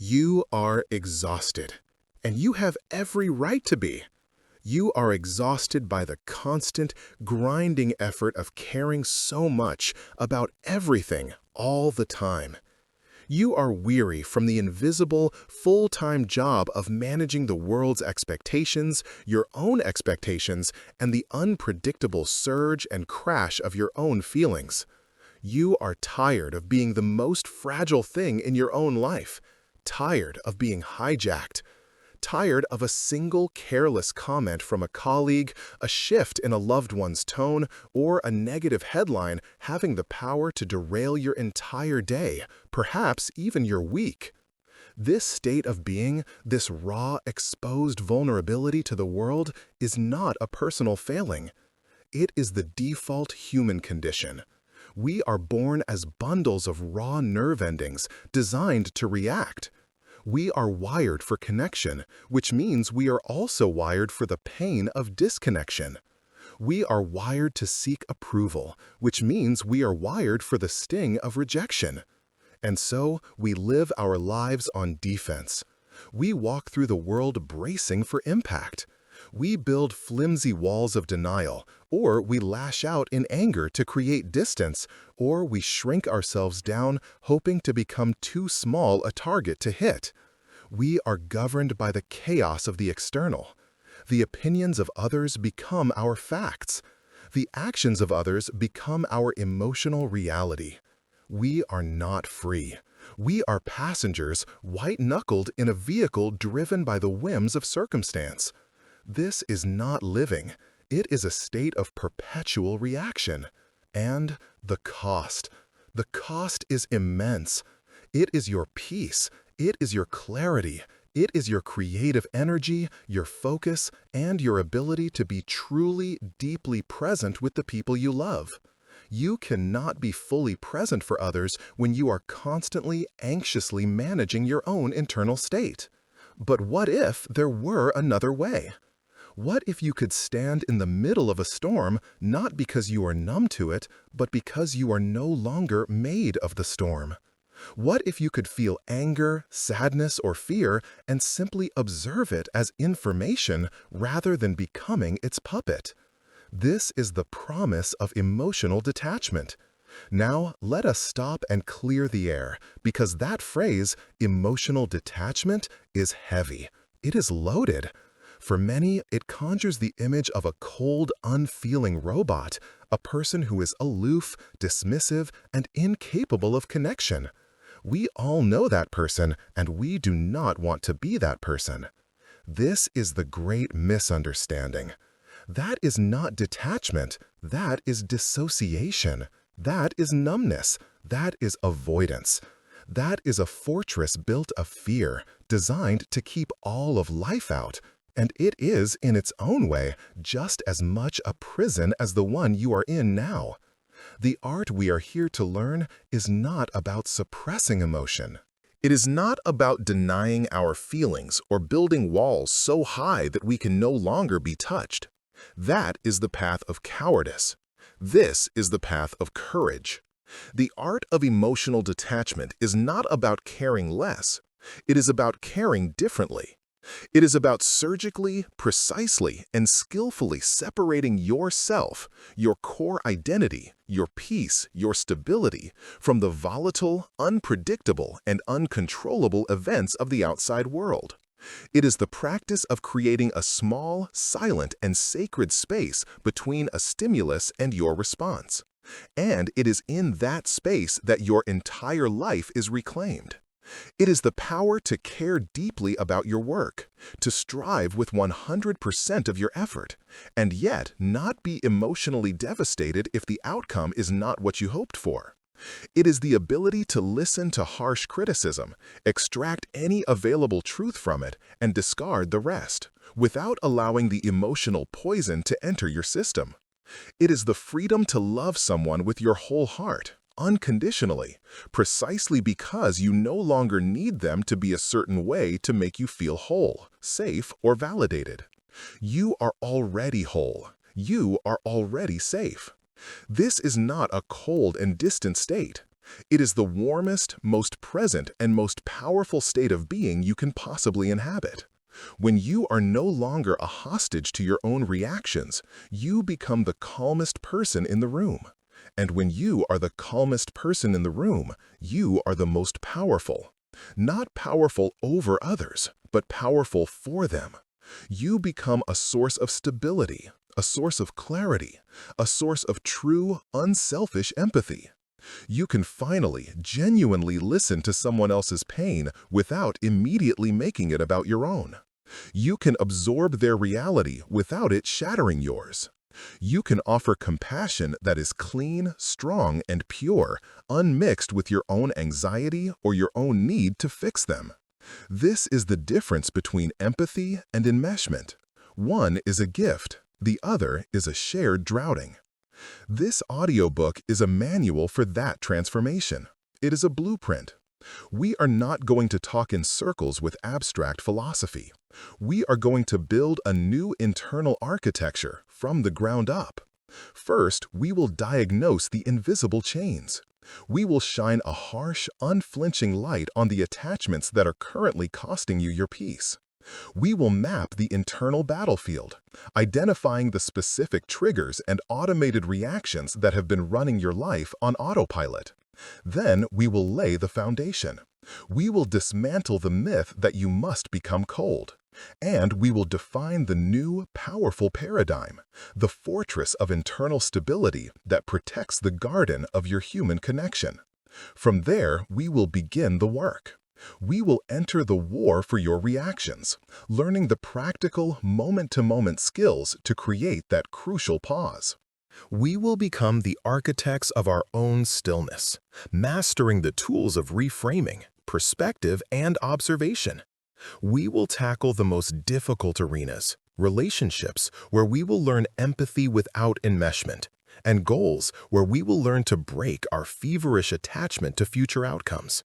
You are exhausted, and you have every right to be. You are exhausted by the constant, grinding effort of caring so much about everything all the time. You are weary from the invisible, full-time job of managing the world's expectations, your own expectations, and the unpredictable surge and crash of your own feelings. You are tired of being the most fragile thing in your own life, tired of being hijacked, tired of a single careless comment from a colleague, a shift in a loved one's tone, or a negative headline having the power to derail your entire day, perhaps even your week. This state of being, this raw, exposed vulnerability to the world, is not a personal failing. It is the default human condition. We are born as bundles of raw nerve endings designed to react. We are wired for connection, which means we are also wired for the pain of disconnection. We are wired to seek approval, which means we are wired for the sting of rejection. And so we live our lives on defense. We walk through the world bracing for impact. We build flimsy walls of denial, or we lash out in anger to create distance, or we shrink ourselves down hoping to become too small a target to hit. We are governed by the chaos of the external. The opinions of others become our facts. The actions of others become our emotional reality. We are not free. We are passengers, white-knuckled in a vehicle driven by the whims of circumstance. This is not living. It is a state of perpetual reaction. And the cost. The cost is immense. It is your peace. It is your clarity. It is your creative energy, your focus, and your ability to be truly, deeply present with the people you love. You cannot be fully present for others when you are constantly, anxiously managing your own internal state. But what if there were another way? What if you could stand in the middle of a storm, not because you are numb to it, but because you are no longer made of the storm? What if you could feel anger, sadness, or fear and simply observe it as information rather than becoming its puppet? This is the promise of emotional detachment. Now, let us stop and clear the air, because that phrase, emotional detachment, is heavy. It is loaded. For many, it conjures the image of a cold, unfeeling robot, a person who is aloof, dismissive, and incapable of connection. We all know that person, and we do not want to be that person. This is the great misunderstanding. That is not detachment, that is dissociation. That is numbness, that is avoidance. That is a fortress built of fear, designed to keep all of life out. And it is, in its own way, just as much a prison as the one you are in now. The art we are here to learn is not about suppressing emotion. It is not about denying our feelings or building walls so high that we can no longer be touched. That is the path of cowardice. This is the path of courage. The art of emotional detachment is not about caring less. It is about caring differently. It is about surgically, precisely, and skillfully separating yourself, your core identity, your peace, your stability, from the volatile, unpredictable, and uncontrollable events of the outside world. It is the practice of creating a small, silent, and sacred space between a stimulus and your response. And it is in that space that your entire life is reclaimed. It is the power to care deeply about your work, to strive with 100% of your effort, and yet not be emotionally devastated if the outcome is not what you hoped for. It is the ability to listen to harsh criticism, extract any available truth from it, and discard the rest, without allowing the emotional poison to enter your system. It is the freedom to love someone with your whole heart, unconditionally, precisely because you no longer need them to be a certain way to make you feel whole, safe, or validated. You are already whole. You are already safe. This is not a cold and distant state. It is the warmest, most present, and most powerful state of being you can possibly inhabit. When you are no longer a hostage to your own reactions, you become the calmest person in the room. And when you are the calmest person in the room, you are the most powerful. Not powerful over others, but powerful for them. You become a source of stability, a source of clarity, a source of true, unselfish empathy. You can finally, genuinely listen to someone else's pain without immediately making it about your own. You can absorb their reality without it shattering yours. You can offer compassion that is clean, strong, and pure, unmixed with your own anxiety or your own need to fix them. This is the difference between empathy and enmeshment. One is a gift, the other is a shared drowning. This audiobook is a manual for that transformation. It is a blueprint. We are not going to talk in circles with abstract philosophy. We are going to build a new internal architecture from the ground up. First, we will diagnose the invisible chains. We will shine a harsh, unflinching light on the attachments that are currently costing you your peace. We will map the internal battlefield, identifying the specific triggers and automated reactions that have been running your life on autopilot. Then we will lay the foundation. We will dismantle the myth that you must become cold. And we will define the new, powerful paradigm, the fortress of internal stability that protects the garden of your human connection. From there, we will begin the work. We will enter the war for your reactions, learning the practical, moment-to-moment skills to create that crucial pause. We will become the architects of our own stillness, mastering the tools of reframing, perspective, and observation. We will tackle the most difficult arenas, relationships where we will learn empathy without enmeshment, and goals where we will learn to break our feverish attachment to future outcomes.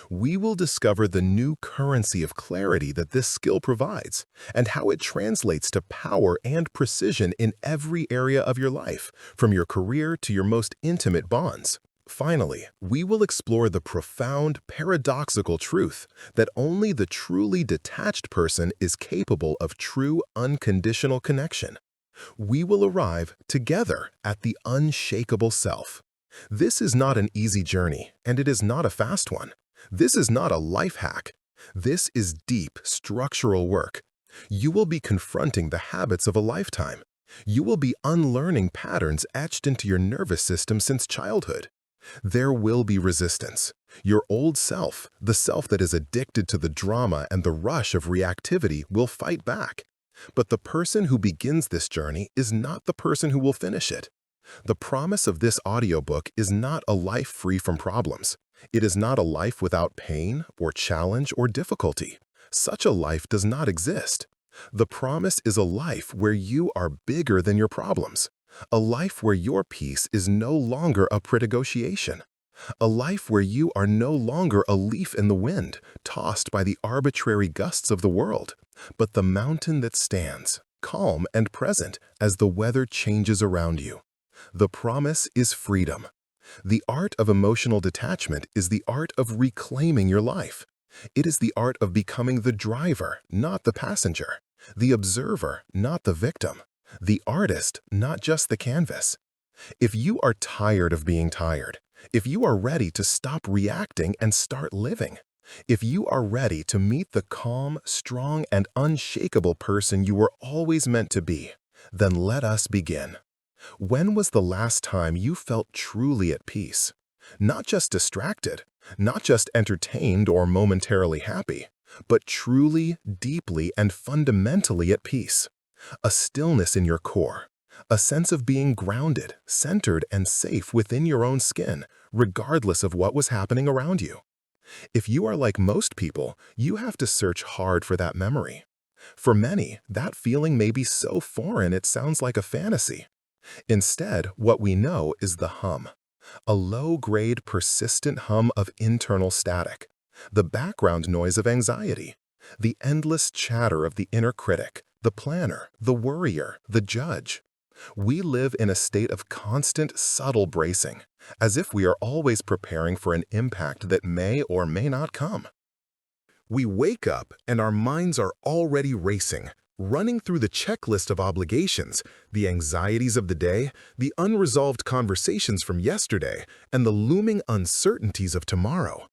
We will discover the new currency of clarity that this skill provides and how it translates to power and precision in every area of your life, from your career to your most intimate bonds. Finally, we will explore the profound, paradoxical truth that only the truly detached person is capable of true, unconditional connection. We will arrive together at the unshakable self. This is not an easy journey, and it is not a fast one. This is not a life hack. This is deep, structural work. You will be confronting the habits of a lifetime. You will be unlearning patterns etched into your nervous system since childhood. There will be resistance. Your old self, the self that is addicted to the drama and the rush of reactivity, will fight back. But the person who begins this journey is not the person who will finish it. The promise of this audiobook is not a life free from problems. It is not a life without pain or challenge or difficulty. Such a life does not exist. The promise is a life where you are bigger than your problems. A life where your peace is no longer up for negotiation. A life where you are no longer a leaf in the wind, tossed by the arbitrary gusts of the world, but the mountain that stands, calm and present as the weather changes around you. The promise is freedom. The art of emotional detachment is the art of reclaiming your life. It is the art of becoming the driver, not the passenger, the observer, not the victim, the artist, not just the canvas. If you are tired of being tired, if you are ready to stop reacting and start living, if you are ready to meet the calm, strong, and unshakable person you were always meant to be, then let us begin. When was the last time you felt truly at peace? Not just distracted, not just entertained or momentarily happy, but truly, deeply, and fundamentally at peace. A stillness in your core, a sense of being grounded, centered, and safe within your own skin, regardless of what was happening around you. If you are like most people, you have to search hard for that memory. For many, that feeling may be so foreign it sounds like a fantasy. Instead, what we know is the hum, a low-grade, persistent hum of internal static, the background noise of anxiety, the endless chatter of the inner critic, the planner, the worrier, the judge. We live in a state of constant, subtle bracing, as if we are always preparing for an impact that may or may not come. We wake up and our minds are already racing, running through the checklist of obligations, the anxieties of the day, the unresolved conversations from yesterday, and the looming uncertainties of tomorrow.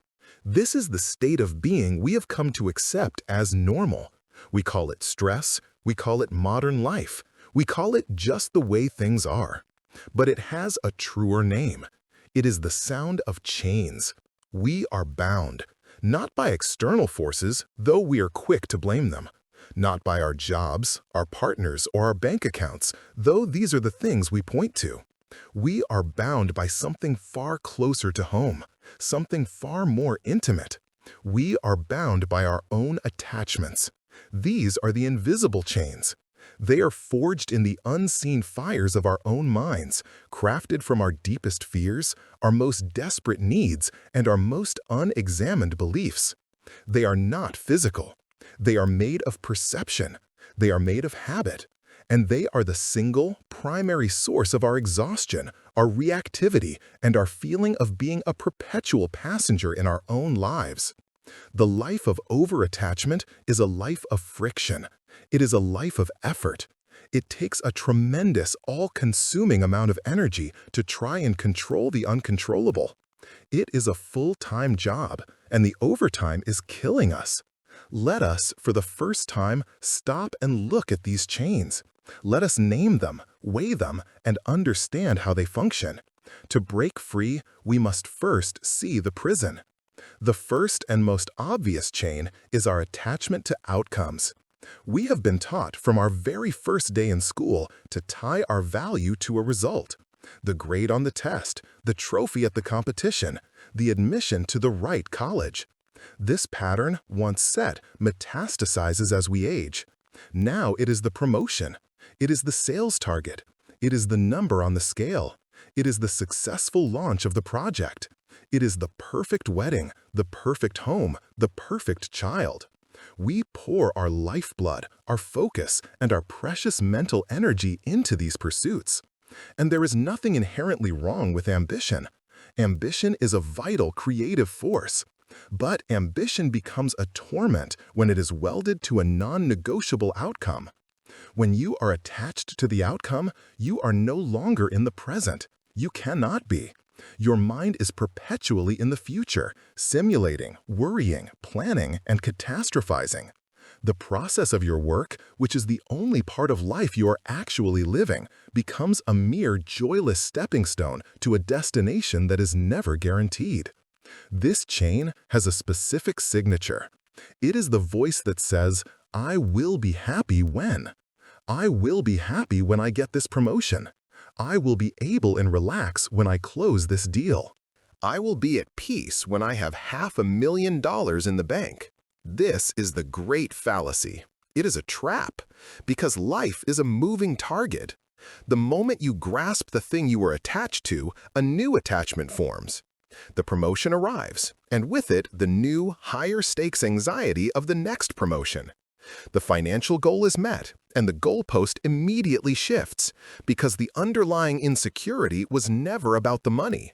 This is the state of being we have come to accept as normal. We call it stress, we call it modern life, we call it just the way things are. But it has a truer name. It is the sound of chains. We are bound, not by external forces, though we are quick to blame them. Not by our jobs, our partners, or our bank accounts, though these are the things we point to. We are bound by something far closer to home, something far more intimate. We are bound by our own attachments. These are the invisible chains. They are forged in the unseen fires of our own minds, crafted from our deepest fears, our most desperate needs, and our most unexamined beliefs. They are not physical. They are made of perception. They are made of habit. And they are the single, primary source of our exhaustion, our reactivity, and our feeling of being a perpetual passenger in our own lives. The life of over-attachment is a life of friction. It is a life of effort. It takes a tremendous, all-consuming amount of energy to try and control the uncontrollable. It is a full-time job, and the overtime is killing us. Let us, for the first time, stop and look at these chains. Let us name them, weigh them, and understand how they function. To break free, we must first see the prison. The first and most obvious chain is our attachment to outcomes. We have been taught from our very first day in school to tie our value to a result. The grade on the test, the trophy at the competition, the admission to the right college. This pattern, once set, metastasizes as we age. Now it is the promotion. It is the sales target. It is the number on the scale. It is the successful launch of the project. It is the perfect wedding, the perfect home, the perfect child. We pour our lifeblood, our focus, and our precious mental energy into these pursuits. And there is nothing inherently wrong with ambition. Ambition is a vital creative force. But ambition becomes a torment when it is welded to a non-negotiable outcome. When you are attached to the outcome, you are no longer in the present. You cannot be. Your mind is perpetually in the future, simulating, worrying, planning, and catastrophizing. The process of your work, which is the only part of life you are actually living, becomes a mere joyless stepping stone to a destination that is never guaranteed. This chain has a specific signature. It is the voice that says, "I will be happy when. I will be happy when I get this promotion. I will be able and relax when I close this deal. I will be at peace when I have $500,000 in the bank." This is the great fallacy. It is a trap, because life is a moving target. The moment you grasp the thing you are attached to, a new attachment forms. The promotion arrives, and with it, the new, higher-stakes anxiety of the next promotion. The financial goal is met, and the goalpost immediately shifts, because the underlying insecurity was never about the money.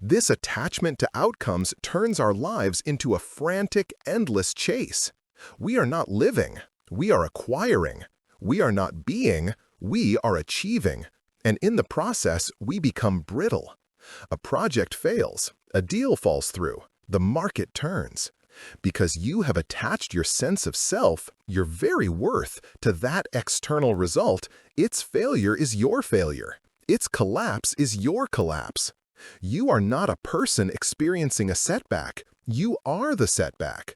This attachment to outcomes turns our lives into a frantic, endless chase. We are not living, we are acquiring. We are not being, we are achieving. And in the process, we become brittle. A project fails, a deal falls through, the market turns. Because you have attached your sense of self, your very worth, to that external result, its failure is your failure. Its collapse is your collapse. You are not a person experiencing a setback. You are the setback.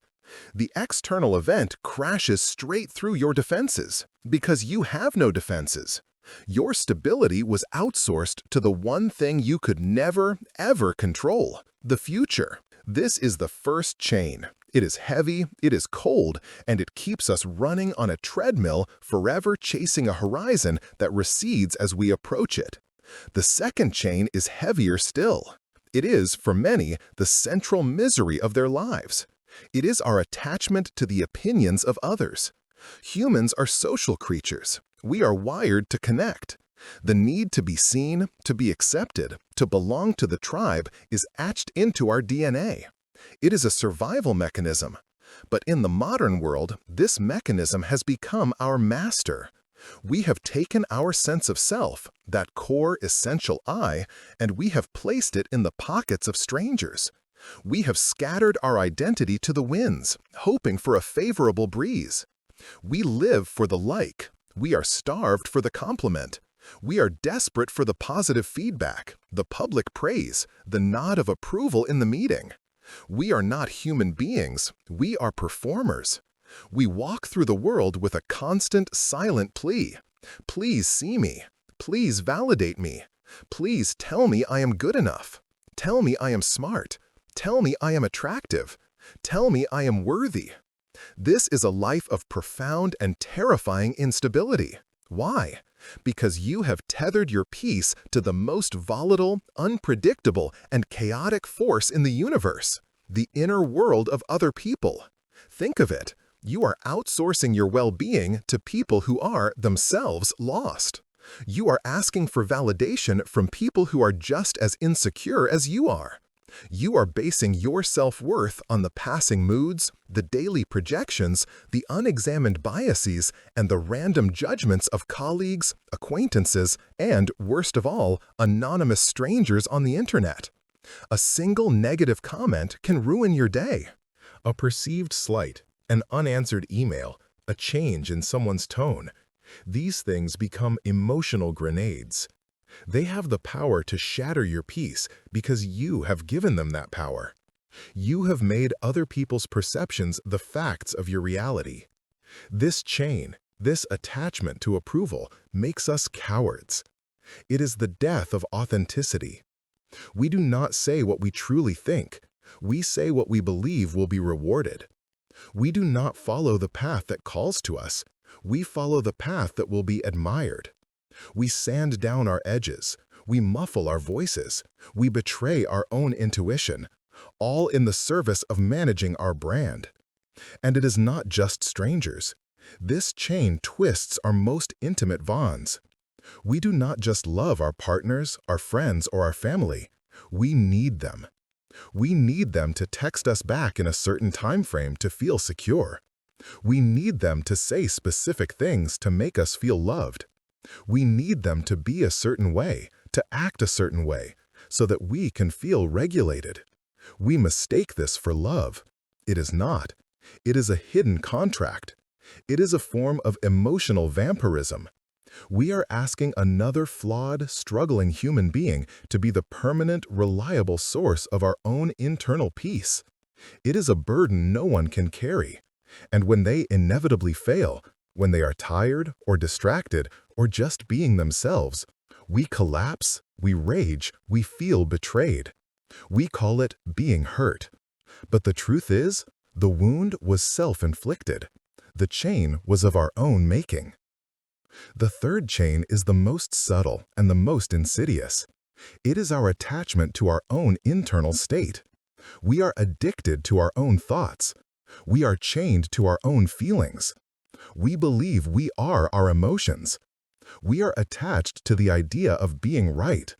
The external event crashes straight through your defenses, because you have no defenses. Your stability was outsourced to the one thing you could never, ever control, the future. This is the first chain. It is heavy, it is cold, and it keeps us running on a treadmill, forever chasing a horizon that recedes as we approach it. The second chain is heavier still. It is, for many, the central misery of their lives. It is our attachment to the opinions of others. Humans are social creatures. We are wired to connect. The need to be seen, to be accepted, to belong to the tribe is etched into our DNA. It is a survival mechanism. But in the modern world, this mechanism has become our master. We have taken our sense of self, that core essential I, and we have placed it in the pockets of strangers. We have scattered our identity to the winds, hoping for a favorable breeze. We live for the like. We are starved for the compliment. We are desperate for the positive feedback, the public praise, the nod of approval in the meeting. We are not human beings. We are performers. We walk through the world with a constant, silent plea. Please see me. Please validate me. Please tell me I am good enough. Tell me I am smart. Tell me I am attractive. Tell me I am worthy. This is a life of profound and terrifying instability. Why? Because you have tethered your peace to the most volatile, unpredictable, and chaotic force in the universe, the inner world of other people. Think of it. You are outsourcing your well-being to people who are, themselves, lost. You are asking for validation from people who are just as insecure as you are. You are basing your self-worth on the passing moods, the daily projections, the unexamined biases, and the random judgments of colleagues, acquaintances, and, worst of all, anonymous strangers on the internet. A single negative comment can ruin your day. A perceived slight, an unanswered email, a change in someone's tone. These things become emotional grenades. They have the power to shatter your peace because you have given them that power. You have made other people's perceptions the facts of your reality. This chain, this attachment to approval, makes us cowards. It is the death of authenticity. We do not say what we truly think. We say what we believe will be rewarded. We do not follow the path that calls to us. We follow the path that will be admired. We sand down our edges. We muffle our voices. We betray our own intuition, all in the service of managing our brand. And it is not just strangers. This chain twists our most intimate bonds. We do not just love our partners, our friends, or our family. We need them. We need them to text us back in a certain time frame to feel secure. We need them to say specific things to make us feel loved. We need them to be a certain way, to act a certain way, so that we can feel regulated. We mistake this for love. It is not. It is a hidden contract. It is a form of emotional vampirism. We are asking another flawed, struggling human being to be the permanent, reliable source of our own internal peace. It is a burden no one can carry. And when they inevitably fail, when they are tired or distracted or just being themselves, we collapse, we rage, we feel betrayed. We call it being hurt. But the truth is, the wound was self-inflicted. The chain was of our own making. The third chain is the most subtle and the most insidious. It is our attachment to our own internal state. We are addicted to our own thoughts. We are chained to our own feelings. We believe we are our emotions. We are attached to the idea of being right.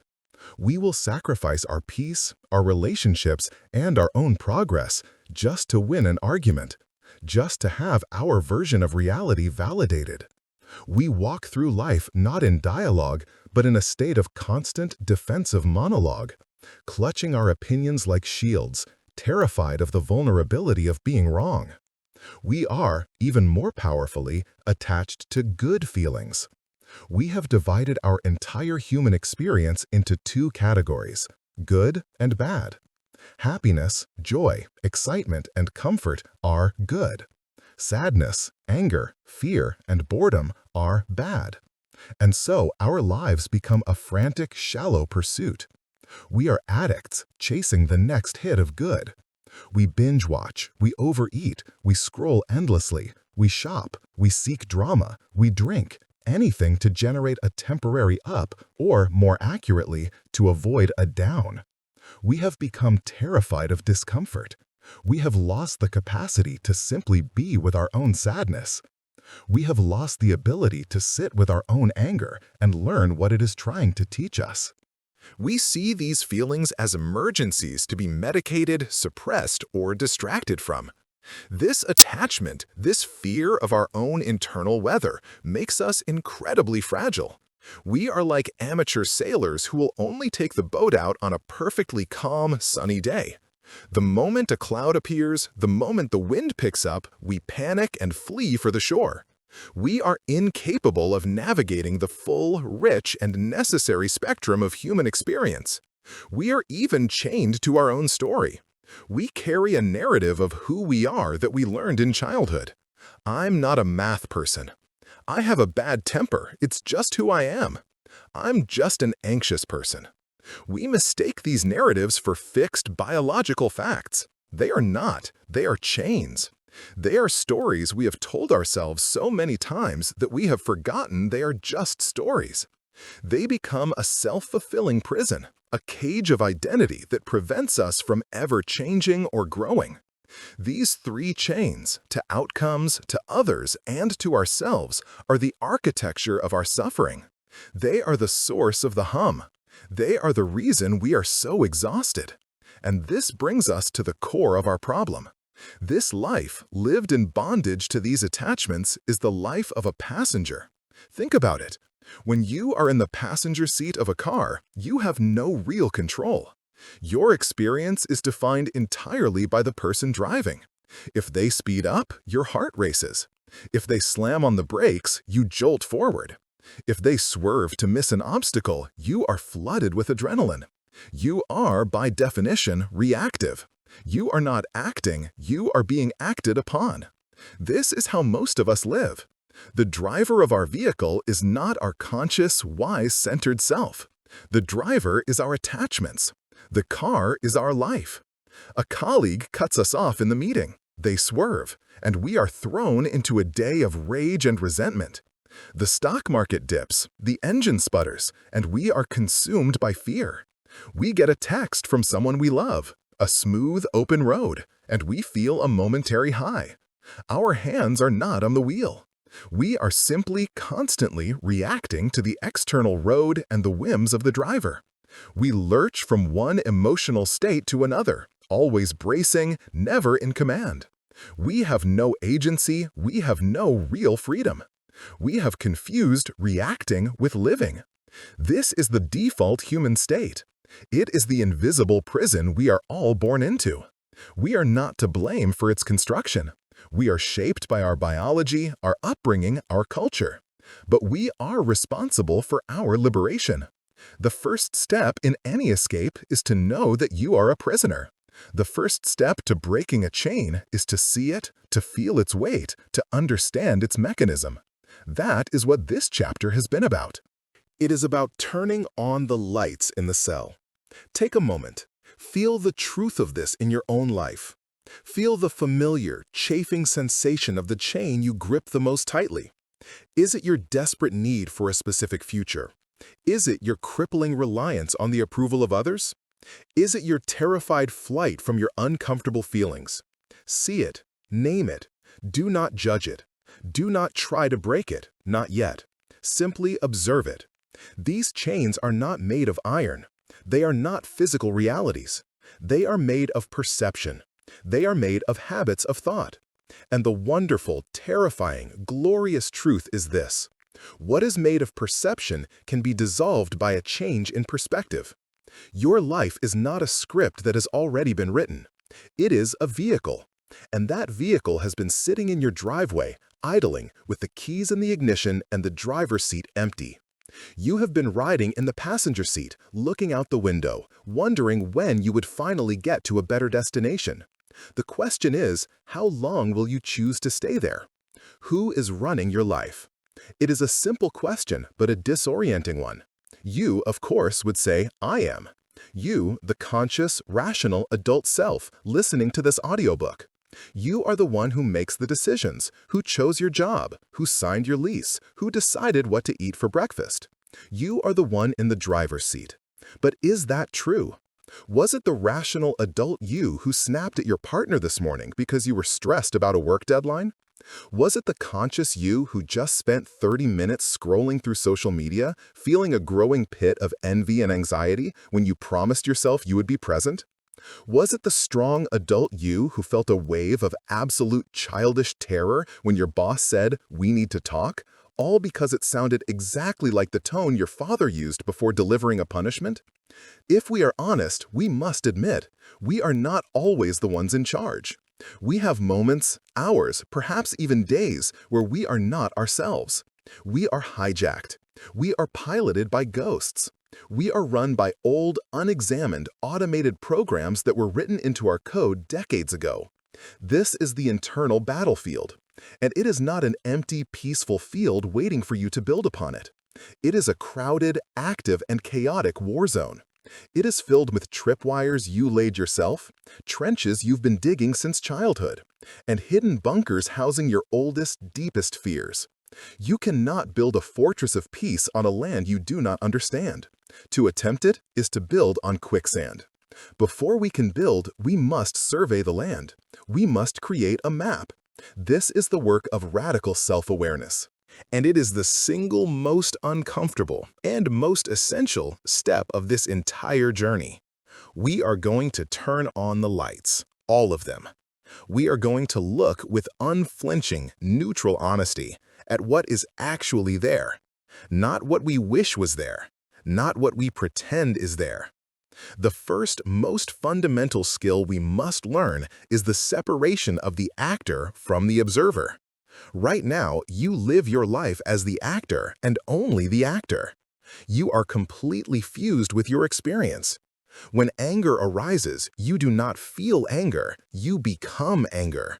We will sacrifice our peace, our relationships, and our own progress just to win an argument, just to have our version of reality validated. We walk through life not in dialogue, but in a state of constant defensive monologue, clutching our opinions like shields, terrified of the vulnerability of being wrong. We are, even more powerfully, attached to good feelings. We have divided our entire human experience into two categories, good and bad. Happiness, joy, excitement, and comfort are good. Sadness, anger, fear, and boredom are bad. And so our lives become a frantic, shallow pursuit. We are addicts chasing the next hit of good. We binge watch, we overeat, we scroll endlessly, we shop, we seek drama, we drink, anything to generate a temporary up or, more accurately, to avoid a down. We have become terrified of discomfort. We have lost the capacity to simply be with our own sadness. We have lost the ability to sit with our own anger and learn what it is trying to teach us. We see these feelings as emergencies to be medicated, suppressed, or distracted from. This attachment, this fear of our own internal weather, makes us incredibly fragile. We are like amateur sailors who will only take the boat out on a perfectly calm, sunny day. The moment a cloud appears, the moment the wind picks up, we panic and flee for the shore. We are incapable of navigating the full, rich, and necessary spectrum of human experience. We are even chained to our own story. We carry a narrative of who we are that we learned in childhood. I'm not a math person. I have a bad temper, it's just who I am. I'm just an anxious person. We mistake these narratives for fixed biological facts. They are not, they are chains. They are stories we have told ourselves so many times that we have forgotten they are just stories. They become a self-fulfilling prison, a cage of identity that prevents us from ever changing or growing. These three chains, to outcomes, to others, and to ourselves, are the architecture of our suffering. They are the source of the hum. They are the reason we are so exhausted. And this brings us to the core of our problem. This life, lived in bondage to these attachments, is the life of a passenger. Think about it. When you are in the passenger seat of a car, you have no real control. Your experience is defined entirely by the person driving. If they speed up, your heart races. If they slam on the brakes, you jolt forward. If they swerve to miss an obstacle, you are flooded with adrenaline. You are, by definition, reactive. You are not acting, you are being acted upon. This is how most of us live. The driver of our vehicle is not our conscious, wise-centered self. The driver is our attachments. The car is our life. A colleague cuts us off in the meeting. They swerve, and we are thrown into a day of rage and resentment. The stock market dips, the engine sputters, and we are consumed by fear. We get a text from someone we love, a smooth, open road, and we feel a momentary high. Our hands are not on the wheel. We are simply constantly reacting to the external road and the whims of the driver. We lurch from one emotional state to another, always bracing, never in command. We have no agency, we have no real freedom. We have confused reacting with living. This is the default human state. It is the invisible prison we are all born into. We are not to blame for its construction. We are shaped by our biology, our upbringing, our culture. But we are responsible for our liberation. The first step in any escape is to know that you are a prisoner. The first step to breaking a chain is to see it, to feel its weight, to understand its mechanism. That is what this chapter has been about. It is about turning on the lights in the cell. Take a moment. Feel the truth of this in your own life. Feel the familiar, chafing sensation of the chain you grip the most tightly. Is it your desperate need for a specific future? Is it your crippling reliance on the approval of others? Is it your terrified flight from your uncomfortable feelings? See it. Name it. Do not judge it. Do not try to break it, not yet. Simply observe it. These chains are not made of iron. They are not physical realities. They are made of perception. They are made of habits of thought. And the wonderful, terrifying, glorious truth is this: what is made of perception can be dissolved by a change in perspective. Your life is not a script that has already been written. It is a vehicle. And that vehicle has been sitting in your driveway, idling, with the keys in the ignition and the driver's seat empty. You have been riding in the passenger seat, looking out the window, wondering when you would finally get to a better destination. The question is, how long will you choose to stay there? Who is running your life? It is a simple question, but a disorienting one. You, of course, would say, I am. You, the conscious, rational adult self, listening to this audiobook. You are the one who makes the decisions, who chose your job, who signed your lease, who decided what to eat for breakfast. You are the one in the driver's seat. But is that true? Was it the rational adult you who snapped at your partner this morning because you were stressed about a work deadline? Was it the conscious you who just spent 30 minutes scrolling through social media, feeling a growing pit of envy and anxiety when you promised yourself you would be present? Was it the strong adult you who felt a wave of absolute childish terror when your boss said, "We need to talk," all because it sounded exactly like the tone your father used before delivering a punishment? If we are honest, we must admit, we are not always the ones in charge. We have moments, hours, perhaps even days where we are not ourselves. We are hijacked. We are piloted by ghosts. We are run by old, unexamined, automated programs that were written into our code decades ago. This is the internal battlefield, and it is not an empty, peaceful field waiting for you to build upon it. It is a crowded, active, and chaotic war zone. It is filled with tripwires you laid yourself, trenches you've been digging since childhood, and hidden bunkers housing your oldest, deepest fears. You cannot build a fortress of peace on a land you do not understand. To attempt it is to build on quicksand. Before we can build, we must survey the land. We must create a map. This is the work of radical self-awareness. And it is the single most uncomfortable and most essential step of this entire journey. We are going to turn on the lights, all of them. We are going to look with unflinching, neutral honesty at what is actually there, not what we wish was there, not what we pretend is there. The first, most fundamental skill we must learn is the separation of the actor from the observer. Right now, you live your life as the actor and only the actor. You are completely fused with your experience. When anger arises, you do not feel anger, you become anger.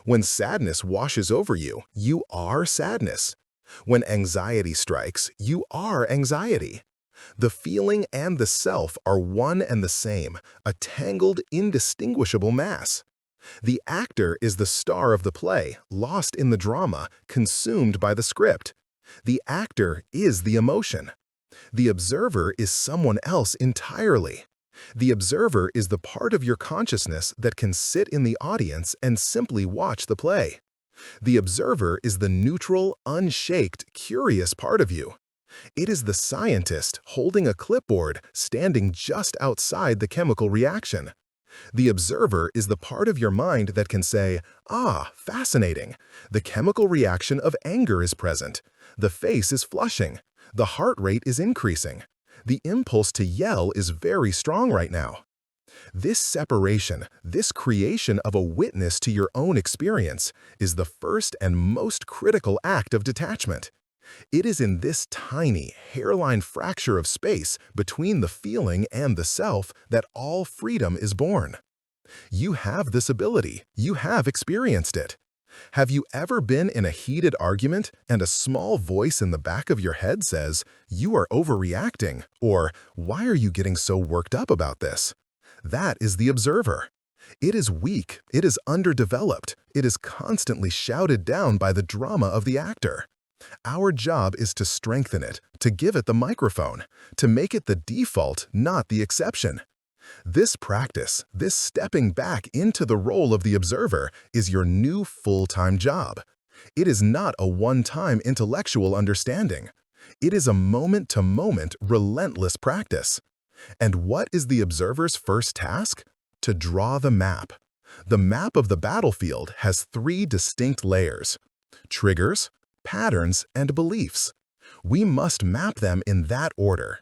When sadness washes over you, you are sadness. When anxiety strikes, you are anxiety. The feeling and the self are one and the same, a tangled, indistinguishable mass. The actor is the star of the play, lost in the drama, consumed by the script. The actor is the emotion. The observer is someone else entirely. The observer is the part of your consciousness that can sit in the audience and simply watch the play. The observer is the neutral, unshaked, curious part of you. It is the scientist holding a clipboard, standing just outside the chemical reaction. The observer is the part of your mind that can say, "Ah, fascinating. The chemical reaction of anger is present. The face is flushing. The heart rate is increasing. The impulse to yell is very strong right now." This separation, this creation of a witness to your own experience, is the first and most critical act of detachment. It is in this tiny, hairline fracture of space between the feeling and the self that all freedom is born. You have this ability. You have experienced it. Have you ever been in a heated argument and a small voice in the back of your head says, "You are overreacting," or "Why are you getting so worked up about this?" That is the observer. It is weak. It is underdeveloped. It is constantly shouted down by the drama of the actor. Our job is to strengthen it, to give it the microphone, to make it the default, not the exception. This practice, this stepping back into the role of the observer, is your new full-time job. It is not a one-time intellectual understanding. It is a moment-to-moment, relentless practice. And what is the observer's first task? To draw the map. The map of the battlefield has 3 distinct layers: triggers, patterns, and beliefs. We must map them in that order.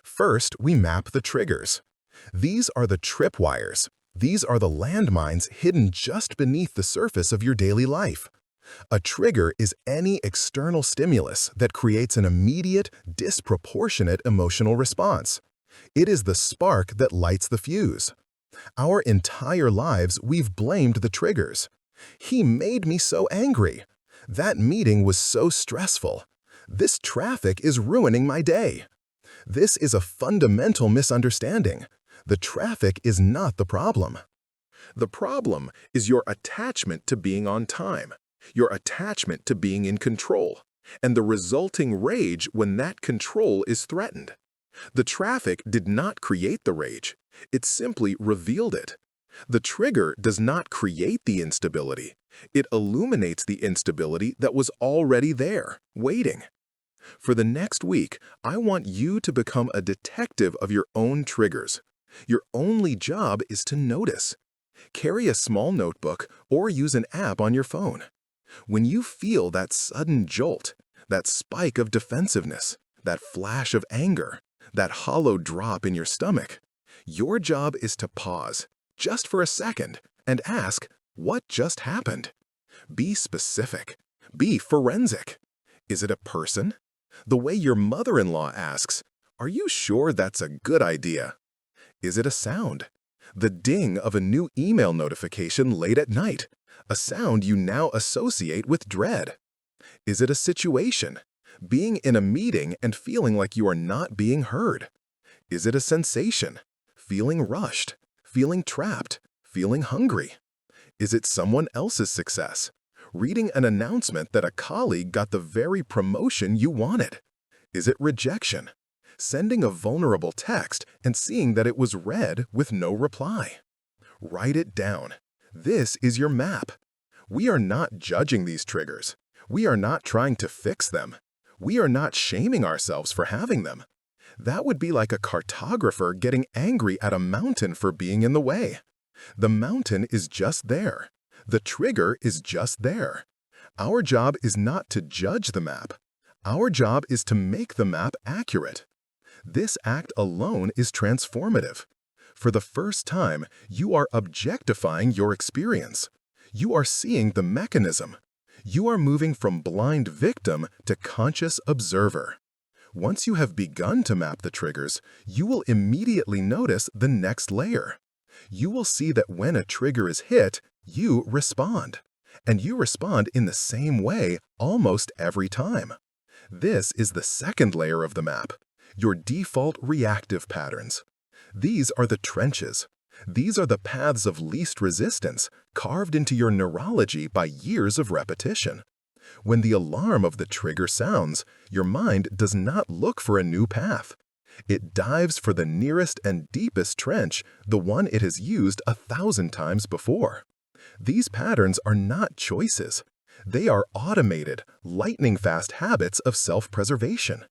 First, we map the triggers. These are the tripwires. These are the landmines hidden just beneath the surface of your daily life. A trigger is any external stimulus that creates an immediate, disproportionate emotional response. It is the spark that lights the fuse. Our entire lives, we've blamed the triggers. "He made me so angry. That meeting was so stressful. This traffic is ruining my day." This is a fundamental misunderstanding. The traffic is not the problem. The problem is your attachment to being on time, your attachment to being in control, and the resulting rage when that control is threatened. The traffic did not create the rage. It simply revealed it. The trigger does not create the instability. It illuminates the instability that was already there, waiting. For the next week, I want you to become a detective of your own triggers. Your only job is to notice. Carry a small notebook or use an app on your phone. When you feel that sudden jolt, that spike of defensiveness, that flash of anger, that hollow drop in your stomach, your job is to pause, just for a second, and ask, what just happened? Be specific. Be forensic. Is it a person? The way your mother-in-law asks, "Are you sure that's a good idea?" Is it a sound? The ding of a new email notification late at night, a sound you now associate with dread. Is it a situation? Being in a meeting and feeling like you are not being heard. Is it a sensation? Feeling rushed, feeling trapped, feeling hungry. Is it someone else's success? Reading an announcement that a colleague got the very promotion you wanted? Is it rejection? Sending a vulnerable text and seeing that it was read with no reply. Write it down. This is your map. We are not judging these triggers. We are not trying to fix them. We are not shaming ourselves for having them. That would be like a cartographer getting angry at a mountain for being in the way. The mountain is just there. The trigger is just there. Our job is not to judge the map. Our job is to make the map accurate. This act alone is transformative. For the first time, you are objectifying your experience. You are seeing the mechanism. You are moving from blind victim to conscious observer. Once you have begun to map the triggers, you will immediately notice the next layer. You will see that when a trigger is hit, you respond. And you respond in the same way almost every time. This is the second layer of the map, your default reactive patterns. These are the trenches. These are the paths of least resistance carved into your neurology by years of repetition. When the alarm of the trigger sounds, your mind does not look for a new path. It dives for the nearest and deepest trench, the one it has used 1,000 times before. These patterns are not choices. They are automated, lightning-fast habits of self-preservation.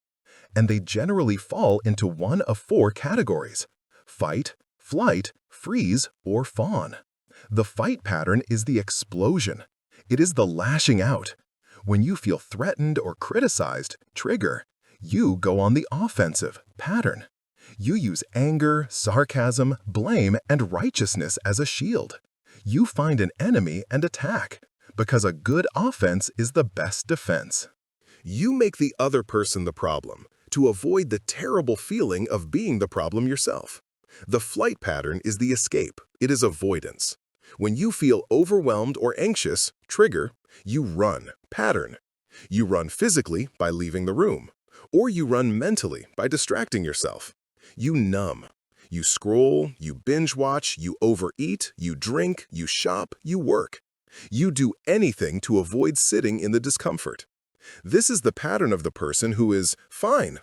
And they generally fall into one of 4 categories: fight, flight, freeze, or fawn. The fight pattern is the explosion. It is the lashing out. When you feel threatened or criticized, trigger, you go on the offensive, pattern. You use anger, sarcasm, blame, and righteousness as a shield. You find an enemy and attack, because a good offense is the best defense. You make the other person the problem to avoid the terrible feeling of being the problem yourself. The flight pattern is the escape. It is avoidance. When you feel overwhelmed or anxious, trigger, you run, pattern. You run physically by leaving the room, or you run mentally by distracting yourself. You numb. You scroll, you binge watch, you overeat, you drink, you shop, you work. You do anything to avoid sitting in the discomfort. This is the pattern of the person who is fine,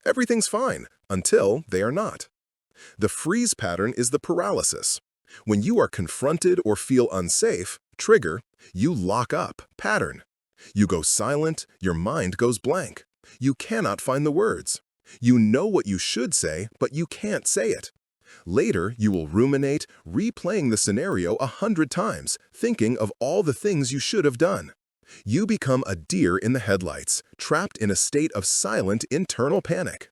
everything's fine, until they are not. The freeze pattern is the paralysis. When you are confronted or feel unsafe, trigger, you lock up, pattern. You go silent, your mind goes blank. You cannot find the words. You know what you should say, but you can't say it. Later, you will ruminate, replaying the scenario 100 times, thinking of all the things you should have done. You become a deer in the headlights, trapped in a state of silent internal panic.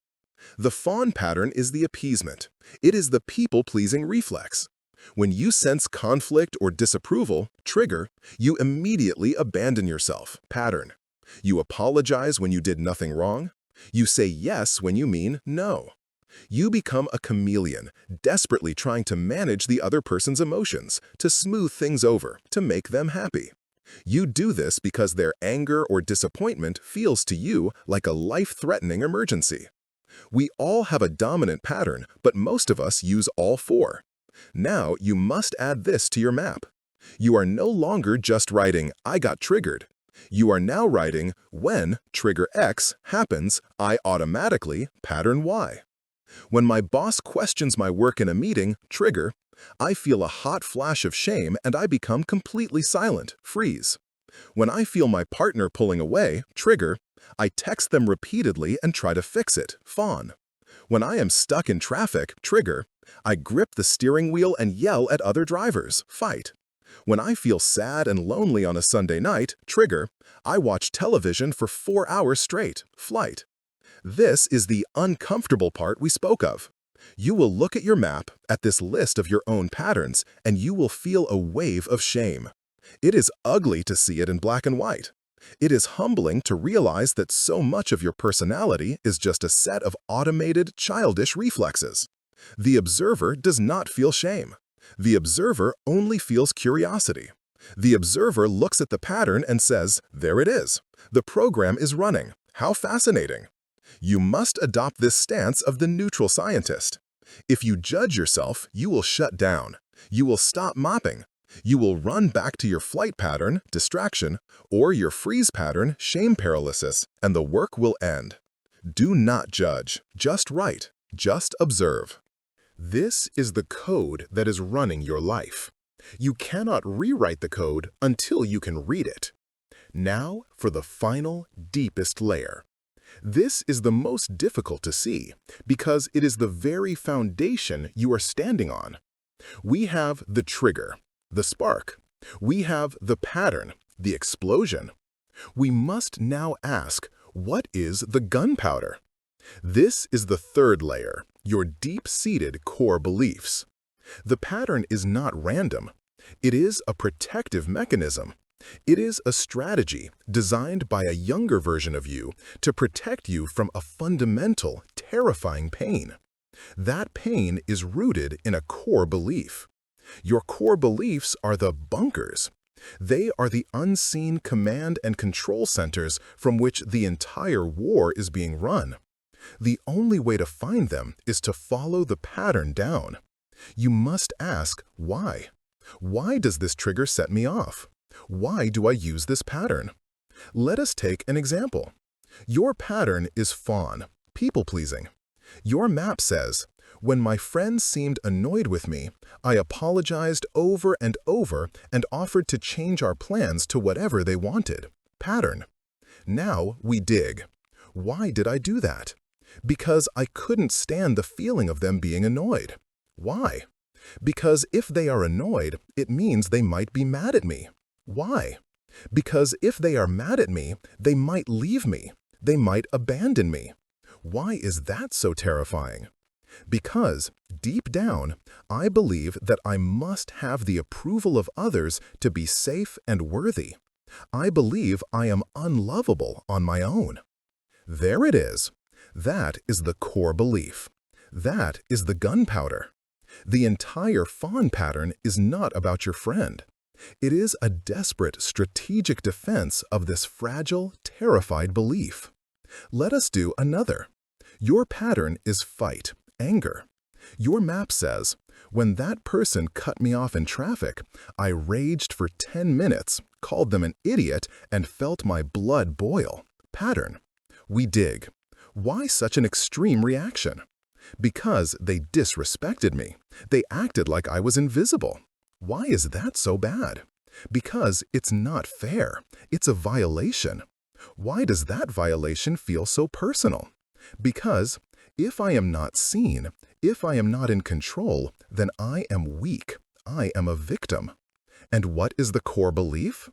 The fawn pattern is the appeasement. It is the people-pleasing reflex. When you sense conflict or disapproval, trigger, you immediately abandon yourself, pattern. You apologize when you did nothing wrong. You say yes when you mean no. You become a chameleon, desperately trying to manage the other person's emotions, to smooth things over, to make them happy. You do this because their anger or disappointment feels to you like a life-threatening emergency. We all have a dominant pattern, but most of us use all 4. Now you must add this to your map. You are no longer just writing, "I got triggered." You are now writing, "When trigger X happens, I automatically pattern Y." When my boss questions my work in a meeting, trigger, I feel a hot flash of shame and I become completely silent, freeze. When I feel my partner pulling away, trigger, I text them repeatedly and try to fix it, fawn. When I am stuck in traffic, trigger, I grip the steering wheel and yell at other drivers, fight. When I feel sad and lonely on a Sunday night, trigger, I watch television for 4 hours straight, flight. This is the uncomfortable part we spoke of. You will look at your map, at this list of your own patterns, and you will feel a wave of shame. It is ugly to see it in black and white. It is humbling to realize that so much of your personality is just a set of automated, childish reflexes. The observer does not feel shame. The observer only feels curiosity. The observer looks at the pattern and says, "There it is. The program is running. How fascinating." You must adopt this stance of the neutral scientist. If you judge yourself, you will shut down. You will stop mopping. You will run back to your flight pattern, distraction, or your freeze pattern, shame paralysis, and the work will end. Do not judge. Just write. Just observe. This is the code that is running your life. You cannot rewrite the code until you can read it. Now for the final, deepest layer. This is the most difficult to see because it is the very foundation you are standing on. We have the trigger, the spark. We have the pattern, the explosion. We must now ask, what is the gunpowder? This is the third layer, your deep-seated core beliefs. The pattern is not random. It is a protective mechanism. It is a strategy designed by a younger version of you to protect you from a fundamental, terrifying pain. That pain is rooted in a core belief. Your core beliefs are the bunkers. They are the unseen command and control centers from which the entire war is being run. The only way to find them is to follow the pattern down. You must ask, why? Why does this trigger set me off? Why do I use this pattern? Let us take an example. Your pattern is fawn, people-pleasing. Your map says, when my friends seemed annoyed with me, I apologized over and offered to change our plans to whatever they wanted. Pattern. Now we dig. Why did I do that? Because I couldn't stand the feeling of them being annoyed. Why? Because if they are annoyed, it means they might be mad at me. Why? Because if they are mad at me, they might leave me. They might abandon me. Why is that so terrifying? Because, deep down, I believe that I must have the approval of others to be safe and worthy. I believe I am unlovable on my own. There it is. That is the core belief. That is the gunpowder. The entire fawn pattern is not about your friend. It is a desperate, strategic defense of this fragile, terrified belief. Let us do another. Your pattern is fight, anger. Your map says, when that person cut me off in traffic, I raged for 10 minutes, called them an idiot, and felt my blood boil. Pattern. We dig. Why such an extreme reaction? Because they disrespected me. They acted like I was invisible. Why is that so bad? Because it's not fair. It's a violation. Why does that violation feel so personal? Because if I am not seen, if I am not in control, then I am weak. I am a victim. And what is the core belief?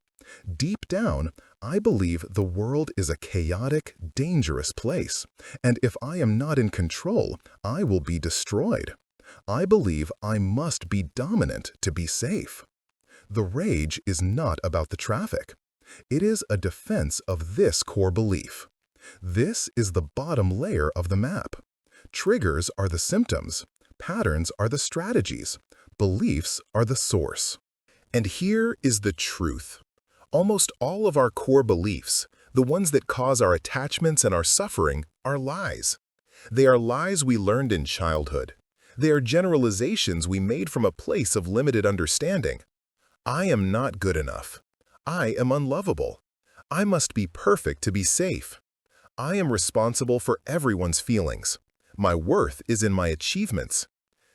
Deep down, I believe the world is a chaotic, dangerous place, and if I am not in control, I will be destroyed. I believe I must be dominant to be safe. The rage is not about the traffic. It is a defense of this core belief. This is the bottom layer of the map. Triggers are the symptoms. Patterns are the strategies. Beliefs are the source. And here is the truth. Almost all of our core beliefs, the ones that cause our attachments and our suffering, are lies. They are lies we learned in childhood. They are generalizations we made from a place of limited understanding. I am not good enough. I am unlovable. I must be perfect to be safe. I am responsible for everyone's feelings. My worth is in my achievements.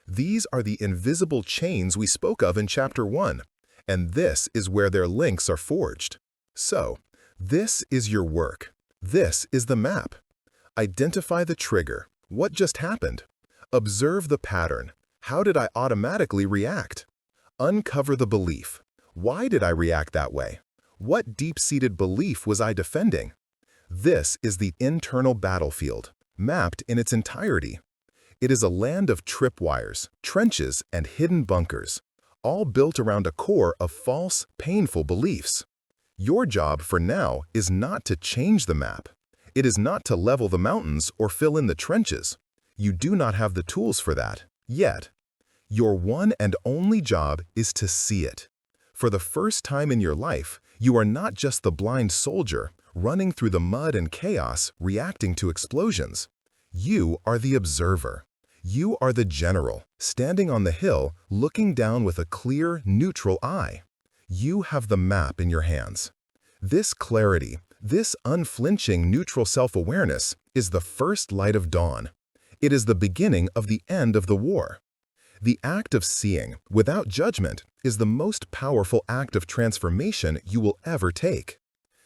These are the invisible chains we spoke of in Chapter 1, and this is where their links are forged. So, this is your work. This is the map. Identify the trigger. What just happened? Observe the pattern. How did I automatically react? Uncover the belief. Why did I react that way? What deep-seated belief was I defending? This is the internal battlefield, mapped in its entirety. It is a land of tripwires, trenches, and hidden bunkers, all built around a core of false, painful beliefs. Your job for now is not to change the map. It is not to level the mountains or fill in the trenches. You do not have the tools for that, yet. Your one and only job is to see it. For the first time in your life, you are not just the blind soldier, running through the mud and chaos, reacting to explosions. You are the observer. You are the general, standing on the hill, looking down with a clear, neutral eye. You have the map in your hands. This clarity, this unflinching neutral self-awareness is the first light of dawn. It is the beginning of the end of the war. The act of seeing, without judgment, is the most powerful act of transformation you will ever take.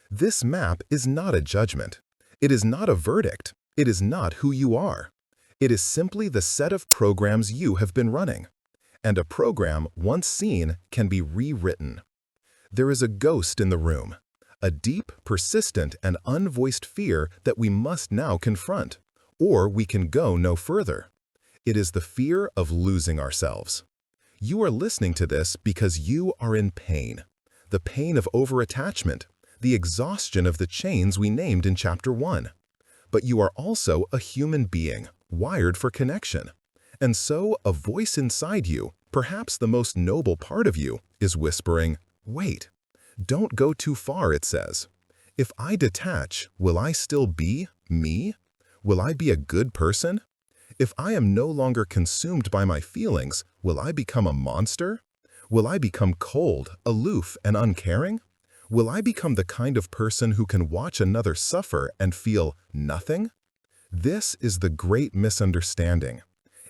This map is not a judgment. It is not a verdict. It is not who you are. It is simply the set of programs you have been running. And a program, once seen, can be rewritten. There is a ghost in the room, a deep, persistent, and unvoiced fear that we must now confront, or we can go no further. It is the fear of losing ourselves. You are listening to this because you are in pain. The pain of overattachment, the exhaustion of the chains we named in Chapter 1. But you are also a human being, wired for connection. And so a voice inside you, perhaps the most noble part of you, is whispering, "Wait, don't go too far," it says. "If I detach, will I still be me? Will I be a good person? If I am no longer consumed by my feelings, will I become a monster? Will I become cold, aloof, and uncaring? Will I become the kind of person who can watch another suffer and feel nothing?" This is the great misunderstanding.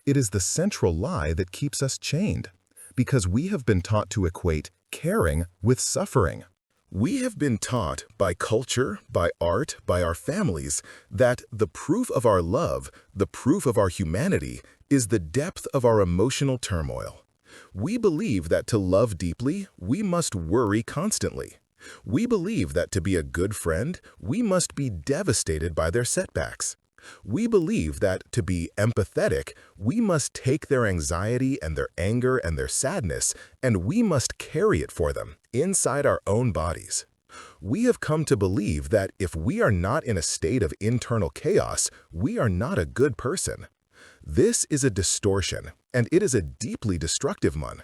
It is the central lie that keeps us chained, because we have been taught to equate caring with suffering. We have been taught by culture, by art, by our families, that the proof of our love, the proof of our humanity, is the depth of our emotional turmoil. We believe that to love deeply, we must worry constantly. We believe that to be a good friend, we must be devastated by their setbacks. We believe that to be empathetic, we must take their anxiety and their anger and their sadness, and we must carry it for them inside our own bodies. We have come to believe that if we are not in a state of internal chaos, we are not a good person. This is a distortion, and it is a deeply destructive one.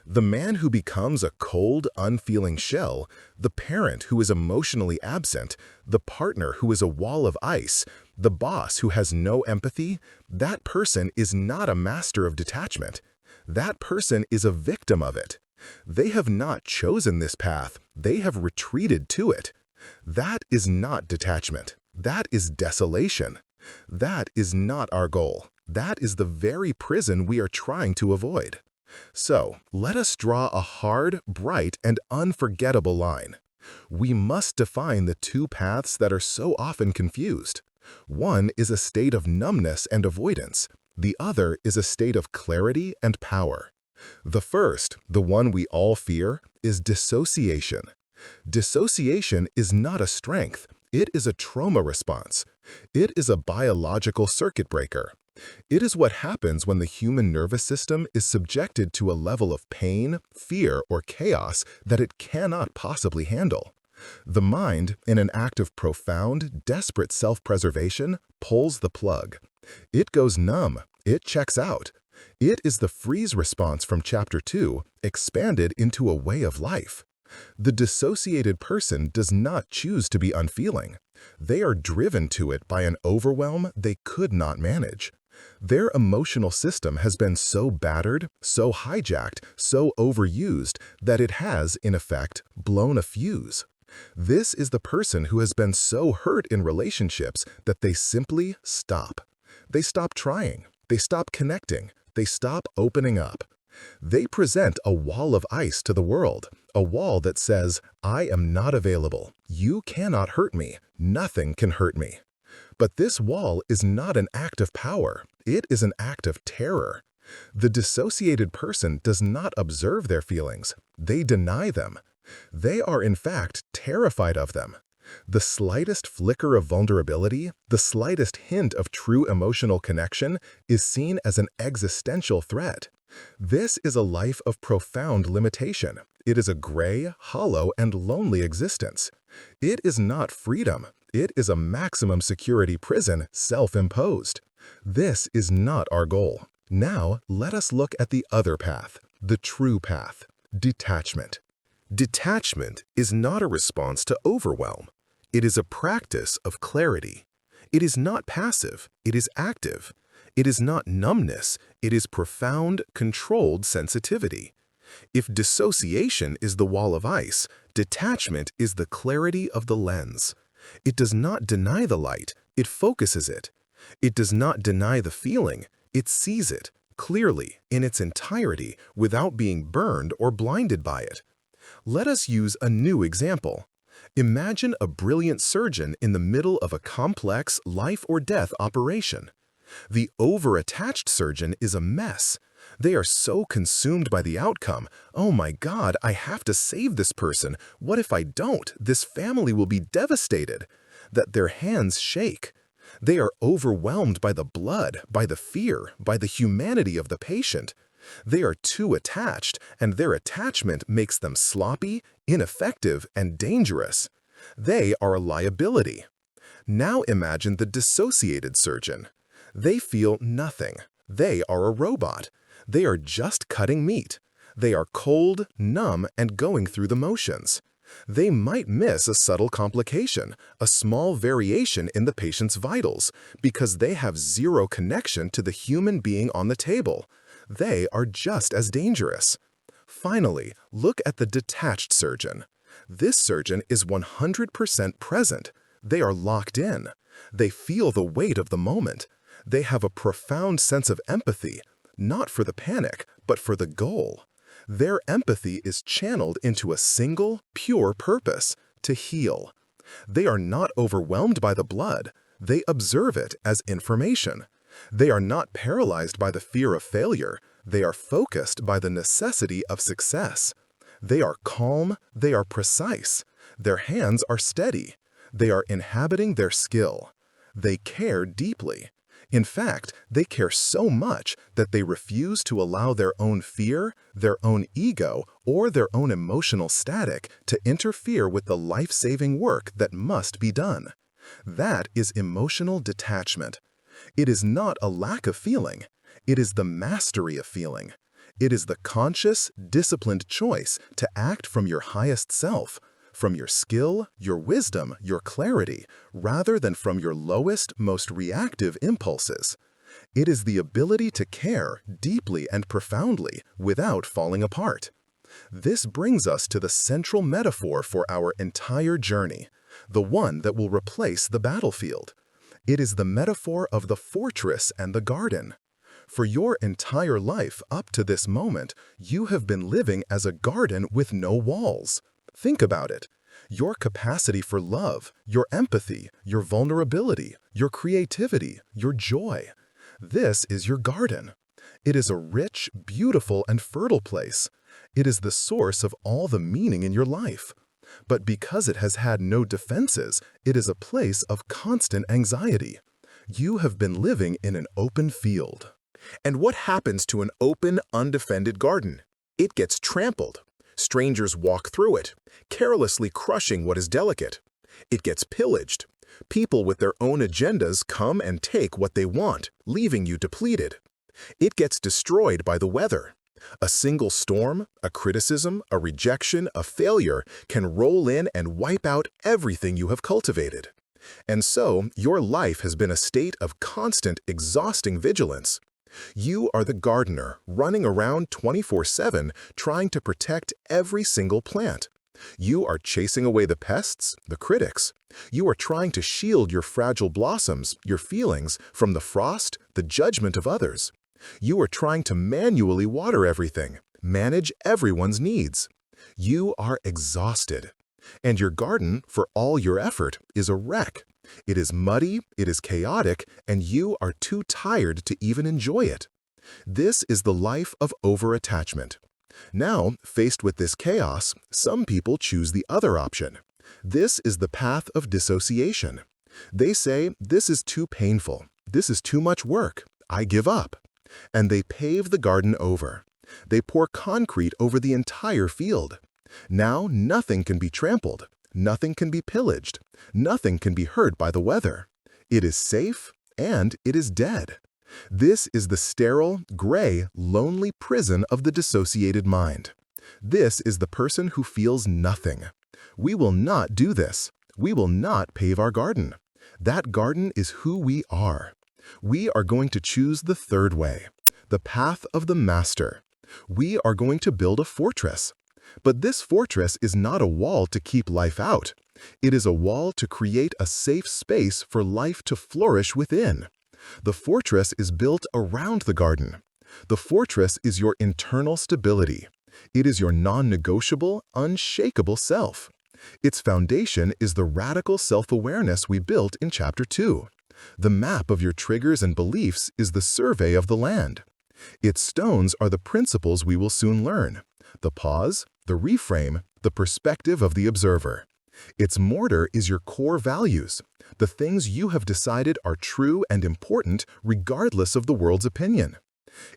The man who becomes a cold, unfeeling shell, the parent who is emotionally absent, the partner who is a wall of ice, the boss who has no empathy, that person is not a master of detachment. That person is a victim of it. They have not chosen this path. They have retreated to it. That is not detachment. That is desolation. That is not our goal. That is the very prison we are trying to avoid. So, let us draw a hard, bright, and unforgettable line. We must define the two paths that are so often confused. One is a state of numbness and avoidance. The other is a state of clarity and power. The first, the one we all fear, is dissociation. Dissociation is not a strength. It is a trauma response. It is a biological circuit breaker. It is what happens when the human nervous system is subjected to a level of pain, fear, or chaos that it cannot possibly handle. The mind, in an act of profound, desperate self-preservation, pulls the plug. It goes numb. It checks out. It is the freeze response from Chapter 2, expanded into a way of life. The dissociated person does not choose to be unfeeling. They are driven to it by an overwhelm they could not manage. Their emotional system has been so battered, so hijacked, so overused that it has, in effect, blown a fuse. This is the person who has been so hurt in relationships that they simply stop. They stop trying. They stop connecting. They stop opening up. They present a wall of ice to the world, a wall that says, I am not available. You cannot hurt me. Nothing can hurt me. But this wall is not an act of power. It is an act of terror. The dissociated person does not observe their feelings. They deny them. They are in fact terrified of them. The slightest flicker of vulnerability, the slightest hint of true emotional connection is seen as an existential threat. This is a life of profound limitation. It is a gray, hollow, and lonely existence. It is not freedom. It is a maximum security prison, self-imposed. This is not our goal. Now, let us look at the other path, the true path, detachment. Detachment is not a response to overwhelm. It is a practice of clarity. It is not passive, it is active. It is not numbness, it is profound, controlled sensitivity. If dissociation is the wall of ice, detachment is the clarity of the lens. It does not deny the light, it focuses it. It does not deny the feeling, it sees it, clearly, in its entirety, without being burned or blinded by it. Let us use a new example. Imagine a brilliant surgeon in the middle of a complex life-or-death operation. The over-attached surgeon is a mess. They are so consumed by the outcome. Oh my God, I have to save this person. What if I don't? This family will be devastated. That their hands shake. They are overwhelmed by the blood, by the fear, by the humanity of the patient. They are too attached, and their attachment makes them sloppy, ineffective, and dangerous. They are a liability. Now imagine the dissociated surgeon. They feel nothing. They are a robot. They are just cutting meat. They are cold, numb, and going through the motions. They might miss a subtle complication, a small variation in the patient's vitals, because they have zero connection to the human being on the table. They are just as dangerous. Finally, look at the detached surgeon. This surgeon is 100% present. They are locked in. They feel the weight of the moment. They have a profound sense of empathy, not for the panic, but for the goal. Their empathy is channeled into a single, pure purpose, to heal. They are not overwhelmed by the blood. They observe it as information. They are not paralyzed by the fear of failure. They are focused by the necessity of success. They are calm. They are precise. Their hands are steady. They are inhabiting their skill. They care deeply. In fact, they care so much that they refuse to allow their own fear, their own ego, or their own emotional static to interfere with the life-saving work that must be done. That is emotional detachment. It is not a lack of feeling. It is the mastery of feeling. It is the conscious, disciplined choice to act from your highest self, from your skill, your wisdom, your clarity, rather than from your lowest, most reactive impulses. It is the ability to care deeply and profoundly without falling apart. This brings us to the central metaphor for our entire journey, the one that will replace the battlefield. It is the metaphor of the fortress and the garden. For your entire life up to this moment, you have been living as a garden with no walls. Think about it. Your capacity for love, your empathy, your vulnerability, your creativity, your joy. This is your garden. It is a rich, beautiful, and fertile place. It is the source of all the meaning in your life. But because it has had no defenses, it is a place of constant anxiety. You have been living in an open field. And what happens to an open, undefended garden? It gets trampled. Strangers walk through it, carelessly crushing what is delicate. It gets pillaged. People with their own agendas come and take what they want, leaving you depleted. It gets destroyed by the weather. A single storm, a criticism, a rejection, a failure can roll in and wipe out everything you have cultivated. And so, your life has been a state of constant, exhausting vigilance. You are the gardener, running around 24/7, trying to protect every single plant. You are chasing away the pests, the critics. You are trying to shield your fragile blossoms, your feelings, from the frost, the judgment of others. You are trying to manually water everything, manage everyone's needs. You are exhausted. And your garden, for all your effort, is a wreck. It is muddy, it is chaotic, and you are too tired to even enjoy it. This is the life of over-attachment. Now, faced with this chaos, some people choose the other option. This is the path of dissociation. They say, this is too painful, this is too much work, I give up. And they pave the garden over. They pour concrete over the entire field. Now nothing can be trampled, nothing can be pillaged, nothing can be hurt by the weather. It is safe and it is dead. This is the sterile, gray, lonely prison of the dissociated mind. This is the person who feels nothing. We will not do this. We will not pave our garden. That garden is who we are. We are going to choose the third way, the path of the master. We are going to build a fortress. But this fortress is not a wall to keep life out. It is a wall to create a safe space for life to flourish within. The fortress is built around the garden. The fortress is your internal stability. It is your non-negotiable, unshakable self. Its foundation is the radical self-awareness we built in Chapter 2. The map of your triggers and beliefs is the survey of the land. Its stones are the principles we will soon learn. The pause, the reframe, the perspective of the observer. Its mortar is your core values, the things you have decided are true and important regardless of the world's opinion.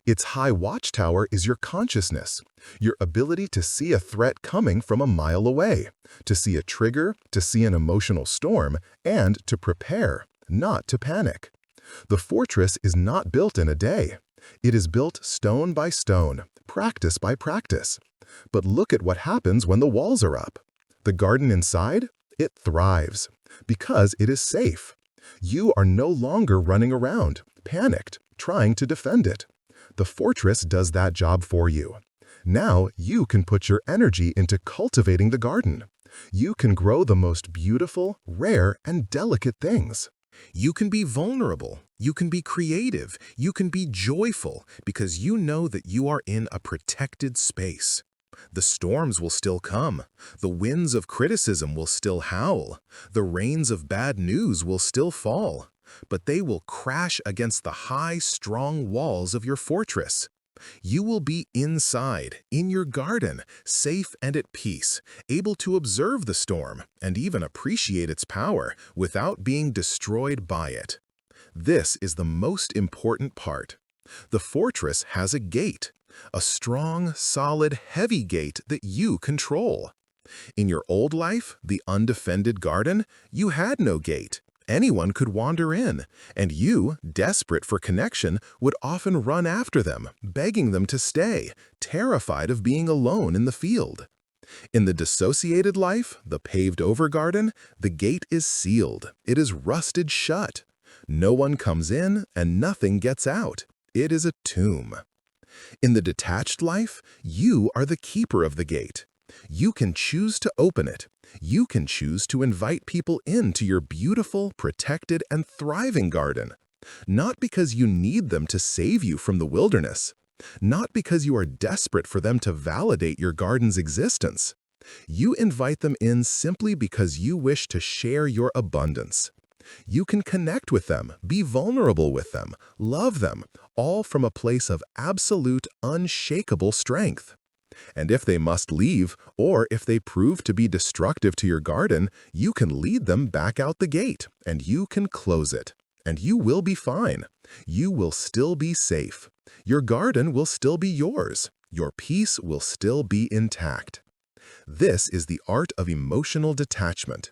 Its high watchtower is your consciousness, your ability to see a threat coming from a mile away, to see a trigger, to see an emotional storm, and to prepare, not to panic. The fortress is not built in a day. It is built stone by stone, practice by practice. But look at what happens when the walls are up. The garden inside? It thrives, because it is safe. You are no longer running around, panicked, trying to defend it. The fortress does that job for you. Now you can put your energy into cultivating the garden. You can grow the most beautiful, rare, and delicate things. You can be vulnerable, you can be creative, you can be joyful, because you know that you are in a protected space. The storms will still come, the winds of criticism will still howl, the rains of bad news will still fall, but they will crash against the high, strong walls of your fortress. You will be inside, in your garden, safe and at peace, able to observe the storm and even appreciate its power without being destroyed by it. This is the most important part. The fortress has a gate, a strong, solid, heavy gate that you control. In your old life, the undefended garden, you had no gate. Anyone could wander in, and you, desperate for connection, would often run after them, begging them to stay, terrified of being alone in the field. In the dissociated life, the paved-over garden, the gate is sealed. It is rusted shut. No one comes in, and nothing gets out. It is a tomb. In the detached life, you are the keeper of the gate. You can choose to open it. You can choose to invite people into your beautiful, protected, and thriving garden. Not because you need them to save you from the wilderness. Not because you are desperate for them to validate your garden's existence. You invite them in simply because you wish to share your abundance. You can connect with them, be vulnerable with them, love them, all from a place of absolute, unshakable strength. And if they must leave, or if they prove to be destructive to your garden, you can lead them back out the gate, and you can close it. And you will be fine. You will still be safe. Your garden will still be yours. Your peace will still be intact. This is the art of emotional detachment.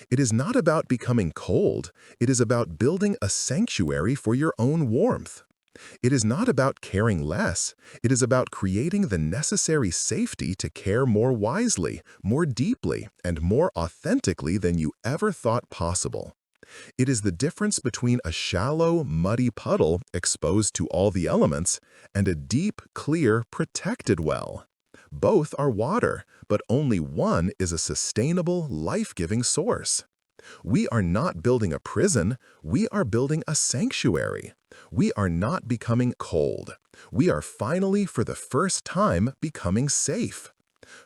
It is not about becoming cold. It is about building a sanctuary for your own warmth. It is not about caring less. It is about creating the necessary safety to care more wisely, more deeply, and more authentically than you ever thought possible. It is the difference between a shallow, muddy puddle exposed to all the elements and a deep, clear, protected well. Both are water, but only one is a sustainable, life-giving source. We are not building a prison, we are building a sanctuary. We are not becoming cold. We are finally, for the first time, becoming safe.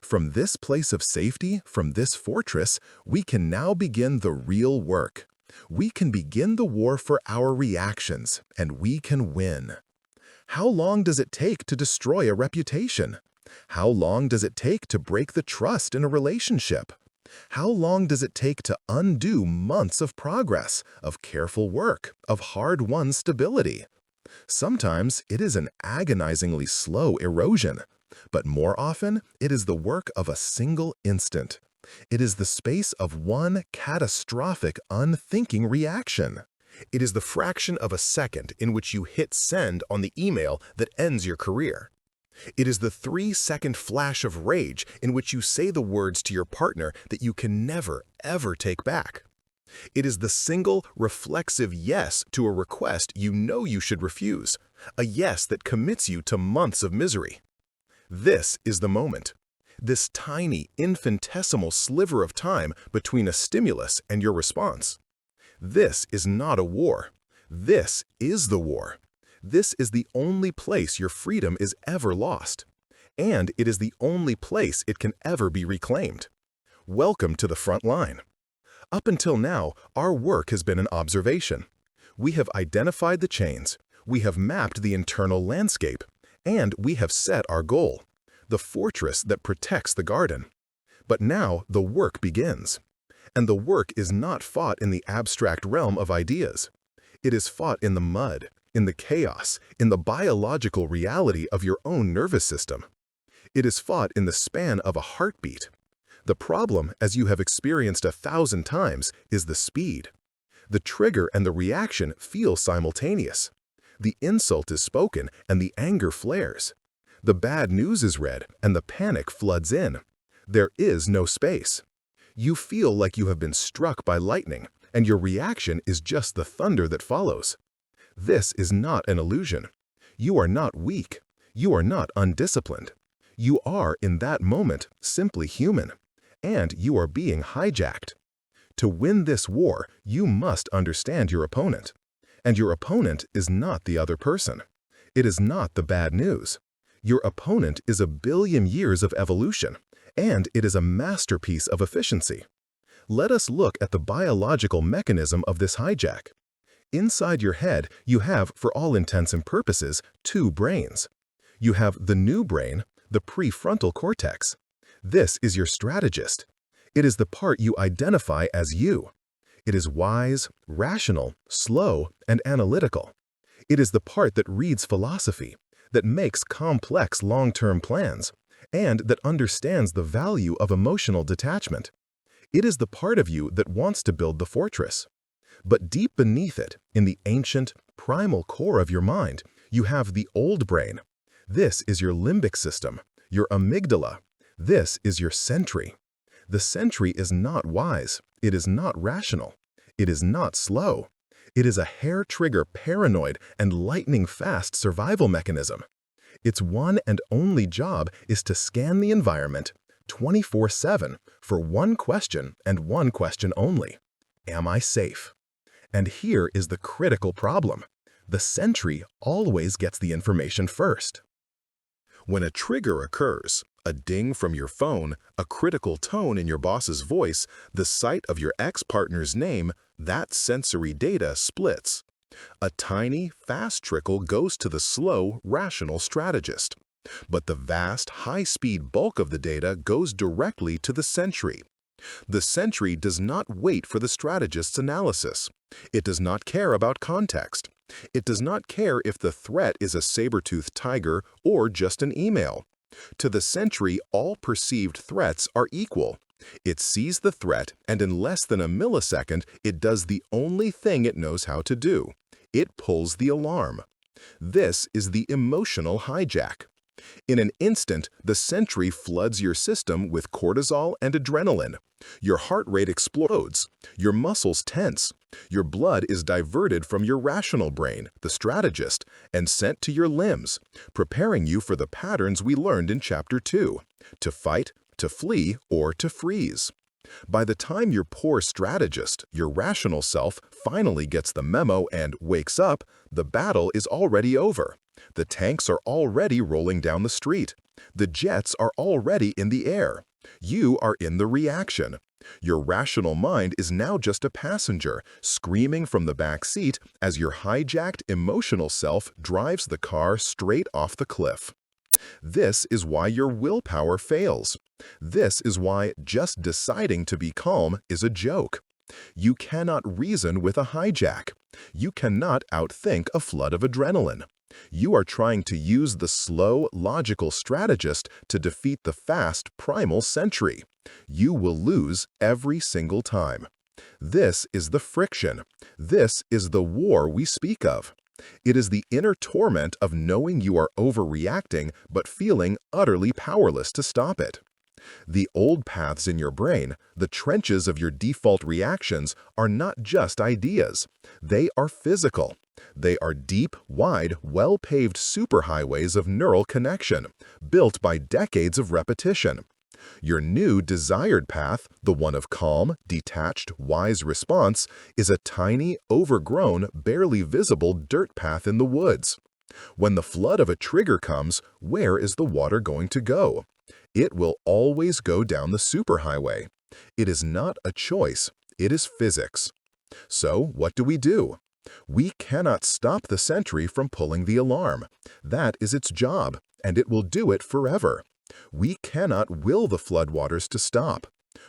From this place of safety, from this fortress, we can now begin the real work. We can begin the war for our reactions, and we can win. How long does it take to destroy a reputation? How long does it take to break the trust in a relationship? How long does it take to undo months of progress, of careful work, of hard-won stability? Sometimes it is an agonizingly slow erosion, but more often it is the work of a single instant. It is the space of one catastrophic, unthinking reaction. It is the fraction of a second in which you hit send on the email that ends your career. It is the 3-second flash of rage in which you say the words to your partner that you can never, ever take back. It is the single, reflexive yes to a request you know you should refuse, a yes that commits you to months of misery. This is the moment. This tiny, infinitesimal sliver of time between a stimulus and your response. This is not a war. This is the war. This is the only place your freedom is ever lost. And it is the only place it can ever be reclaimed. Welcome to the front line. Up until now, our work has been an observation. We have identified the chains, we have mapped the internal landscape, and we have set our goal, the fortress that protects the garden. But now the work begins. And the work is not fought in the abstract realm of ideas. It is fought in the mud, in the chaos, in the biological reality of your own nervous system. It is fought in the span of a heartbeat. The problem, as you have experienced 1,000 times, is the speed. The trigger and the reaction feel simultaneous. The insult is spoken and the anger flares. The bad news is read and the panic floods in. There is no space. You feel like you have been struck by lightning, and your reaction is just the thunder that follows. This is not an illusion. You are not weak. You are not undisciplined. You are, in that moment, simply human. And you are being hijacked. To win this war, you must understand your opponent. And your opponent is not the other person. It is not the bad news. Your opponent is a billion years of evolution, and it is a masterpiece of efficiency. Let us look at the biological mechanism of this hijack. Inside your head, you have, for all intents and purposes, 2 brains. You have the new brain, the prefrontal cortex. This is your strategist. It is the part you identify as you. It is wise, rational, slow, and analytical. It is the part that reads philosophy, that makes complex long-term plans, and that understands the value of emotional detachment. It is the part of you that wants to build the fortress. But deep beneath it, in the ancient, primal core of your mind, you have the old brain. This is your limbic system, your amygdala. This is your sentry. The sentry is not wise. It is not rational. It is not slow. It is a hair-trigger paranoid and lightning-fast survival mechanism. Its one and only job is to scan the environment 24/7 for one question and one question only. Am I safe? And here is the critical problem. The sentry always gets the information first. When a trigger occurs, a ding from your phone, a critical tone in your boss's voice, the sight of your ex-partner's name, that sensory data splits. A tiny, fast trickle goes to the slow, rational strategist. But the vast, high-speed bulk of the data goes directly to the sentry. The sentry does not wait for the strategist's analysis. It does not care about context. It does not care if the threat is a saber-toothed tiger or just an email. To the sentry, all perceived threats are equal. It sees the threat, and in less than a millisecond, it does the only thing it knows how to do. It pulls the alarm. This is the emotional hijack. In an instant, the sentry floods your system with cortisol and adrenaline. Your heart rate explodes. Your muscles tense. Your blood is diverted from your rational brain, the strategist, and sent to your limbs, preparing you for the patterns we learned in Chapter 2, to fight, to flee, or to freeze. By the time your poor strategist, your rational self, finally gets the memo and wakes up, the battle is already over. The tanks are already rolling down the street. The jets are already in the air. You are in the reaction. Your rational mind is now just a passenger, screaming from the back seat as your hijacked emotional self drives the car straight off the cliff. This is why your willpower fails. This is why just deciding to be calm is a joke. You cannot reason with a hijack. You cannot outthink a flood of adrenaline. You are trying to use the slow, logical strategist to defeat the fast, primal sentry. You will lose every single time. This is the friction. This is the war we speak of. It is the inner torment of knowing you are overreacting but feeling utterly powerless to stop it. The old paths in your brain, the trenches of your default reactions, are not just ideas. They are physical. They are deep, wide, well-paved superhighways of neural connection, built by decades of repetition. Your new desired path, the one of calm, detached, wise response, is a tiny, overgrown, barely visible dirt path in the woods. When the flood of a trigger comes, where is the water going to go? It will always go down the superhighway. It is not a choice, it is physics. So what do? We cannot stop the sentry from pulling the alarm. That is its job, and it will do it forever. We cannot will the floodwaters to stop.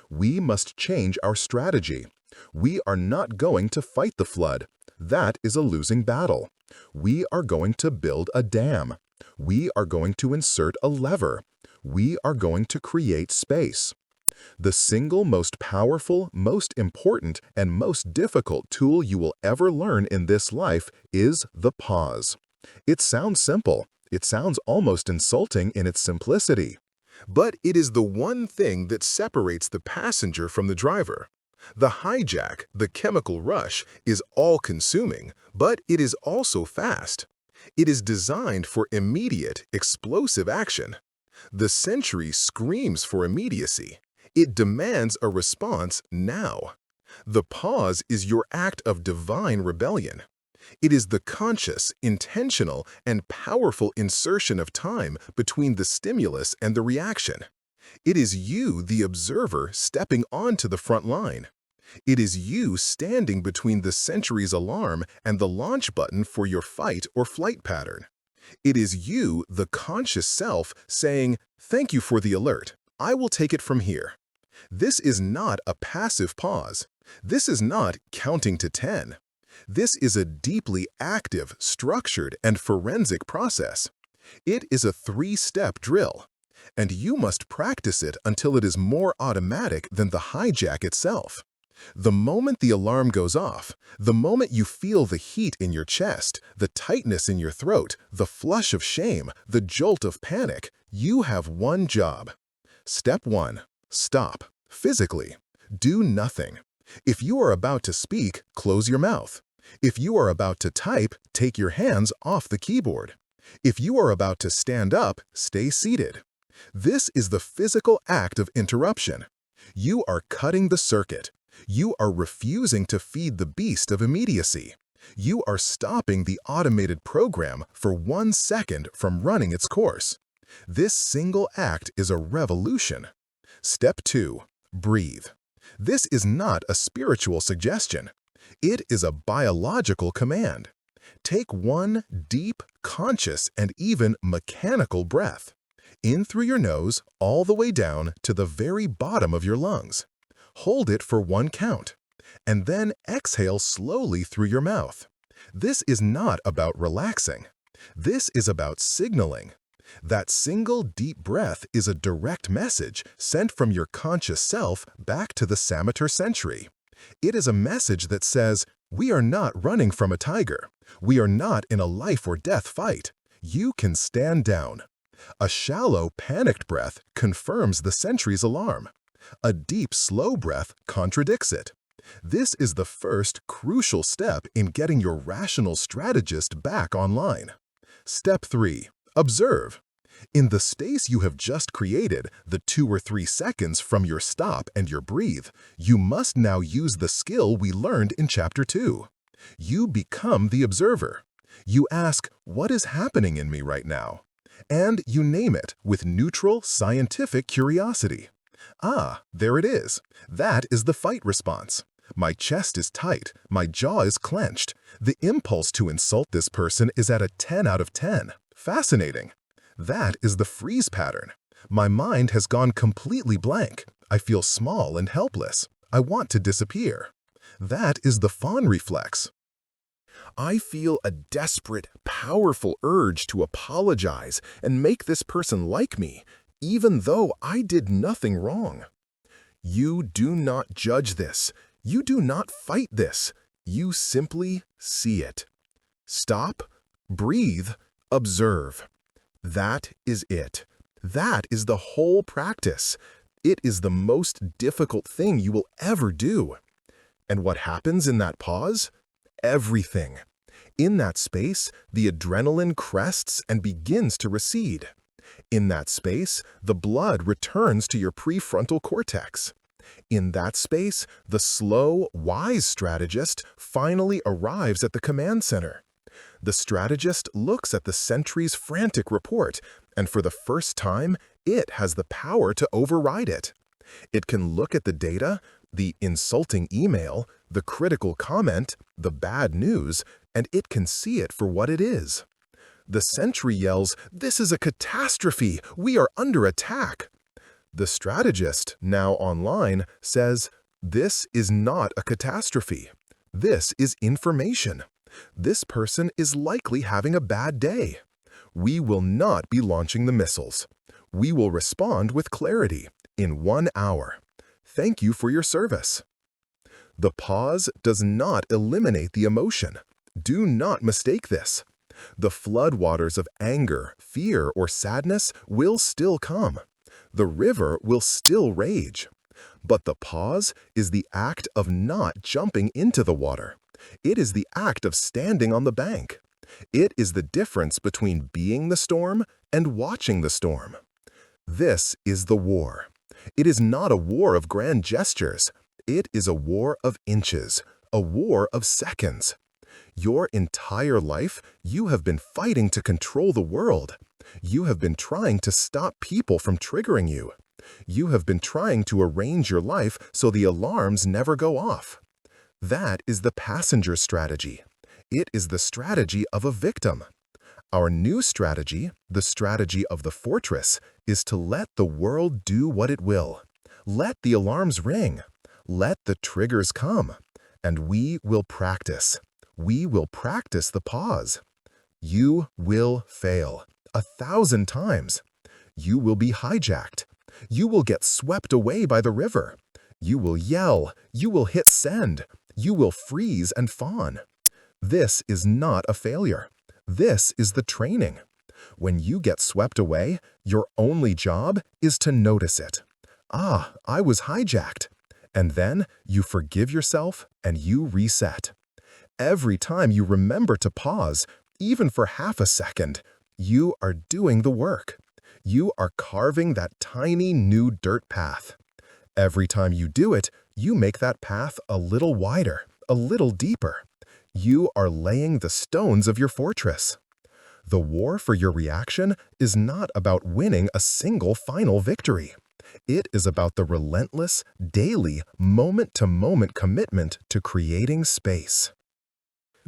We must change our strategy. We are not going to fight the flood. That is a losing battle. We are going to build a dam. We are going to insert a lever. We are going to create space. The single most powerful, most important, and most difficult tool you will ever learn in this life is the pause. It sounds simple. It sounds almost insulting in its simplicity. But it is the one thing that separates the passenger from the driver. The hijack, the chemical rush, is all-consuming, but it is also fast. It is designed for immediate, explosive action. The sentry screams for immediacy. It demands a response now. The pause is your act of divine rebellion. It is the conscious, intentional, and powerful insertion of time between the stimulus and the reaction. It is you, the observer, stepping onto the front line. It is you standing between the sentry's alarm and the launch button for your fight or flight pattern. It is you, the conscious self, saying, "Thank you for the alert. I will take it from here." This is not a passive pause. This is not counting to 10. This is a deeply active, structured, and forensic process. It is a 3-step drill, and you must practice it until it is more automatic than the hijack itself. The moment the alarm goes off, the moment you feel the heat in your chest, the tightness in your throat, the flush of shame, the jolt of panic, you have one job. Step 1. Stop. Physically. Do nothing. If you are about to speak, close your mouth. If you are about to type, take your hands off the keyboard. If you are about to stand up, stay seated. This is the physical act of interruption. You are cutting the circuit. You are refusing to feed the beast of immediacy. You are stopping the automated program for 1 second from running its course. This single act is a revolution. Step 2. Breathe. This is not a spiritual suggestion. It is a biological command. Take one deep, conscious, and even mechanical breath. In through your nose, all the way down to the very bottom of your lungs. Hold it for 1 count, and then exhale slowly through your mouth. This is not about relaxing. This is about signaling. That single deep breath is a direct message sent from your conscious self back to the sameter sentry. It is a message that says, "We are not running from a tiger. We are not in a life or death fight. You can stand down." A shallow, panicked breath confirms the sentry's alarm. A deep, slow breath contradicts it. This is the first crucial step in getting your rational strategist back online. Step 3. Observe. In the space you have just created, the 2 or 3 seconds from your stop and your breathe, you must now use the skill we learned in Chapter 2. You become the observer. You ask, what is happening in me right now? And you name it with neutral, scientific curiosity. Ah, there it is. That is the fight response. My chest is tight, my jaw is clenched. The impulse to insult this person is at a 10 out of 10. Fascinating. That is the freeze pattern. My mind has gone completely blank. I feel small and helpless. I want to disappear. That is the fawn reflex. I feel a desperate, powerful urge to apologize and make this person like me, even though I did nothing wrong. You do not judge this. You do not fight this. You simply see it. Stop, breathe, observe. That is it. That is the whole practice. It is the most difficult thing you will ever do. And what happens in that pause? Everything. In that space, the adrenaline crests and begins to recede. In that space, the blood returns to your prefrontal cortex. In that space, the slow, wise strategist finally arrives at the command center. The strategist looks at the sentry's frantic report, and for the first time, it has the power to override it. It can look at the data, the insulting email, the critical comment, the bad news, and it can see it for what it is. The sentry yells, "This is a catastrophe! We are under attack!" The strategist, now online, says, "This is not a catastrophe. This is information. This person is likely having a bad day. We will not be launching the missiles. We will respond with clarity in 1 hour. Thank you for your service." The pause does not eliminate the emotion. Do not mistake this. The floodwaters of anger, fear, or sadness will still come. The river will still rage. But the pause is the act of not jumping into the water. It is the act of standing on the bank. It is the difference between being the storm and watching the storm. This is the war. It is not a war of grand gestures. It is a war of inches, a war of seconds. Your entire life, you have been fighting to control the world. You have been trying to stop people from triggering you. You have been trying to arrange your life so the alarms never go off. That is the passenger strategy. It is the strategy of a victim. Our new strategy, the strategy of the fortress, is to let the world do what it will. Let the alarms ring. Let the triggers come. And we will practice. We will practice the pause. You will fail 1,000 times. You will be hijacked. You will get swept away by the river. You will yell. You will hit send. You will freeze and fawn. This is not a failure. This is the training. When you get swept away, your only job is to notice it. Ah, I was hijacked. And then you forgive yourself and you reset. Every time you remember to pause, even for half a second, you are doing the work. You are carving that tiny new dirt path. Every time you do it, you make that path a little wider, a little deeper. You are laying the stones of your fortress. The war for your reaction is not about winning a single final victory. It is about the relentless, daily, moment-to-moment commitment to creating space.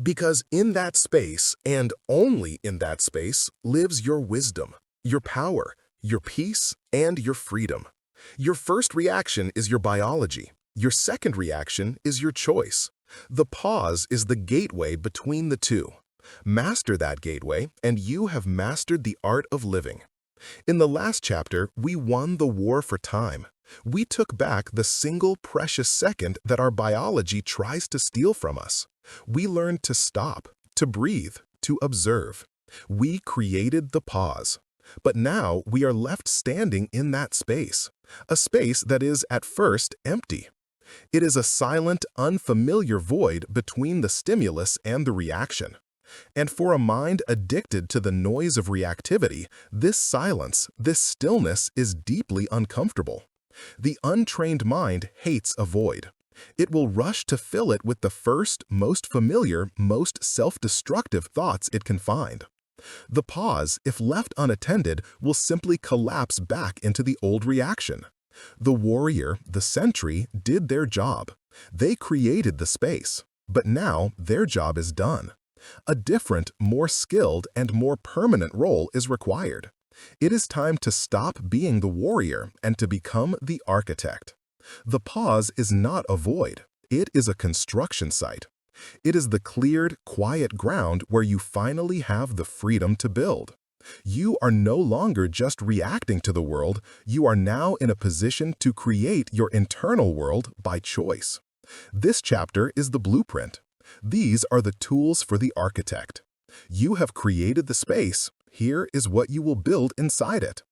Because in that space, and only in that space, lives your wisdom, your power, your peace, and your freedom. Your first reaction is your biology. Your second reaction is your choice. The pause is the gateway between the two. Master that gateway, and you have mastered the art of living. In the last chapter, we won the war for time. We took back the single precious second that our biology tries to steal from us. We learned to stop, to breathe, to observe. We created the pause. But now we are left standing in that space, a space that is at first empty. It is a silent, unfamiliar void between the stimulus and the reaction. And for a mind addicted to the noise of reactivity, this silence, this stillness is deeply uncomfortable. The untrained mind hates a void. It will rush to fill it with the first, most familiar, most self-destructive thoughts it can find. The pause, if left unattended, will simply collapse back into the old reaction. The warrior, the sentry, did their job. They created the space. But now their job is done. A different, more skilled, and more permanent role is required. It is time to stop being the warrior and to become the architect. The pause is not a void. It is a construction site. It is the cleared, quiet ground where you finally have the freedom to build. You are no longer just reacting to the world, you are now in a position to create your internal world by choice. This chapter is the blueprint. These are the tools for the architect. You have created the space. Here is what you will build inside it.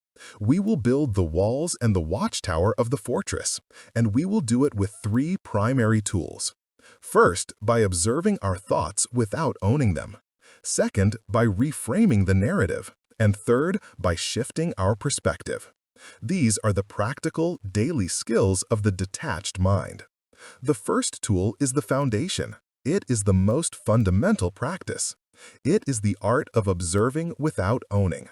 We will build the walls and the watchtower of the fortress, and we will do it with 3 primary tools. First, by observing our thoughts without owning them. Second, by reframing the narrative. And third, by shifting our perspective. These are the practical, daily skills of the detached mind. The first tool is the foundation. It is the most fundamental practice. It is the art of observing without owning.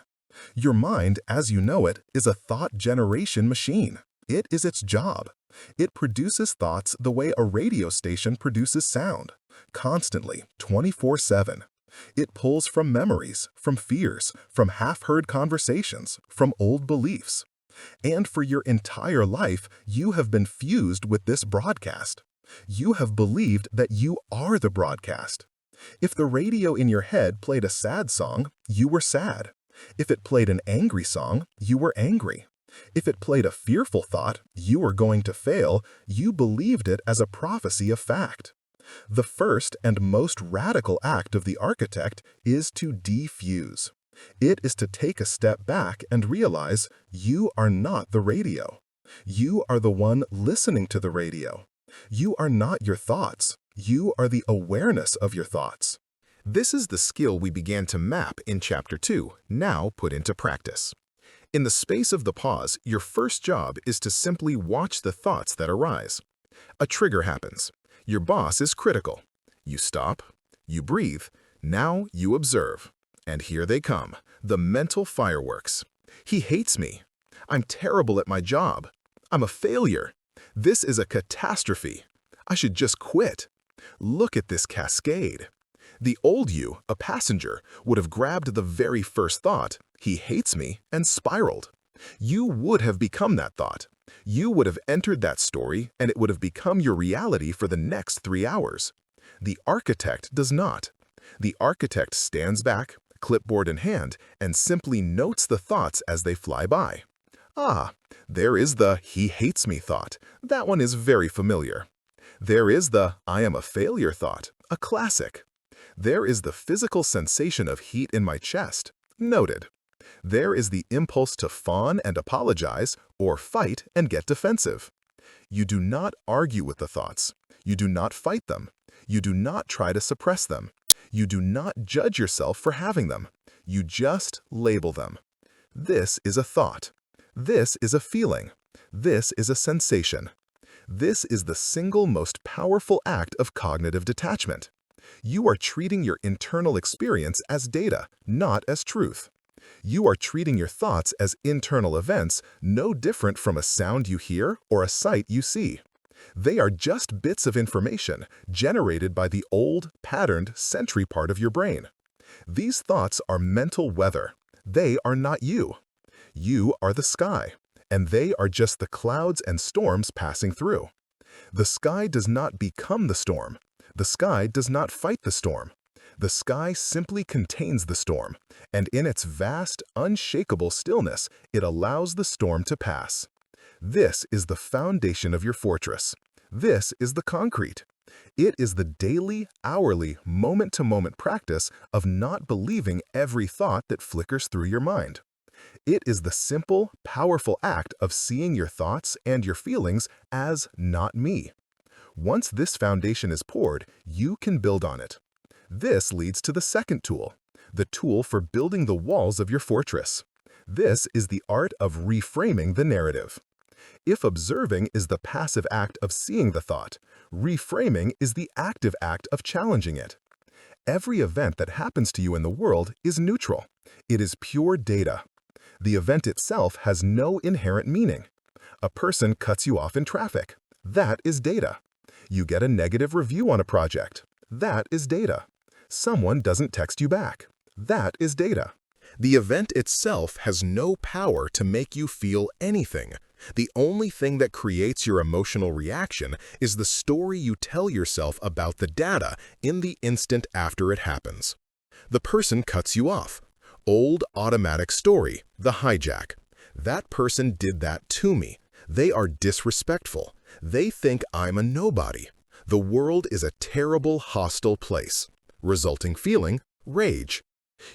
Your mind, as you know it, is a thought generation machine. It is its job. It produces thoughts the way a radio station produces sound, constantly, 24/7. It pulls from memories, from fears, from half-heard conversations, from old beliefs. And for your entire life, you have been fused with this broadcast. You have believed that you are the broadcast. If the radio in your head played a sad song, you were sad. If it played an angry song, you were angry. If it played a fearful thought, you were going to fail, you believed it as a prophecy of fact. The first and most radical act of the architect is to defuse. It is to take a step back and realize you are not the radio. You are the one listening to the radio. You are not your thoughts. You are the awareness of your thoughts. This is the skill we began to map in Chapter 2, now put into practice. In the space of the pause, your first job is to simply watch the thoughts that arise. A trigger happens. Your boss is critical. You stop. You breathe. Now you observe. And here they come, the mental fireworks. He hates me. I'm terrible at my job. I'm a failure. This is a catastrophe. I should just quit. Look at this cascade. The old you, a passenger, would have grabbed the very first thought, he hates me, and spiraled. You would have become that thought. You would have entered that story, and it would have become your reality for the next 3 hours. The architect does not. The architect stands back, clipboard in hand, and simply notes the thoughts as they fly by. Ah, there is the he hates me thought. That one is very familiar. There is the I am a failure thought, a classic. There is the physical sensation of heat in my chest, noted. There is the impulse to fawn and apologize, or fight and get defensive. You do not argue with the thoughts. You do not fight them. You do not try to suppress them. You do not judge yourself for having them. You just label them. This is a thought. This is a feeling. This is a sensation. This is the single most powerful act of cognitive detachment. You are treating your internal experience as data, not as truth. You are treating your thoughts as internal events, no different from a sound you hear or a sight you see. They are just bits of information generated by the old, patterned, sensory part of your brain. These thoughts are mental weather. They are not you. You are the sky, and they are just the clouds and storms passing through. The sky does not become the storm. The sky does not fight the storm. The sky simply contains the storm, and in its vast, unshakable stillness, it allows the storm to pass. This is the foundation of your fortress. This is the concrete. It is the daily, hourly, moment-to-moment practice of not believing every thought that flickers through your mind. It is the simple, powerful act of seeing your thoughts and your feelings as not me. Once this foundation is poured, you can build on it. This leads to the second tool, the tool for building the walls of your fortress. This is the art of reframing the narrative. If observing is the passive act of seeing the thought, reframing is the active act of challenging it. Every event that happens to you in the world is neutral. It is pure data. The event itself has no inherent meaning. A person cuts you off in traffic. That is data. You get a negative review on a project. That is data. Someone doesn't text you back. That is data. The event itself has no power to make you feel anything. The only thing that creates your emotional reaction is the story you tell yourself about the data in the instant after it happens. The person cuts you off. Old automatic story, the hijack. That person did that to me. They are disrespectful. They think I'm a nobody. The world is a terrible, hostile place. Resulting feeling, rage.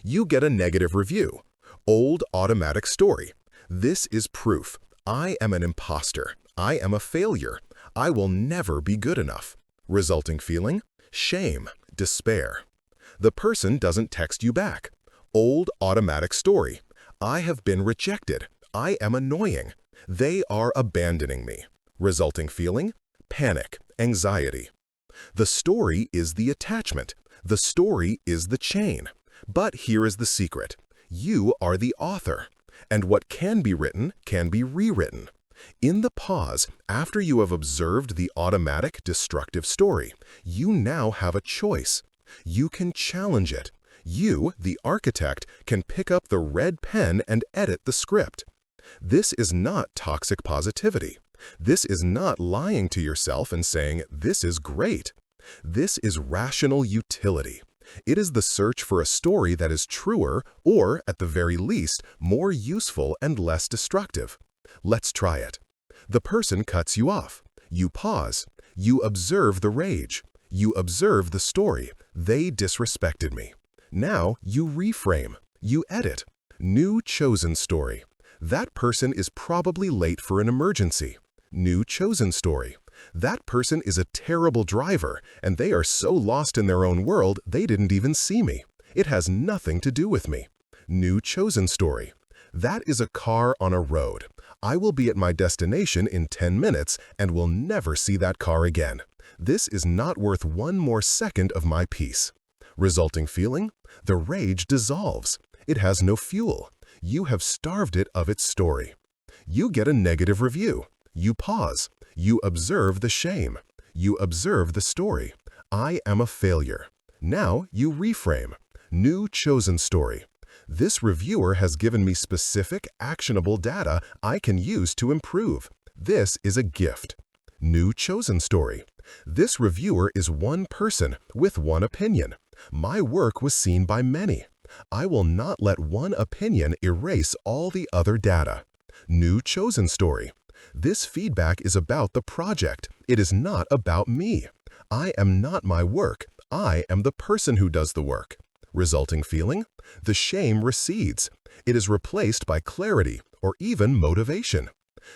You get a negative review. Old automatic story. This is proof. I am an imposter. I am a failure. I will never be good enough. Resulting feeling, shame, despair. The person doesn't text you back. Old automatic story. I have been rejected. I am annoying. They are abandoning me. Resulting feeling, panic, anxiety. The story is the attachment. The story is the chain. But here is the secret. You are the author. And what can be written can be rewritten. In the pause, after you have observed the automatic, destructive story, you now have a choice. You can challenge it. You, the architect, can pick up the red pen and edit the script. This is not toxic positivity. This is not lying to yourself and saying, "This is great." This is rational utility. It is the search for a story that is truer or, at the very least, more useful and less destructive. Let's try it. The person cuts you off. You pause. You observe the rage. You observe the story. They disrespected me. Now you reframe. You edit. New chosen story. That person is probably late for an emergency. New chosen story. That person is a terrible driver, and they are so lost in their own world they didn't even see me. It has nothing to do with me. New chosen story. That is a car on a road. I will be at my destination in 10 minutes and will never see that car again. This is not worth one more second of my peace. Resulting feeling? The rage dissolves. It has no fuel. You have starved it of its story. You get a negative review. You pause. You observe the shame. You observe the story. I am a failure. Now you reframe. New chosen story. This reviewer has given me specific, actionable data I can use to improve. This is a gift. New chosen story. This reviewer is one person with one opinion. My work was seen by many. I will not let one opinion erase all the other data. New chosen story. This feedback is about the project. It is not about me. I am not my work. I am the person who does the work. Resulting feeling? The shame recedes. It is replaced by clarity or even motivation.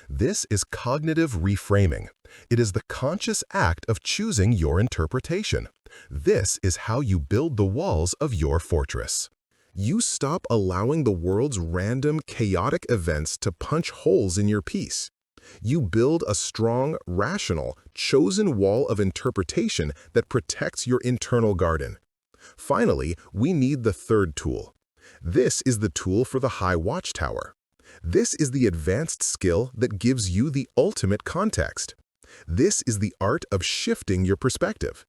This is cognitive reframing. It is the conscious act of choosing your interpretation. This is how you build the walls of your fortress. You stop allowing the world's random, chaotic events to punch holes in your peace. You build a strong, rational, chosen wall of interpretation that protects your internal garden. Finally, we need the third tool. This is the tool for the high watchtower. This is the advanced skill that gives you the ultimate context. This is the art of shifting your perspective.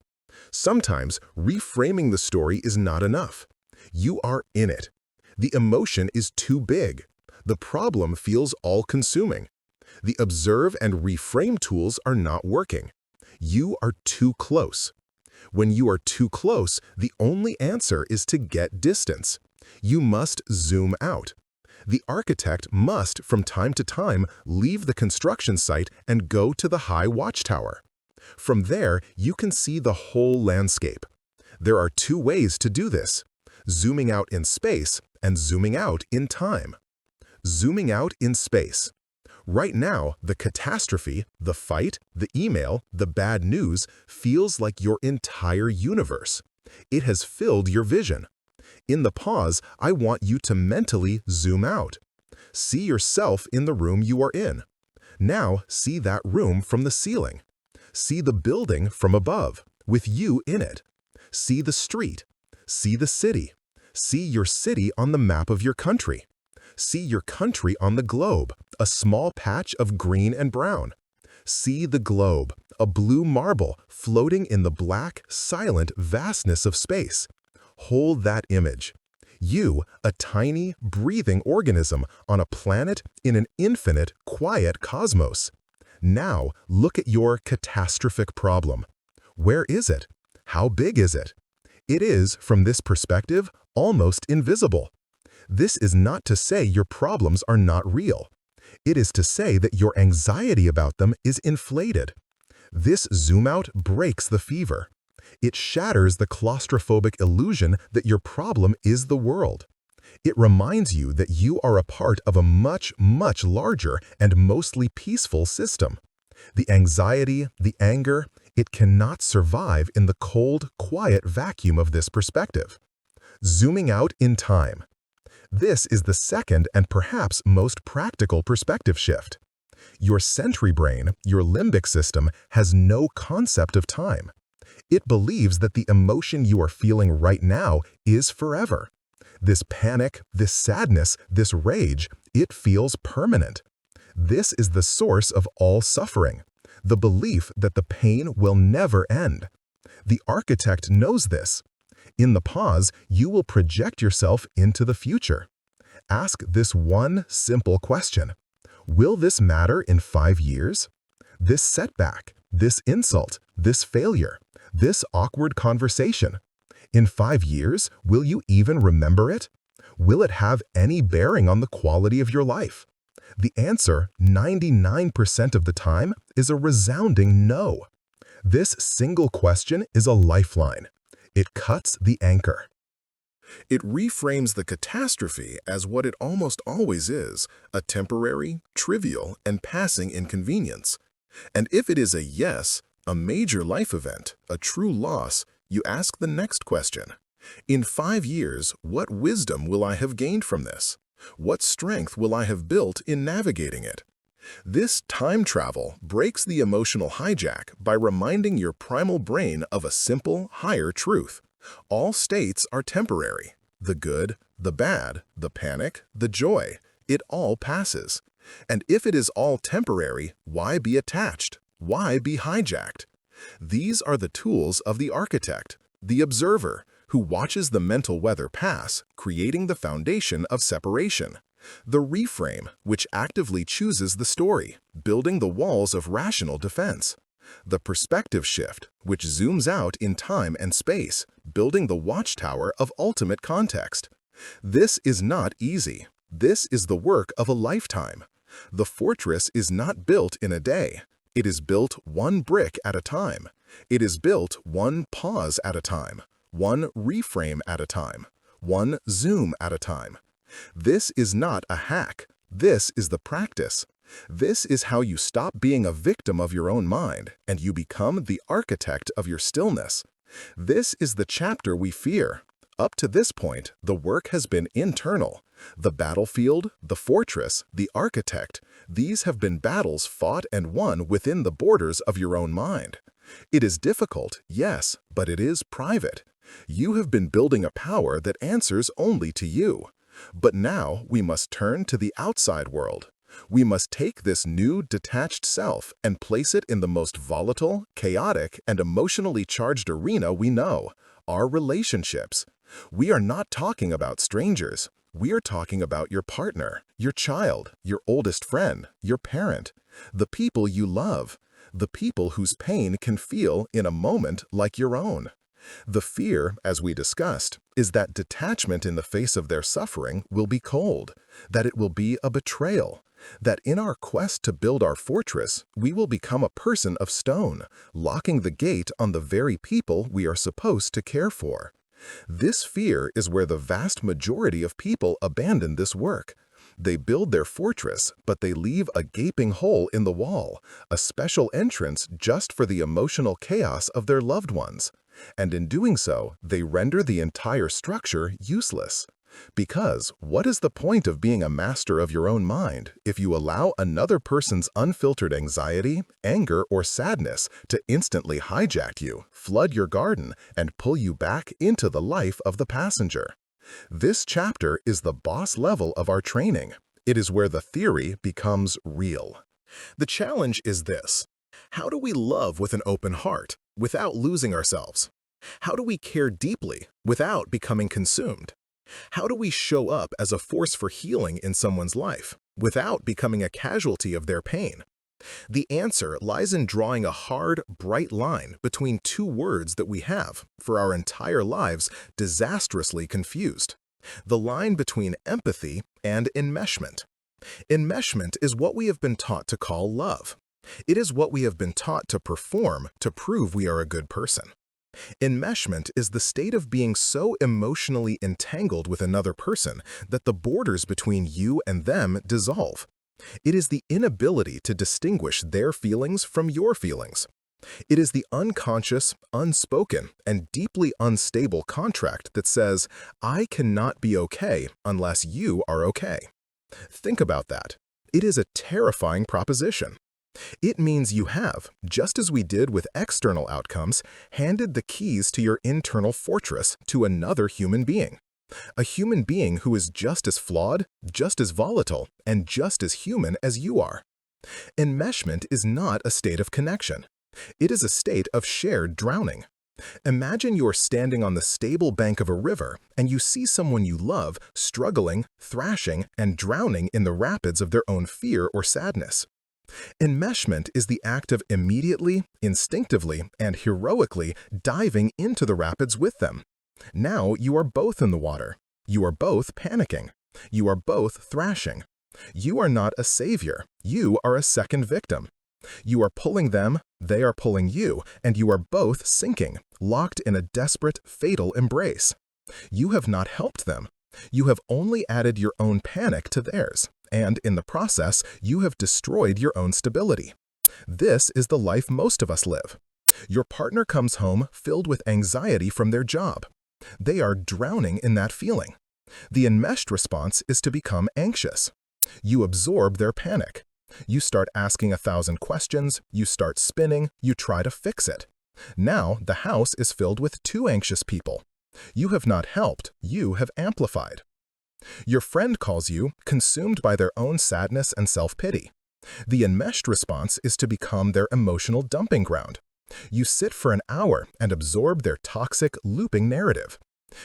Sometimes, reframing the story is not enough. You are in it. The emotion is too big. The problem feels all-consuming. The observe and reframe tools are not working. You are too close. When you are too close, the only answer is to get distance. You must zoom out. The architect must, from time to time, leave the construction site and go to the high watchtower. From there, you can see the whole landscape. There are two ways to do this: zooming out in space and zooming out in time. Zooming out in space. Right now, the catastrophe, the fight, the email, the bad news feels like your entire universe. It has filled your vision. In the pause, I want you to mentally zoom out. See yourself in the room you are in. Now see that room from the ceiling. See the building from above, with you in it. See the street. See the city. See your city on the map of your country. See your country on the globe, a small patch of green and brown. See the globe, a blue marble floating in the black, silent vastness of space. Hold that image. You, a tiny, breathing organism on a planet in an infinite, quiet cosmos. Now, look at your catastrophic problem. Where is it? How big is it? It is, from this perspective, almost invisible. This is not to say your problems are not real. It is to say that your anxiety about them is inflated. This zoom out breaks the fever. It shatters the claustrophobic illusion that your problem is the world. It reminds you that you are a part of a much, much larger and mostly peaceful system. The anxiety, the anger, it cannot survive in the cold, quiet vacuum of this perspective. Zooming out in time. This is the second and perhaps most practical perspective shift. Your sensory brain, your limbic system, has no concept of time. It believes that the emotion you are feeling right now is forever. This panic, this sadness, this rage, it feels permanent. This is the source of all suffering, the belief that the pain will never end. The architect knows this. In the pause, you will project yourself into the future. Ask this one simple question. Will this matter in 5 years? This setback, this insult, this failure, this awkward conversation. In 5 years, will you even remember it? Will it have any bearing on the quality of your life? The answer, 99% of the time, is a resounding no. This single question is a lifeline. It cuts the anchor. It reframes the catastrophe as what it almost always is, a temporary, trivial, and passing inconvenience. And if it is a yes, a major life event, a true loss, you ask the next question. In 5 years, what wisdom will I have gained from this? What strength will I have built in navigating it? This time travel breaks the emotional hijack by reminding your primal brain of a simple, higher truth. All states are temporary. The good, the bad, the panic, the joy, it all passes. And if it is all temporary, why be attached? Why be hijacked? These are the tools of the architect, the observer, who watches the mental weather pass, creating the foundation of separation. The reframe, which actively chooses the story, building the walls of rational defense. The perspective shift, which zooms out in time and space, building the watchtower of ultimate context. This is not easy. This is the work of a lifetime. The fortress is not built in a day. It is built one brick at a time. It is built one pause at a time, one reframe at a time, one zoom at a time. This is not a hack. This is the practice. This is how you stop being a victim of your own mind and you become the architect of your stillness. This is the chapter we fear. Up to this point, the work has been internal. The battlefield, the fortress, the architect, these have been battles fought and won within the borders of your own mind. It is difficult, yes, but it is private. You have been building a power that answers only to you. But now we must turn to the outside world. We must take this new, detached self and place it in the most volatile, chaotic, and emotionally charged arena we know, our relationships. We are not talking about strangers. We are talking about your partner, your child, your oldest friend, your parent, the people you love, the people whose pain can feel in a moment like your own. The fear, as we discussed, is that detachment in the face of their suffering will be cold, that it will be a betrayal, that in our quest to build our fortress, we will become a person of stone, locking the gate on the very people we are supposed to care for. This fear is where the vast majority of people abandon this work. They build their fortress, but they leave a gaping hole in the wall, a special entrance just for the emotional chaos of their loved ones. And in doing so, they render the entire structure useless. Because what is the point of being a master of your own mind if you allow another person's unfiltered anxiety, anger, or sadness to instantly hijack you, flood your garden, and pull you back into the life of the passenger? This chapter is the boss level of our training. It is where the theory becomes real. The challenge is this: how do we love with an open heart without losing ourselves? How do we care deeply without becoming consumed? How do we show up as a force for healing in someone's life without becoming a casualty of their pain? The answer lies in drawing a hard, bright line between two words that we have, for our entire lives, disastrously confused: the line between empathy and enmeshment. Enmeshment is what we have been taught to call love. It is what we have been taught to perform to prove we are a good person. Enmeshment is the state of being so emotionally entangled with another person that the borders between you and them dissolve. It is the inability to distinguish their feelings from your feelings. It is the unconscious, unspoken, and deeply unstable contract that says, "I cannot be okay unless you are okay." Think about that. It is a terrifying proposition. It means you have, just as we did with external outcomes, handed the keys to your internal fortress to another human being. A human being who is just as flawed, just as volatile, and just as human as you are. Enmeshment is not a state of connection. It is a state of shared drowning. Imagine you're standing on the stable bank of a river and you see someone you love struggling, thrashing, and drowning in the rapids of their own fear or sadness. Enmeshment is the act of immediately, instinctively, and heroically diving into the rapids with them. Now you are both in the water. You are both panicking. You are both thrashing. You are not a savior. You are a second victim. You are pulling them, they are pulling you, and you are both sinking, locked in a desperate, fatal embrace. You have not helped them. You have only added your own panic to theirs, and in the process, you have destroyed your own stability. This is the life most of us live. Your partner comes home filled with anxiety from their job. They are drowning in that feeling. The enmeshed response is to become anxious. You absorb their panic. You start asking 1,000 questions, you start spinning, you try to fix it. Now the house is filled with two anxious people. You have not helped, you have amplified. Your friend calls you, consumed by their own sadness and self-pity. The enmeshed response is to become their emotional dumping ground. You sit for an hour and absorb their toxic, looping narrative.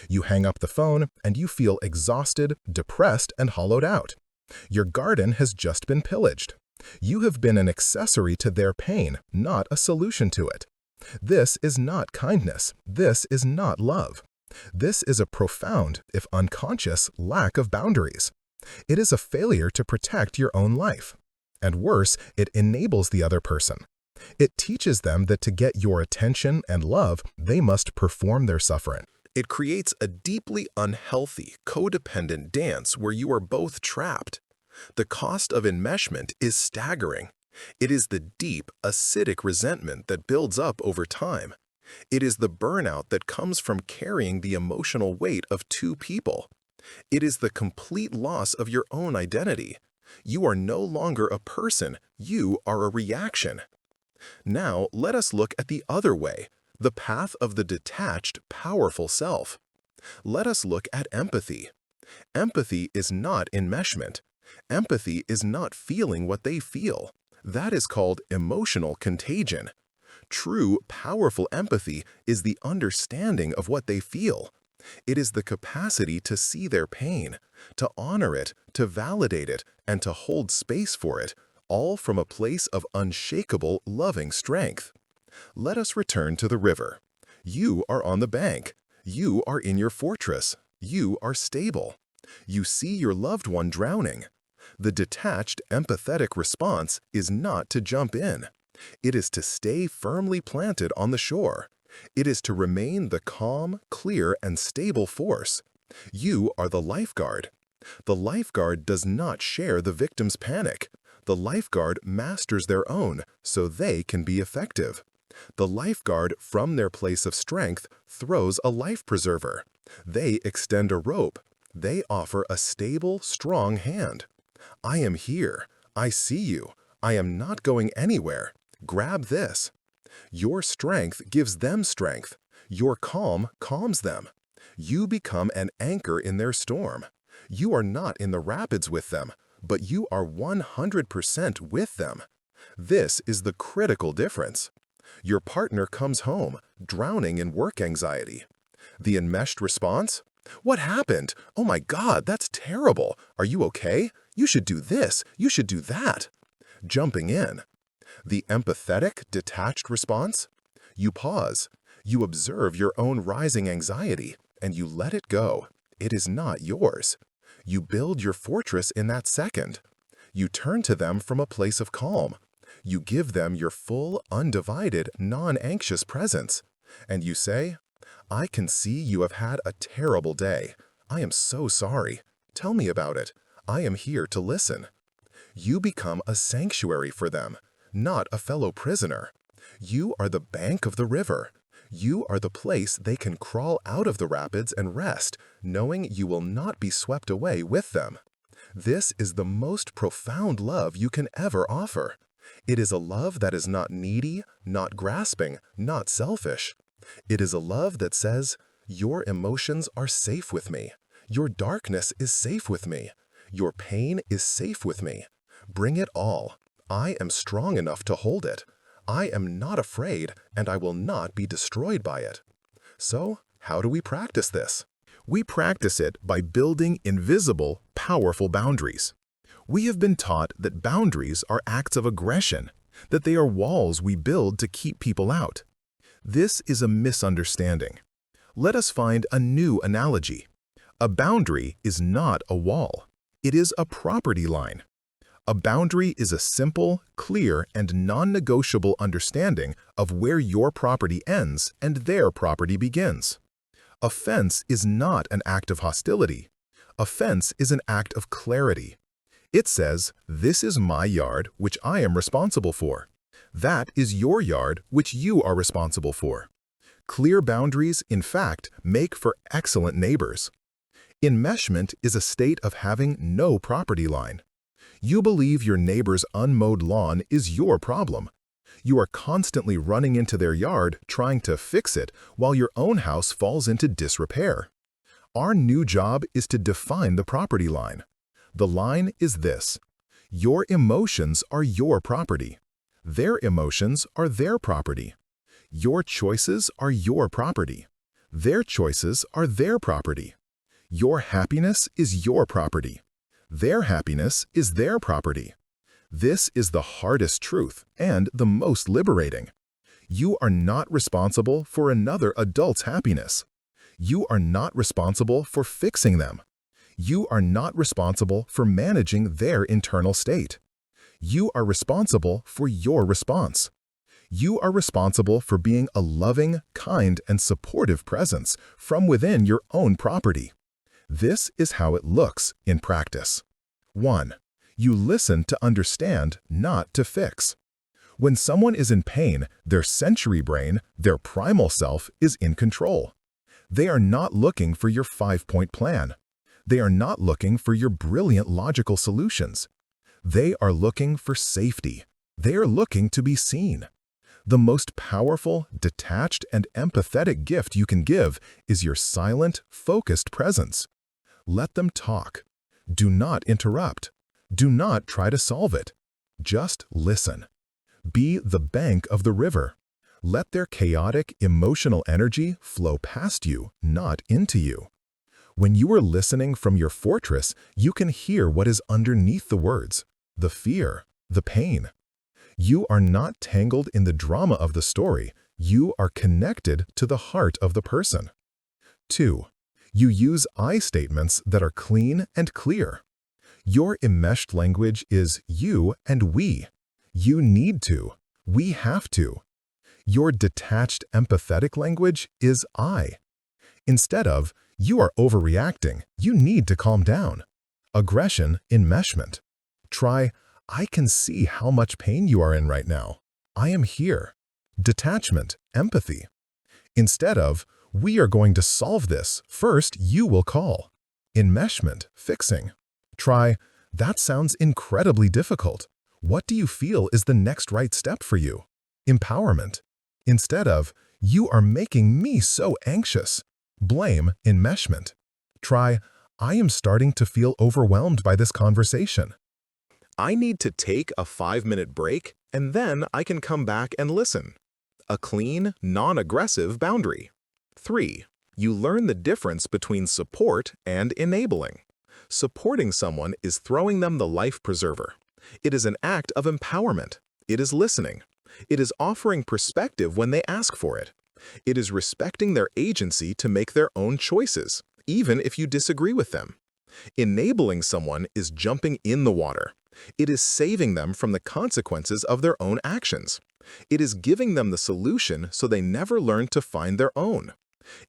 You hang up the phone and you feel exhausted, depressed, and hollowed out. Your garden has just been pillaged. You have been an accessory to their pain, not a solution to it. This is not kindness. This is not love. This is a profound, if unconscious, lack of boundaries. It is a failure to protect your own life. And worse, it enables the other person. It teaches them that to get your attention and love, they must perform their suffering. It creates a deeply unhealthy, codependent dance where you are both trapped. The cost of enmeshment is staggering. It is the deep, acidic resentment that builds up over time. It is the burnout that comes from carrying the emotional weight of two people. It is the complete loss of your own identity. You are no longer a person, you are a reaction. Now let us look at the other way, the path of the detached, powerful self. Let us look at empathy. Empathy is not enmeshment. Empathy is not feeling what they feel. That is called emotional contagion. True, powerful empathy is the understanding of what they feel. It is the capacity to see their pain, to honor it, to validate it, and to hold space for it, all from a place of unshakable, loving strength. Let us return to the river. You are on the bank. You are in your fortress. You are stable. You see your loved one drowning. The detached, empathetic response is not to jump in. It is to stay firmly planted on the shore. It is to remain the calm, clear, and stable force. You are the lifeguard. The lifeguard does not share the victim's panic. The lifeguard masters their own so they can be effective. The lifeguard, from their place of strength, throws a life preserver. They extend a rope. They offer a stable, strong hand. I am here. I see you. I am not going anywhere. Grab this. Your strength gives them strength. Your calm calms them. You become an anchor in their storm. You are not in the rapids with them, but you are 100% with them. This is the critical difference. Your partner comes home, drowning in work anxiety. The enmeshed response? What happened? Oh my God, that's terrible. Are you okay? You should do this. You should do that. Jumping in. The empathetic, detached response? You pause. You observe your own rising anxiety, and you let it go. It is not yours. You build your fortress in that second. You turn to them from a place of calm. You give them your full, undivided, non-anxious presence. And you say, I can see you have had a terrible day. I am so sorry. Tell me about it. I am here to listen. You become a sanctuary for them, not a fellow prisoner. You are the bank of the river. You are the place they can crawl out of the rapids and rest, knowing you will not be swept away with them. This is the most profound love you can ever offer. It is a love that is not needy, not grasping, not selfish. It is a love that says, your emotions are safe with me. Your darkness is safe with me. Your pain is safe with me. Bring it all. I am strong enough to hold it. I am not afraid, and I will not be destroyed by it. So, how do we practice this? We practice it by building invisible, powerful boundaries. We have been taught that boundaries are acts of aggression, that they are walls we build to keep people out. This is a misunderstanding. Let us find a new analogy. A boundary is not a wall. It is a property line. A boundary is a simple, clear, and non-negotiable understanding of where your property ends and their property begins. A fence is not an act of hostility. A fence is an act of clarity. It says, this is my yard, which I am responsible for. That is your yard, which you are responsible for. Clear boundaries, in fact, make for excellent neighbors. Enmeshment is a state of having no property line. You believe your neighbor's unmowed lawn is your problem. You are constantly running into their yard trying to fix it while your own house falls into disrepair. Our new job is to define the property line. The line is this: your emotions are your property. Their emotions are their property. Your choices are your property. Their choices are their property. Your happiness is your property. Their happiness is their property. This is the hardest truth and the most liberating. You are not responsible for another adult's happiness. You are not responsible for fixing them. You are not responsible for managing their internal state. You are responsible for your response. You are responsible for being a loving, kind, and supportive presence from within your own property. This is how it looks in practice. 1. You listen to understand, not to fix. When someone is in pain, their sensory brain, their primal self, is in control. They are not looking for your 5-point plan. They are not looking for your brilliant logical solutions. They are looking for safety. They are looking to be seen. The most powerful, detached, and empathetic gift you can give is your silent, focused presence. Let them talk. Do not interrupt. Do not try to solve it. Just listen. Be the bank of the river. Let their chaotic, emotional energy flow past you, not into you. When you are listening from your fortress, you can hear what is underneath the words, the fear, the pain. You are not tangled in the drama of the story. You are connected to the heart of the person. 2. You use I statements that are clean and clear. Your enmeshed language is you and we. You need to. We have to. Your detached, empathetic language is I. Instead of, you are overreacting, you need to calm down. Aggression, enmeshment. Try, I can see how much pain you are in right now. I am here. Detachment, empathy. Instead of, we are going to solve this, first you will call. Enmeshment, fixing. Try, that sounds incredibly difficult. What do you feel is the next right step for you? Empowerment. Instead of, you are making me so anxious. Blame, enmeshment. Try, I am starting to feel overwhelmed by this conversation. I need to take a 5-minute break, and then I can come back and listen. A clean, non-aggressive boundary. 3. You learn the difference between support and enabling. Supporting someone is throwing them the life preserver. It is an act of empowerment. It is listening. It is offering perspective when they ask for it. It is respecting their agency to make their own choices, even if you disagree with them. Enabling someone is jumping in the water. It is saving them from the consequences of their own actions. It is giving them the solution so they never learn to find their own.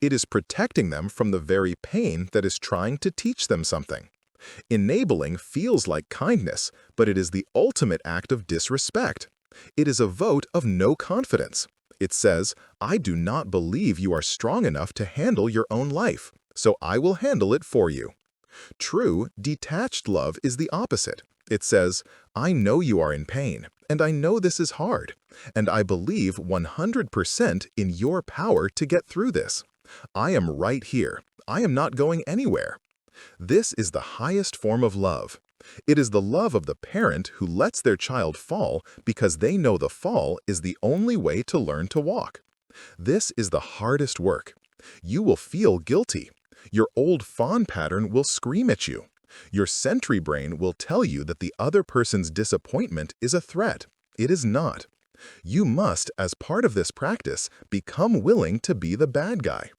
It is protecting them from the very pain that is trying to teach them something. Enabling feels like kindness, but it is the ultimate act of disrespect. It is a vote of no confidence. It says, I do not believe you are strong enough to handle your own life, so I will handle it for you. True, detached love is the opposite. It says, I know you are in pain, and I know this is hard, and I believe 100% in your power to get through this. I am right here. I am not going anywhere. This is the highest form of love. It is the love of the parent who lets their child fall because they know the fall is the only way to learn to walk. This is the hardest work. You will feel guilty. Your old fawn pattern will scream at you. Your sentry brain will tell you that the other person's disappointment is a threat. It is not. You must, as part of this practice, become willing to be the bad guy.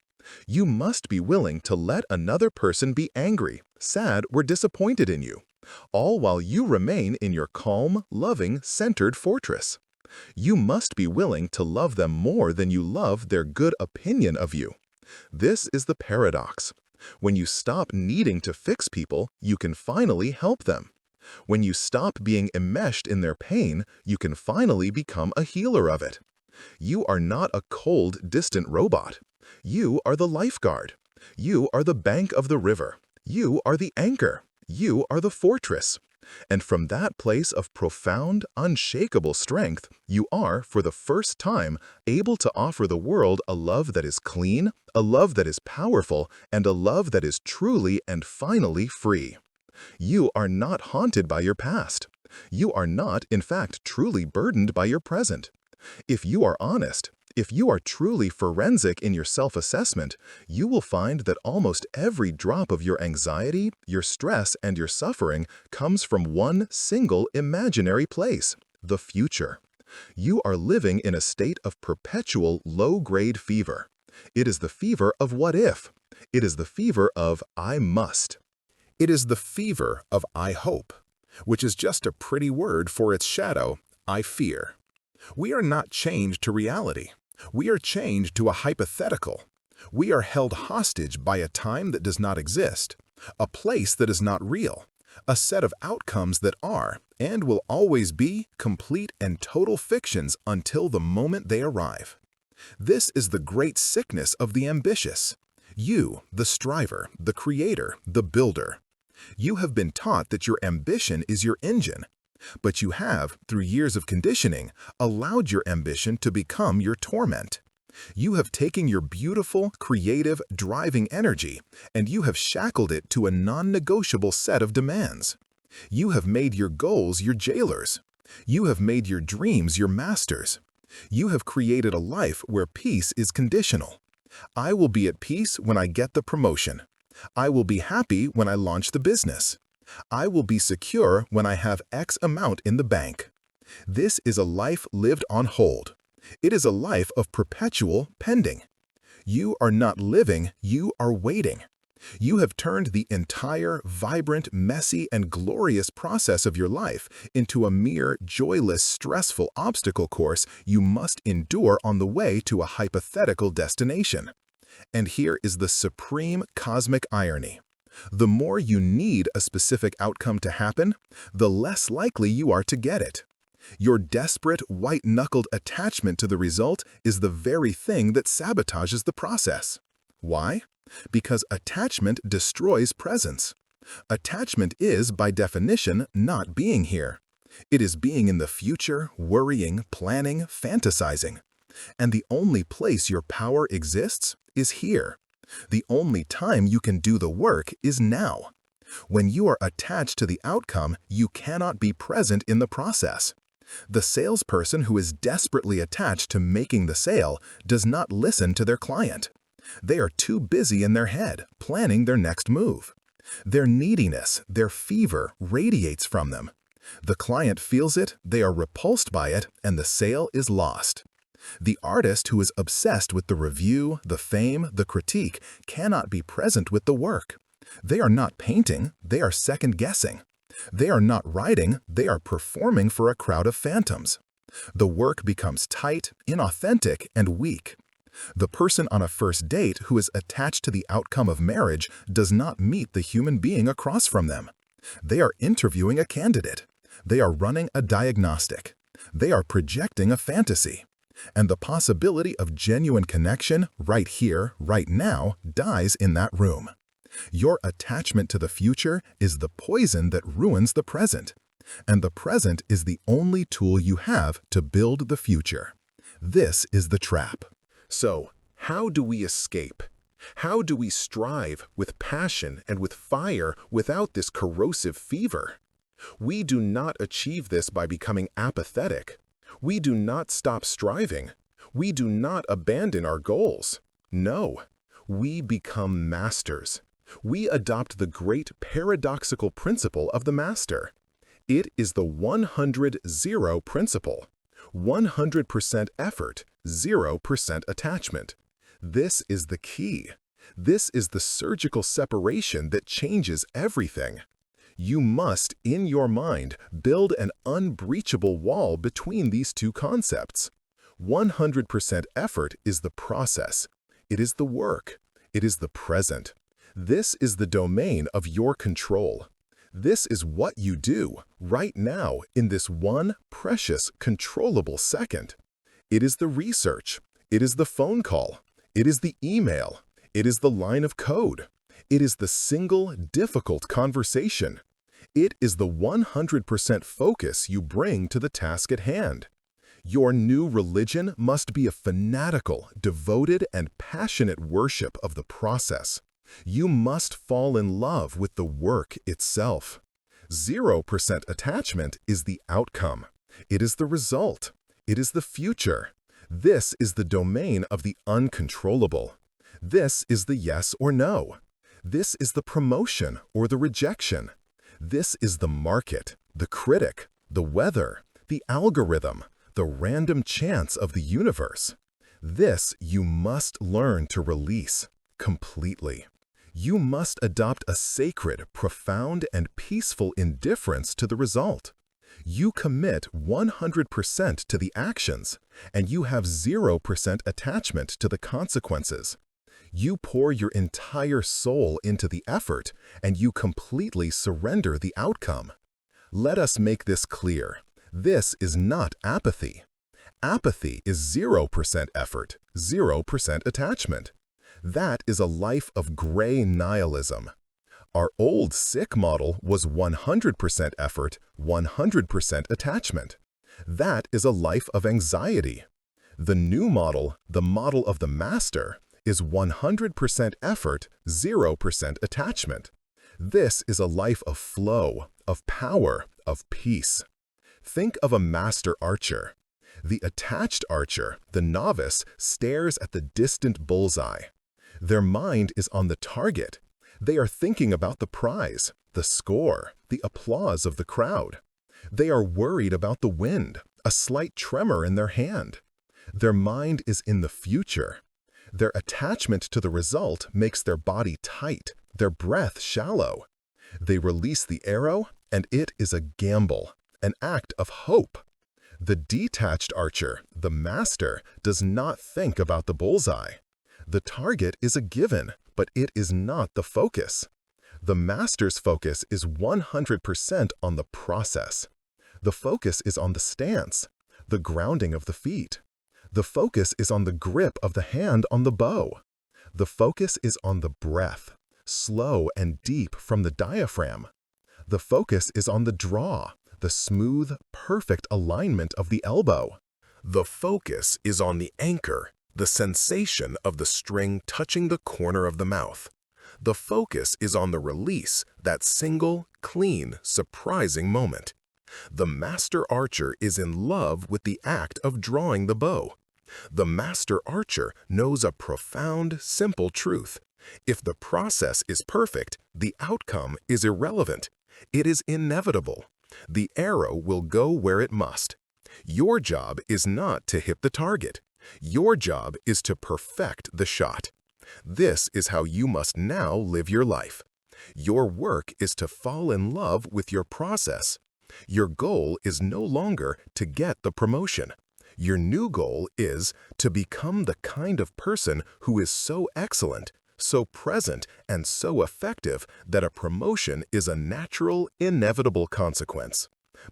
You must be willing to let another person be angry, sad, or disappointed in you, all while you remain in your calm, loving, centered fortress. You must be willing to love them more than you love their good opinion of you. This is the paradox. When you stop needing to fix people, you can finally help them. When you stop being enmeshed in their pain, you can finally become a healer of it. You are not a cold, distant robot. You are the lifeguard. You are the bank of the river. You are the anchor. You are the fortress. And from that place of profound, unshakable strength, you are, for the first time, able to offer the world a love that is clean, a love that is powerful, and a love that is truly and finally free. You are not haunted by your past. You are not, in fact, truly burdened by your present. If you are honest, if you are truly forensic in your self-assessment, you will find that almost every drop of your anxiety, your stress, and your suffering comes from one single imaginary place, the future. You are living in a state of perpetual low-grade fever. It is the fever of what if. It is the fever of I must. It is the fever of I hope, which is just a pretty word for its shadow, I fear. We are not chained to reality. We are chained to a hypothetical. We are held hostage by a time that does not exist, a place that is not real, a set of outcomes that are, and will always be, complete and total fictions until the moment they arrive. This is the great sickness of the ambitious. You, the striver, the creator, the builder. You have been taught that your ambition is your engine, but you have, through years of conditioning, allowed your ambition to become your torment. You have taken your beautiful, creative, driving energy, and you have shackled it to a non-negotiable set of demands. You have made your goals your jailers. You have made your dreams your masters. You have created a life where peace is conditional. I will be at peace when I get the promotion. I will be happy when I launch the business. I will be secure when I have X amount in the bank. This is a life lived on hold. It is a life of perpetual pending. You are not living, you are waiting. You have turned the entire, vibrant, messy, and glorious process of your life into a mere, joyless, stressful obstacle course you must endure on the way to a hypothetical destination. And here is the supreme cosmic irony. The more you need a specific outcome to happen, the less likely you are to get it. Your desperate, white-knuckled attachment to the result is the very thing that sabotages the process. Why? Because attachment destroys presence. Attachment is, by definition, not being here. It is being in the future, worrying, planning, fantasizing. And the only place your power exists is here. The only time you can do the work is now. When you are attached to the outcome, you cannot be present in the process. The salesperson who is desperately attached to making the sale does not listen to their client. They are too busy in their head, planning their next move. Their neediness, their fever radiates from them. The client feels it, they are repulsed by it, and the sale is lost. The artist who is obsessed with the review, the fame, the critique cannot be present with the work. They are not painting, they are second-guessing. They are not writing, they are performing for a crowd of phantoms. The work becomes tight, inauthentic, and weak. The person on a first date who is attached to the outcome of marriage does not meet the human being across from them. They are interviewing a candidate. They are running a diagnostic. They are projecting a fantasy. And the possibility of genuine connection right here, right now, dies in that room. Your attachment to the future is the poison that ruins the present. And the present is the only tool you have to build the future. This is the trap. So, how do we escape? How do we strive with passion and with fire without this corrosive fever? We do not achieve this by becoming apathetic. We do not stop striving. We do not abandon our goals. No, we become masters. We adopt the great paradoxical principle of the master. It is the 100-0 principle. 100% effort, 0% attachment. This is the key. This is the surgical separation that changes everything. You must, in your mind, build an unbreachable wall between these two concepts. 100% effort is the process. It is the work. It is the present. This is the domain of your control. This is what you do right now in this one precious, controllable second. It is the research. It is the phone call. It is the email. It is the line of code. It is the single, difficult conversation. It is the 100% focus you bring to the task at hand. Your new religion must be a fanatical, devoted, and passionate worship of the process. You must fall in love with the work itself. 0% attachment is the outcome. It is the result. It is the future. This is the domain of the uncontrollable. This is the yes or no. This is the promotion or the rejection. This is the market, the critic, the weather, the algorithm, the random chance of the universe. This you must learn to release completely. You must adopt a sacred, profound, and peaceful indifference to the result. You commit 100% to the actions, and you have 0% attachment to the consequences. You pour your entire soul into the effort, and you completely surrender the outcome. Let us make this clear. This is not apathy. Apathy is 0% effort, 0% attachment. That is a life of gray nihilism. Our old sick model was 100% effort, 100% attachment. That is a life of anxiety. The new model, the model of the master, is 100% effort, 0% attachment. This is a life of flow, of power, of peace. Think of a master archer. The attached archer, the novice, stares at the distant bullseye. Their mind is on the target. They are thinking about the prize, the score, the applause of the crowd. They are worried about the wind, a slight tremor in their hand. Their mind is in the future. Their attachment to the result makes their body tight, their breath shallow. They release the arrow, and it is a gamble, an act of hope. The detached archer, the master, does not think about the bullseye. The target is a given, but it is not the focus. The master's focus is 100% on the process. The focus is on the stance, the grounding of the feet. The focus is on the grip of the hand on the bow. The focus is on the breath, slow and deep from the diaphragm. The focus is on the draw, the smooth, perfect alignment of the elbow. The focus is on the anchor, the sensation of the string touching the corner of the mouth. The focus is on the release, that single, clean, surprising moment. The master archer is in love with the act of drawing the bow. The master archer knows a profound, simple truth. If the process is perfect, the outcome is irrelevant. It is inevitable. The arrow will go where it must. Your job is not to hit the target. Your job is to perfect the shot. This is how you must now live your life. Your work is to fall in love with your process. Your goal is no longer to get the promotion. Your new goal is to become the kind of person who is so excellent, so present, and so effective that a promotion is a natural, inevitable consequence.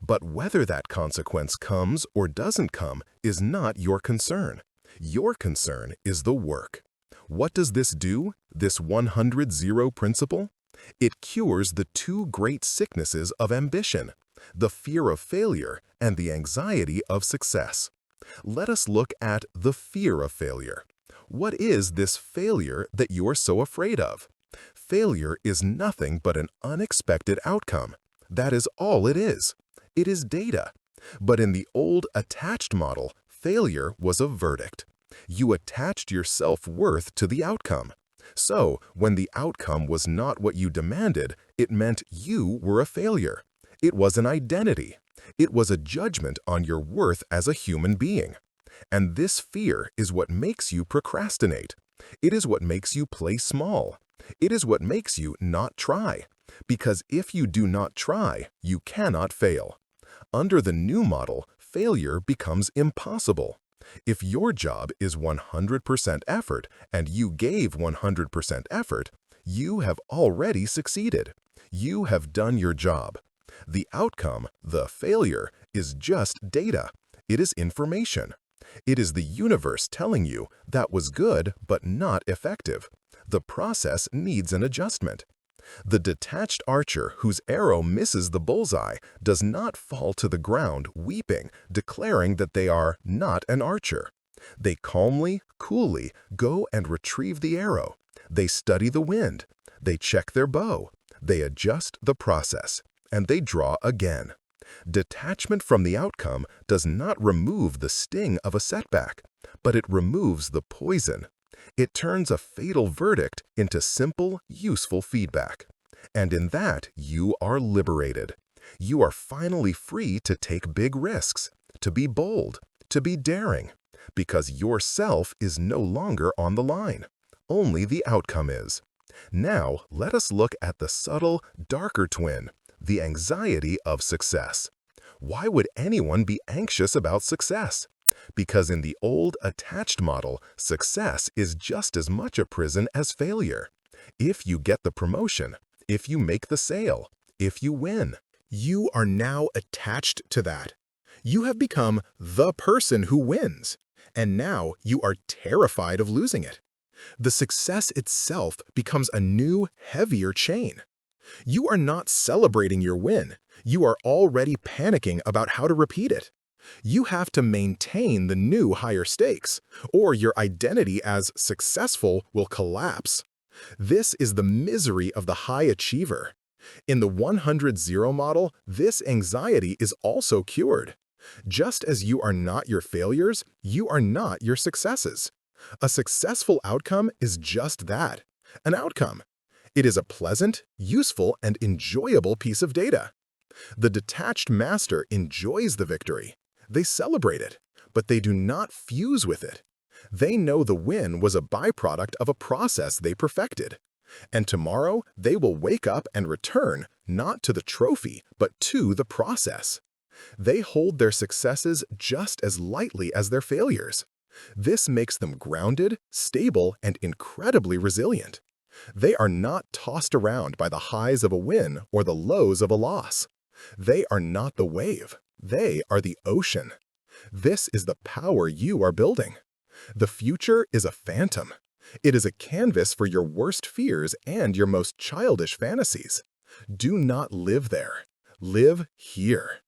But whether that consequence comes or doesn't come is not your concern. Your concern is the work. What does this do, this 100-0 principle? It cures the two great sicknesses of ambition, the fear of failure and the anxiety of success. Let us look at the fear of failure. What is this failure that you are so afraid of? Failure is nothing but an unexpected outcome. That is all it is. It is data. But in the old attached model, failure was a verdict. You attached your self-worth to the outcome. So, when the outcome was not what you demanded, it meant you were a failure. It was an identity. It was a judgment on your worth as a human being. And this fear is what makes you procrastinate. It is what makes you play small. It is what makes you not try. Because if you do not try, you cannot fail. Under the new model, failure becomes impossible. If your job is 100% effort and you gave 100% effort, you have already succeeded. You have done your job. The outcome, the failure, is just data. It is information. It is the universe telling you that was good but not effective. The process needs an adjustment. The detached archer whose arrow misses the bullseye does not fall to the ground weeping, declaring that they are not an archer. They calmly, coolly go and retrieve the arrow. They study the wind. They check their bow. They adjust the process. And they draw again. Detachment from the outcome does not remove the sting of a setback, but it removes the poison. It turns a fatal verdict into simple, useful feedback. And in that, you are liberated. You are finally free to take big risks, to be bold, to be daring, because yourself is no longer on the line. Only the outcome is. Now, let us look at the subtle, darker twin, the anxiety of success. Why would anyone be anxious about success? Because in the old attached model, success is just as much a prison as failure. If you get the promotion, if you make the sale, if you win, you are now attached to that. You have become the person who wins, and now you are terrified of losing it. The success itself becomes a new, heavier chain. You are not celebrating your win. You are already panicking about how to repeat it. You have to maintain the new higher stakes, or your identity as successful will collapse. This is the misery of the high achiever. In the 100-0 model, this anxiety is also cured. Just as you are not your failures, you are not your successes. A successful outcome is just that, an outcome. It is a pleasant, useful, and enjoyable piece of data. The detached master enjoys the victory. They celebrate it, but they do not fuse with it. They know the win was a byproduct of a process they perfected. And tomorrow, they will wake up and return not to the trophy, but to the process. They hold their successes just as lightly as their failures. This makes them grounded, stable, and incredibly resilient. They are not tossed around by the highs of a win or the lows of a loss. They are not the wave. They are the ocean. This is the power you are building. The future is a phantom. It is a canvas for your worst fears and your most childish fantasies. Do not live there. Live here.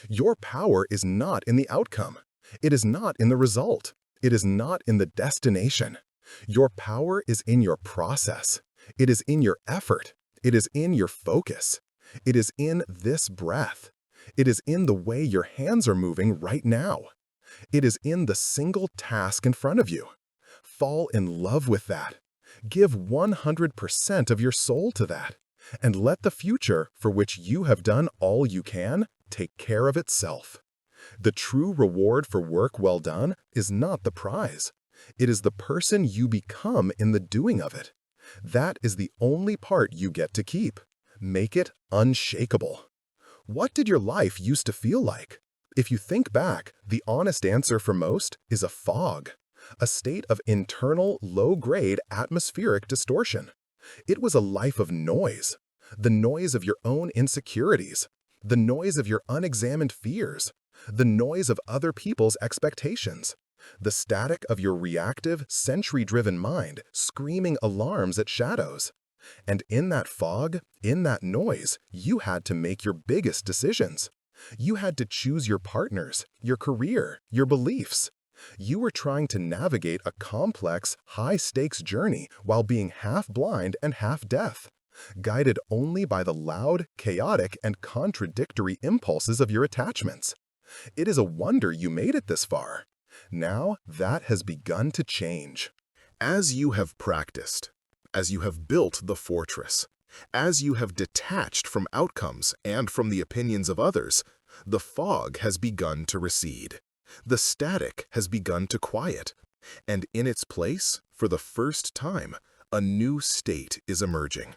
Your power is not in the outcome. It is not in the result. It is not in the destination. Your power is in your process. It is in your effort. It is in your focus. It is in this breath. It is in the way your hands are moving right now. It is in the single task in front of you. Fall in love with that. Give 100% of your soul to that. And let the future, for which you have done all you can, take care of itself. The true reward for work well done is not the prize. It is the person you become in the doing of it. That is the only part you get to keep. Make it unshakable. What did your life used to feel like? If you think back, the honest answer for most is a fog, a state of internal, low-grade atmospheric distortion. It was a life of noise, the noise of your own insecurities, the noise of your unexamined fears, the noise of other people's expectations, the static of your reactive, century-driven mind screaming alarms at shadows. And in that fog, in that noise, you had to make your biggest decisions. You had to choose your partners, your career, your beliefs. You were trying to navigate a complex, high-stakes journey while being half blind and half deaf, guided only by the loud, chaotic, and contradictory impulses of your attachments. It is a wonder you made it this far. Now that has begun to change. As you have practiced, as you have built the fortress, as you have detached from outcomes and from the opinions of others, the fog has begun to recede. The static has begun to quiet, and in its place, for the first time, a new state is emerging.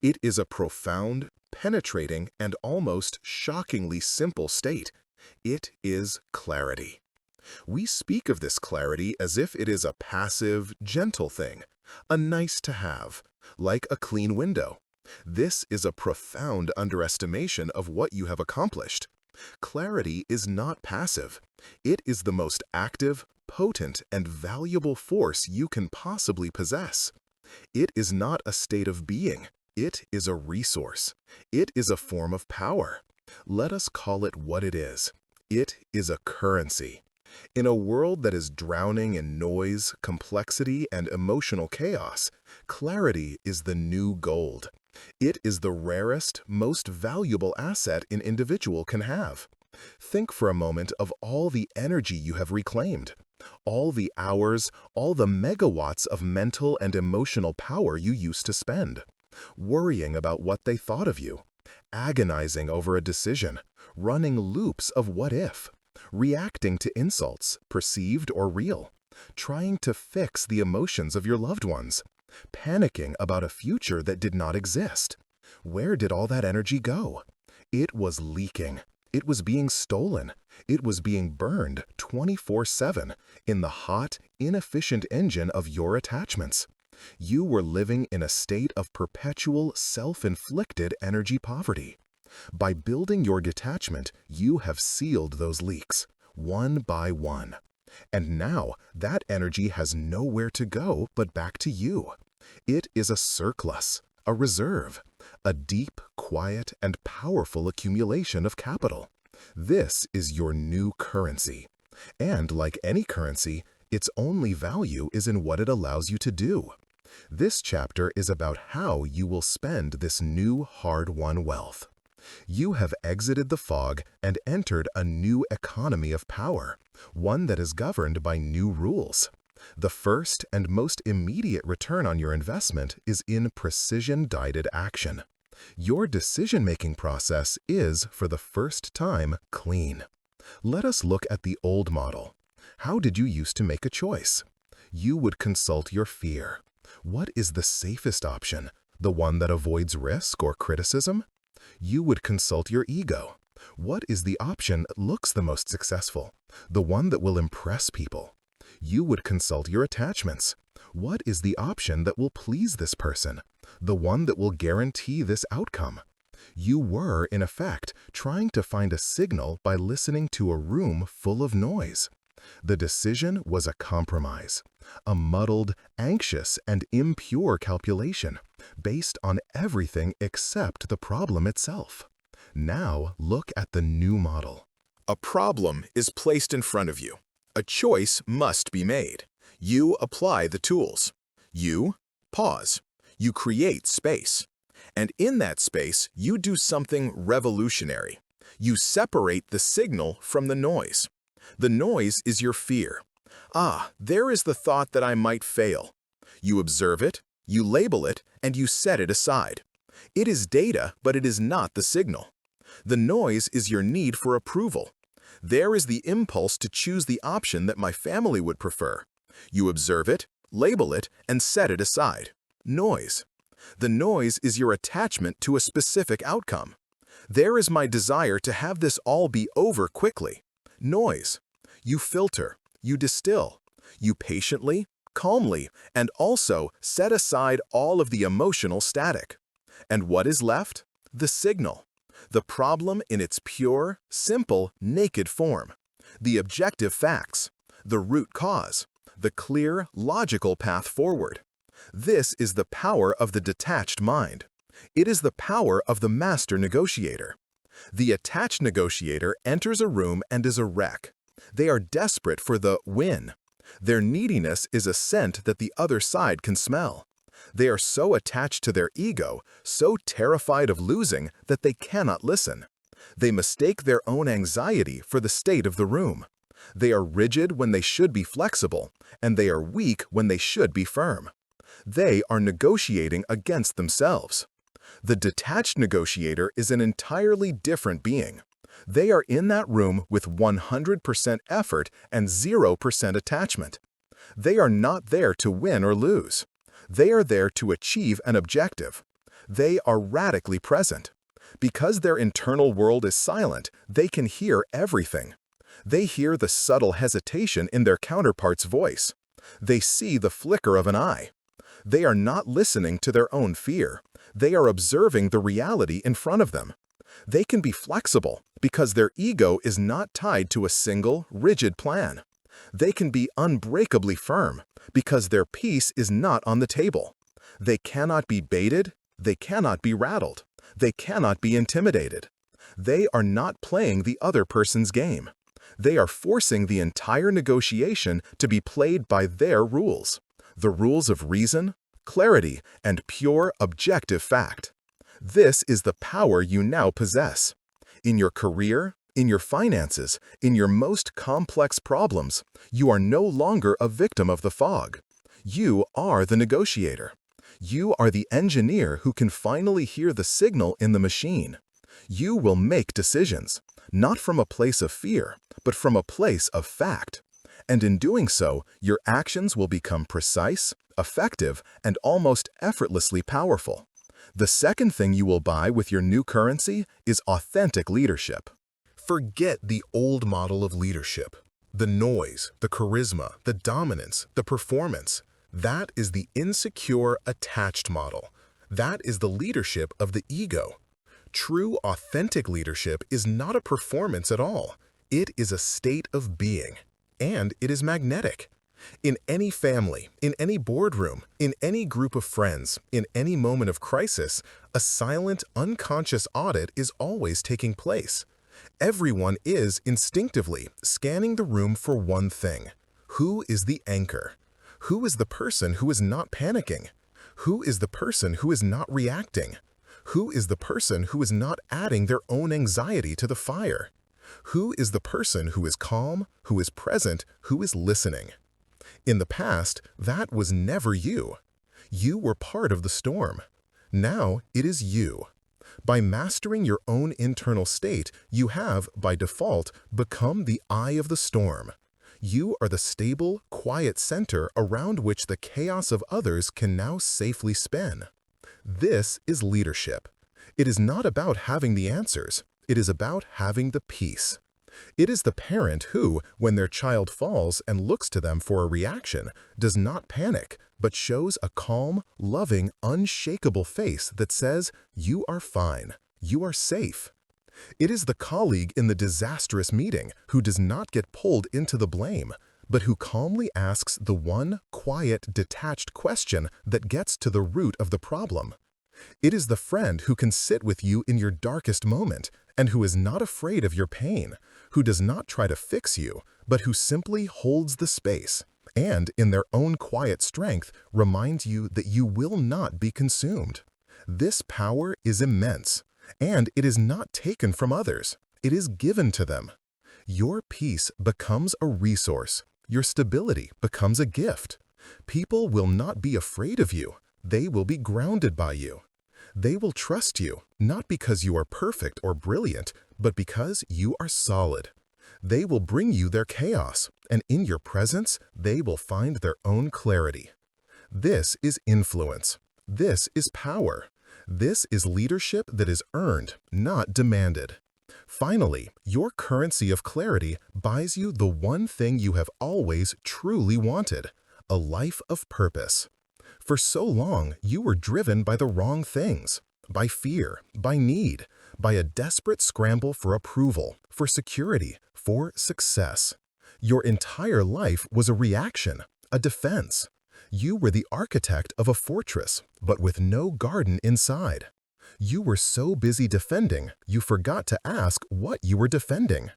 It is a profound, penetrating, and almost shockingly simple state. It is clarity. We speak of this clarity as if it is a passive, gentle thing, a nice to have, like a clean window. This is a profound underestimation of what you have accomplished. Clarity is not passive. It is the most active, potent, and valuable force you can possibly possess. It is not a state of being. It is a resource. It is a form of power. Let us call it what it is. It is a currency. In a world that is drowning in noise, complexity, and emotional chaos, clarity is the new gold. It is the rarest, most valuable asset an individual can have. Think for a moment of all the energy you have reclaimed, all the hours, all the megawatts of mental and emotional power you used to spend, worrying about what they thought of you, agonizing over a decision, running loops of what if, reacting to insults, perceived or real, trying to fix the emotions of your loved ones, panicking about a future that did not exist. Where did all that energy go? It was leaking. It was being stolen. It was being burned 24/7 in the hot, inefficient engine of your attachments. You were living in a state of perpetual, self-inflicted energy poverty. By building your detachment, you have sealed those leaks, one by one. And now that energy has nowhere to go but back to you. It is a surplus, a reserve, a deep, quiet, and powerful accumulation of capital. This is your new currency. And like any currency, its only value is in what it allows you to do. This chapter is about how you will spend this new hard-won wealth. You have exited the fog and entered a new economy of power, one that is governed by new rules. The first and most immediate return on your investment is in precision-guided action. Your decision-making process is, for the first time, clean. Let us look at the old model. How did you used to make a choice? You would consult your fear. What is the safest option? The one that avoids risk or criticism? You would consult your ego. What is the option that looks the most successful? The one that will impress people. You would consult your attachments. What is the option that will please this person? The one that will guarantee this outcome. You were, in effect, trying to find a signal by listening to a room full of noise. The decision was a compromise, a muddled, anxious, and impure calculation, based on everything except the problem itself. Now look at the new model. A problem is placed in front of you. A choice must be made. You apply the tools. You pause. You create space. And in that space, you do something revolutionary. You separate the signal from the noise. The noise is your fear. Ah, there is the thought that I might fail. You observe it, you label it, and you set it aside. It is data, but it is not the signal. The noise is your need for approval. There is the impulse to choose the option that my family would prefer. You observe it, label it, and set it aside. Noise. The noise is your attachment to a specific outcome. There is my desire to have this all be over quickly. Noise. You filter, you distill, you patiently, calmly, and also set aside all of the emotional static. And what is left? The signal. The problem in its pure, simple, naked form. The objective facts. The root cause. The clear, logical path forward. This is the power of the detached mind. It is the power of the master negotiator. The attached negotiator enters a room and is a wreck. They are desperate for the win. Their neediness is a scent that the other side can smell. They are so attached to their ego, so terrified of losing that they cannot listen. They mistake their own anxiety for the state of the room. They are rigid when they should be flexible, and they are weak when they should be firm. They are negotiating against themselves. The detached negotiator is an entirely different being. They are in that room with 100% effort and 0% attachment. They are not there to win or lose. They are there to achieve an objective. They are radically present. Because their internal world is silent, they can hear everything. They hear the subtle hesitation in their counterpart's voice. They see the flicker of an eye. They are not listening to their own fear. They are observing the reality in front of them. They can be flexible because their ego is not tied to a single, rigid plan. They can be unbreakably firm because their peace is not on the table. They cannot be baited. They cannot be rattled. They cannot be intimidated. They are not playing the other person's game. They are forcing the entire negotiation to be played by their rules. The rules of reason, clarity, and pure objective fact. This is the power you now possess. In your career, in your finances, in your most complex problems, you are no longer a victim of the fog. You are the negotiator. You are the engineer who can finally hear the signal in the machine. You will make decisions, not from a place of fear, but from a place of fact. And in doing so, your actions will become precise, effective, and almost effortlessly powerful. The second thing you will buy with your new currency is authentic leadership. Forget the old model of leadership. The noise, the charisma, the dominance, the performance. That is the insecure, attached model. That is the leadership of the ego. True, authentic leadership is not a performance at all. It is a state of being. And it is magnetic. In any family, in any boardroom, in any group of friends, in any moment of crisis, a silent, unconscious audit is always taking place. Everyone is instinctively scanning the room for one thing. Who is the anchor? Who is the person who is not panicking? Who is the person who is not reacting? Who is the person who is not adding their own anxiety to the fire? Who is the person who is calm, who is present, who is listening? In the past, that was never you. You were part of the storm. Now it is you. By mastering your own internal state, you have, by default, become the eye of the storm. You are the stable, quiet center around which the chaos of others can now safely spin. This is leadership. It is not about having the answers. It is about having the peace. It is the parent who, when their child falls and looks to them for a reaction, does not panic, but shows a calm, loving, unshakable face that says, "You are fine. You are safe. It is the colleague in the disastrous meeting who does not get pulled into the blame, but who calmly asks the one quiet, detached question that gets to the root of the problem. It is the friend who can sit with you in your darkest moment and who is not afraid of your pain, who does not try to fix you, but who simply holds the space and, in their own quiet strength, reminds you that you will not be consumed. This power is immense, and it is not taken from others. It is given to them. Your peace becomes a resource. Your stability becomes a gift. People will not be afraid of you. They will be grounded by you. They will trust you, not because you are perfect or brilliant, but because you are solid. They will bring you their chaos, and in your presence, they will find their own clarity. This is influence. This is power. This is leadership that is earned, not demanded. Finally, your currency of clarity buys you the one thing you have always truly wanted, a life of purpose. For so long, you were driven by the wrong things, by fear, by need, by a desperate scramble for approval, for security, for success. Your entire life was a reaction, a defense. You were the architect of a fortress, but with no garden inside. You were so busy defending, you forgot to ask what you were defending.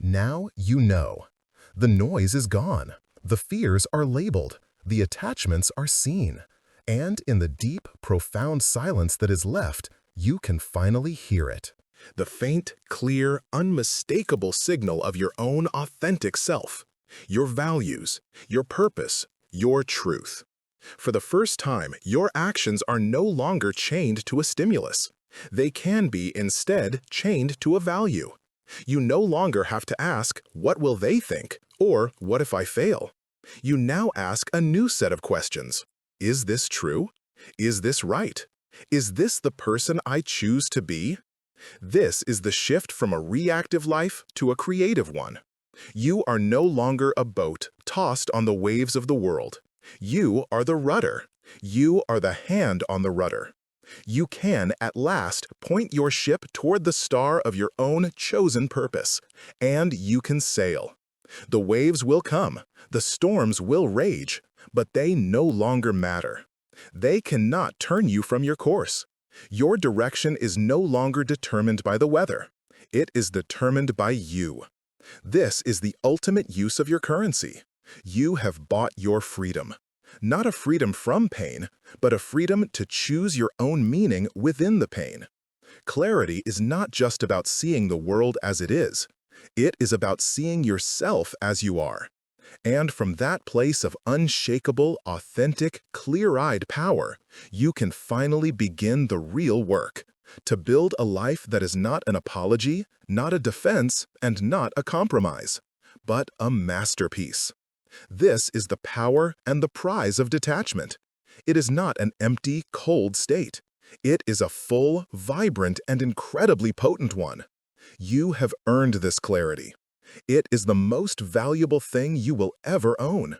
Now you know. The noise is gone. The fears are labeled. The attachments are seen. And in the deep, profound silence that is left, you can finally hear it. The faint, clear, unmistakable signal of your own authentic self. Your values, your purpose, your truth. For the first time, your actions are no longer chained to a stimulus. They can be, instead, chained to a value. You no longer have to ask, "What will they think?" or "What if I fail?" You now ask a new set of questions. Is this true? Is this right? Is this the person I choose to be? This is the shift from a reactive life to a creative one. You are no longer a boat tossed on the waves of the world. You are the rudder. You are the hand on the rudder. You can, at last, point your ship toward the star of your own chosen purpose, and you can sail. The waves will come, the storms will rage, but they no longer matter. They cannot turn you from your course. Your direction is no longer determined by the weather. It is determined by you. This is the ultimate use of your currency. You have bought your freedom. Not a freedom from pain, but a freedom to choose your own meaning within the pain. Clarity is not just about seeing the world as it is. It is about seeing yourself as you are. And from that place of unshakable, authentic, clear-eyed power, you can finally begin the real work, to build a life that is not an apology, not a defense, and not a compromise, but a masterpiece. This is the power and the prize of detachment. It is not an empty, cold state. It is a full, vibrant, and incredibly potent one. You have earned this clarity. It is the most valuable thing you will ever own.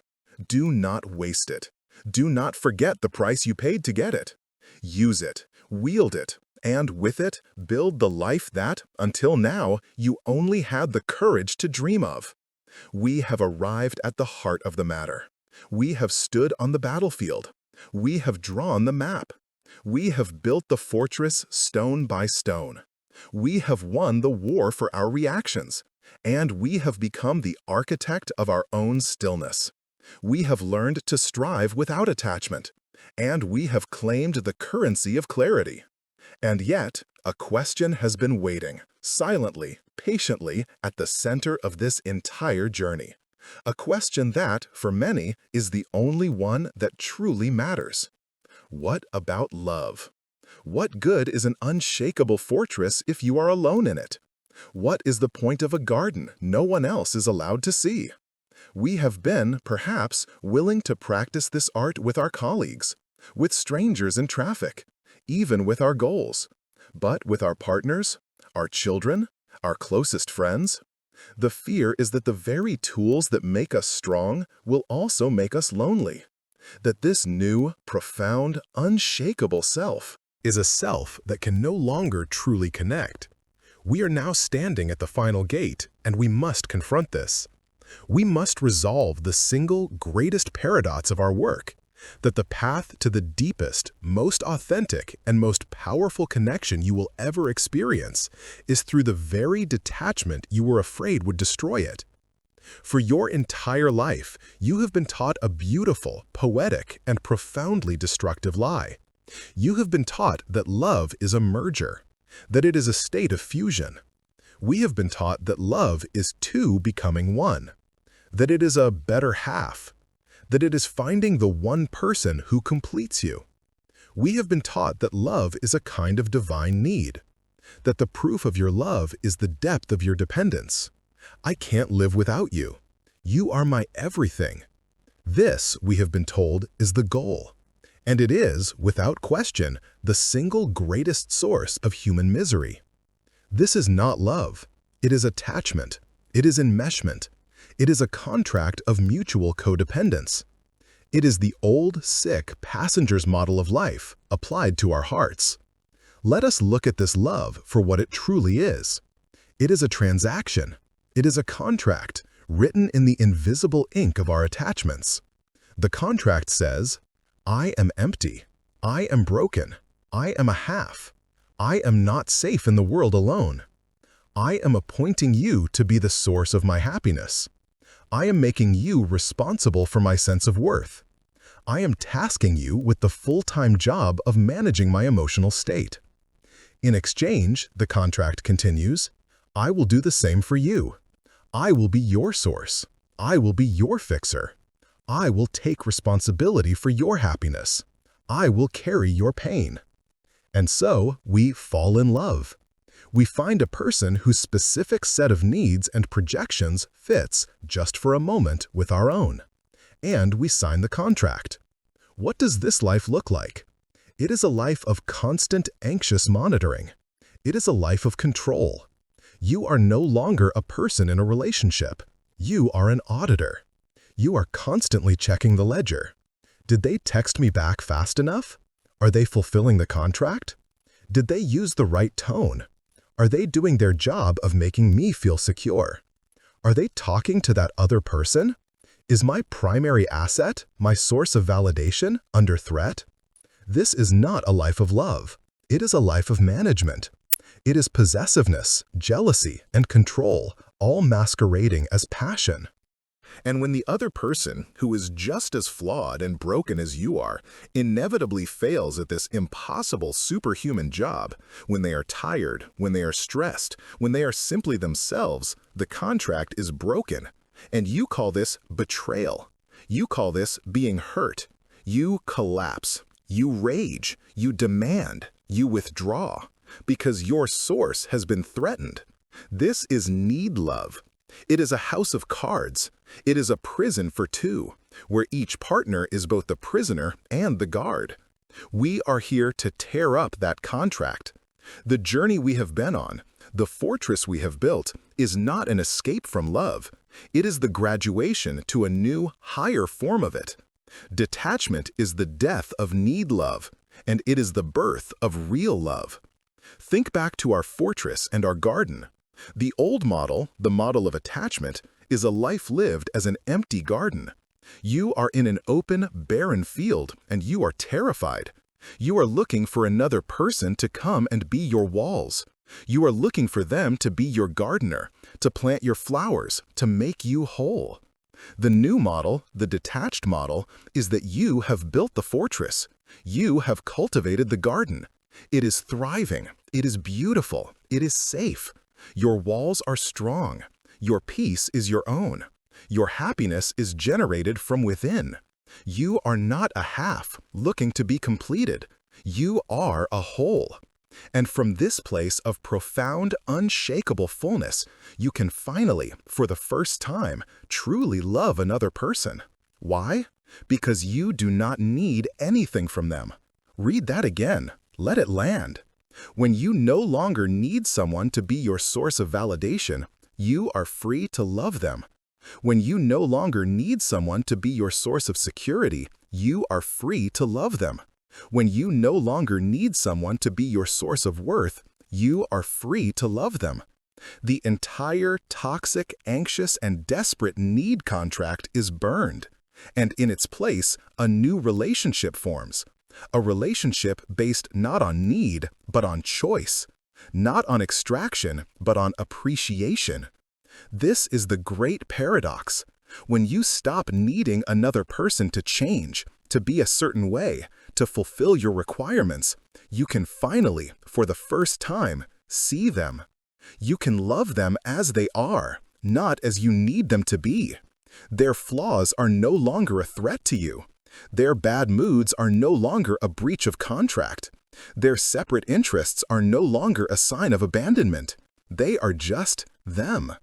Do not waste it. Do not forget the price you paid to get it. Use it, wield it, and with it, build the life that, until now, you only had the courage to dream of. We have arrived at the heart of the matter. We have stood on the battlefield. We have drawn the map. We have built the fortress stone by stone. We have won the war for our reactions, and we have become the architect of our own stillness. We have learned to strive without attachment, and we have claimed the currency of clarity. And yet, a question has been waiting, silently, patiently, at the center of this entire journey. A question that, for many, is the only one that truly matters. What about love? What good is an unshakable fortress if you are alone in it? What is the point of a garden no one else is allowed to see? We have been, perhaps, willing to practice this art with our colleagues, with strangers in traffic, even with our goals. But with our partners, our children, our closest friends, the fear is that the very tools that make us strong will also make us lonely. That this new, profound, unshakable self is a self that can no longer truly connect. We are now standing at the final gate, and we must confront this. We must resolve the single greatest paradox of our work, that the path to the deepest, most authentic, and most powerful connection you will ever experience is through the very detachment you were afraid would destroy it. For your entire life, you have been taught a beautiful, poetic, and profoundly destructive lie. You have been taught that love is a merger, that it is a state of fusion. We have been taught that love is two becoming one, that it is a better half, that it is finding the one person who completes you. We have been taught that love is a kind of divine need, that the proof of your love is the depth of your dependence. I can't live without you. You are my everything. This, we have been told, is the goal. And it is, without question, the single greatest source of human misery. This is not love. It is attachment. It is enmeshment. It is a contract of mutual codependence. It is the old, sick passenger's model of life applied to our hearts. Let us look at this love for what it truly is. It is a transaction. It is a contract written in the invisible ink of our attachments. The contract says, I am empty. I am broken. I am a half. I am not safe in the world alone. I am appointing you to be the source of my happiness. I am making you responsible for my sense of worth. I am tasking you with the full-time job of managing my emotional state. In exchange, the contract continues, I will do the same for you. I will be your source. I will be your fixer. I will take responsibility for your happiness. I will carry your pain. And so, we fall in love. We find a person whose specific set of needs and projections fits, just for a moment, with our own. And we sign the contract. What does this life look like? It is a life of constant anxious monitoring. It is a life of control. You are no longer a person in a relationship. You are an auditor. You are constantly checking the ledger. Did they text me back fast enough? Are they fulfilling the contract? Did they use the right tone? Are they doing their job of making me feel secure? Are they talking to that other person? Is my primary asset, my source of validation, under threat? This is not a life of love. It is a life of management. It is possessiveness, jealousy, and control, all masquerading as passion. And when the other person, who is just as flawed and broken as you are, inevitably fails at this impossible superhuman job, when they are tired, when they are stressed, when they are simply themselves, the contract is broken. And you call this betrayal. You call this being hurt. You collapse. You rage. You demand. You withdraw. Because your source has been threatened. This is need love. It is a house of cards. It is a prison for two, where each partner is both the prisoner and the guard. We are here to tear up that contract. The journey we have been on, the fortress we have built, is not an escape from love. It is the graduation to a new, higher form of it. Detachment is the death of need love, and it is the birth of real love. Think back to our fortress and our garden. The old model, the model of attachment, is a life lived as an empty garden. You are in an open, barren field, and you are terrified. You are looking for another person to come and be your walls. You are looking for them to be your gardener, to plant your flowers, to make you whole. The new model, the detached model, is that you have built the fortress. You have cultivated the garden. It is thriving. It is beautiful. It is safe. Your walls are strong. Your peace is your own. Your happiness is generated from within. You are not a half looking to be completed. You are a whole. And from this place of profound, unshakable fullness, you can finally, for the first time, truly love another person. Why? Because you do not need anything from them. Read that again. Let it land. When you no longer need someone to be your source of validation, you are free to love them. When you no longer need someone to be your source of security, you are free to love them. When you no longer need someone to be your source of worth, you are free to love them. The entire toxic, anxious, and desperate need contract is burned, and in its place, a new relationship forms. A relationship based not on need, but on choice. Not on extraction, but on appreciation. This is the great paradox. When you stop needing another person to change, to be a certain way, to fulfill your requirements, you can finally, for the first time, see them. You can love them as they are, not as you need them to be. Their flaws are no longer a threat to you. Their bad moods are no longer a breach of contract. Their separate interests are no longer a sign of abandonment. They are just them.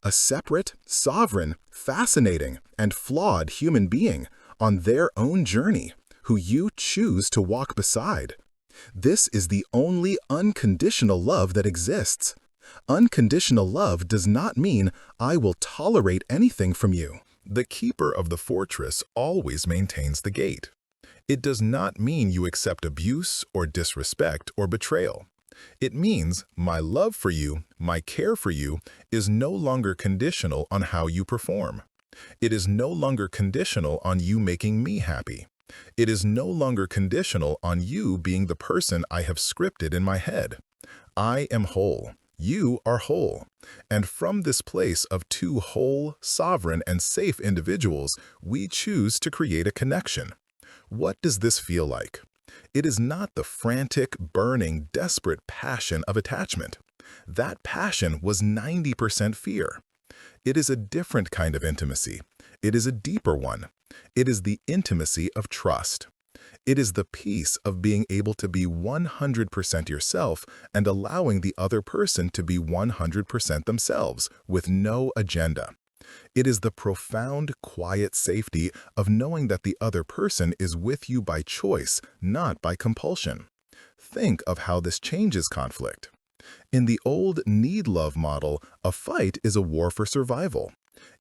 A separate, sovereign, fascinating, and flawed human being on their own journey, who you choose to walk beside. This is the only unconditional love that exists. Unconditional love does not mean I will tolerate anything from you. The keeper of the fortress always maintains the gate. It does not mean you accept abuse or disrespect or betrayal. It means my love for you, my care for you, is no longer conditional on how you perform. It is no longer conditional on you making me happy. It is no longer conditional on you being the person I have scripted in my head. I am whole. You are whole. And from this place of two whole, sovereign, and safe individuals, we choose to create a connection. What does this feel like? It is not the frantic, burning, desperate passion of attachment. That passion was 90% fear. It is a different kind of intimacy. It is a deeper one. It is the intimacy of trust. It is the peace of being able to be 100% yourself and allowing the other person to be 100% themselves with no agenda. It is the profound, quiet safety of knowing that the other person is with you by choice, not by compulsion. Think of how this changes conflict. In the old need-love model, a fight is a war for survival.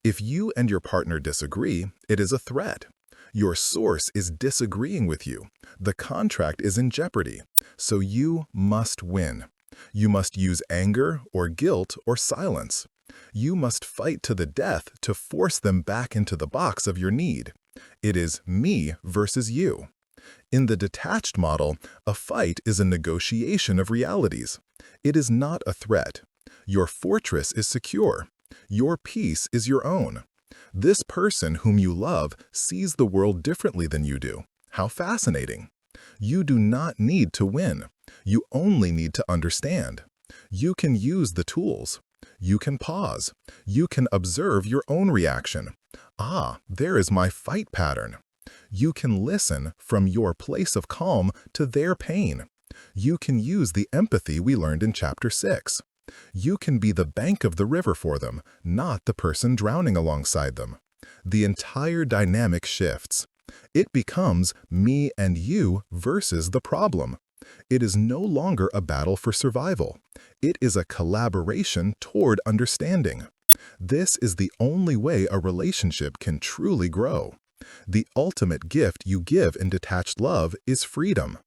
If you and your partner disagree, it is a threat. Your source is disagreeing with you. The contract is in jeopardy. So you must win. You must use anger or guilt or silence. You must fight to the death to force them back into the box of your need. It is me versus you. In the detached model, a fight is a negotiation of realities. It is not a threat. Your fortress is secure. Your peace is your own. This person whom you love sees the world differently than you do. How fascinating. You do not need to win. You only need to understand. You can use the tools. You can pause. You can observe your own reaction. Ah, there is my fight pattern. You can listen from your place of calm to their pain. You can use the empathy we learned in Chapter 6. You can be the bank of the river for them, not the person drowning alongside them. The entire dynamic shifts. It becomes me and you versus the problem. It is no longer a battle for survival. It is a collaboration toward understanding. This is the only way a relationship can truly grow. The ultimate gift you give in detached love is freedom.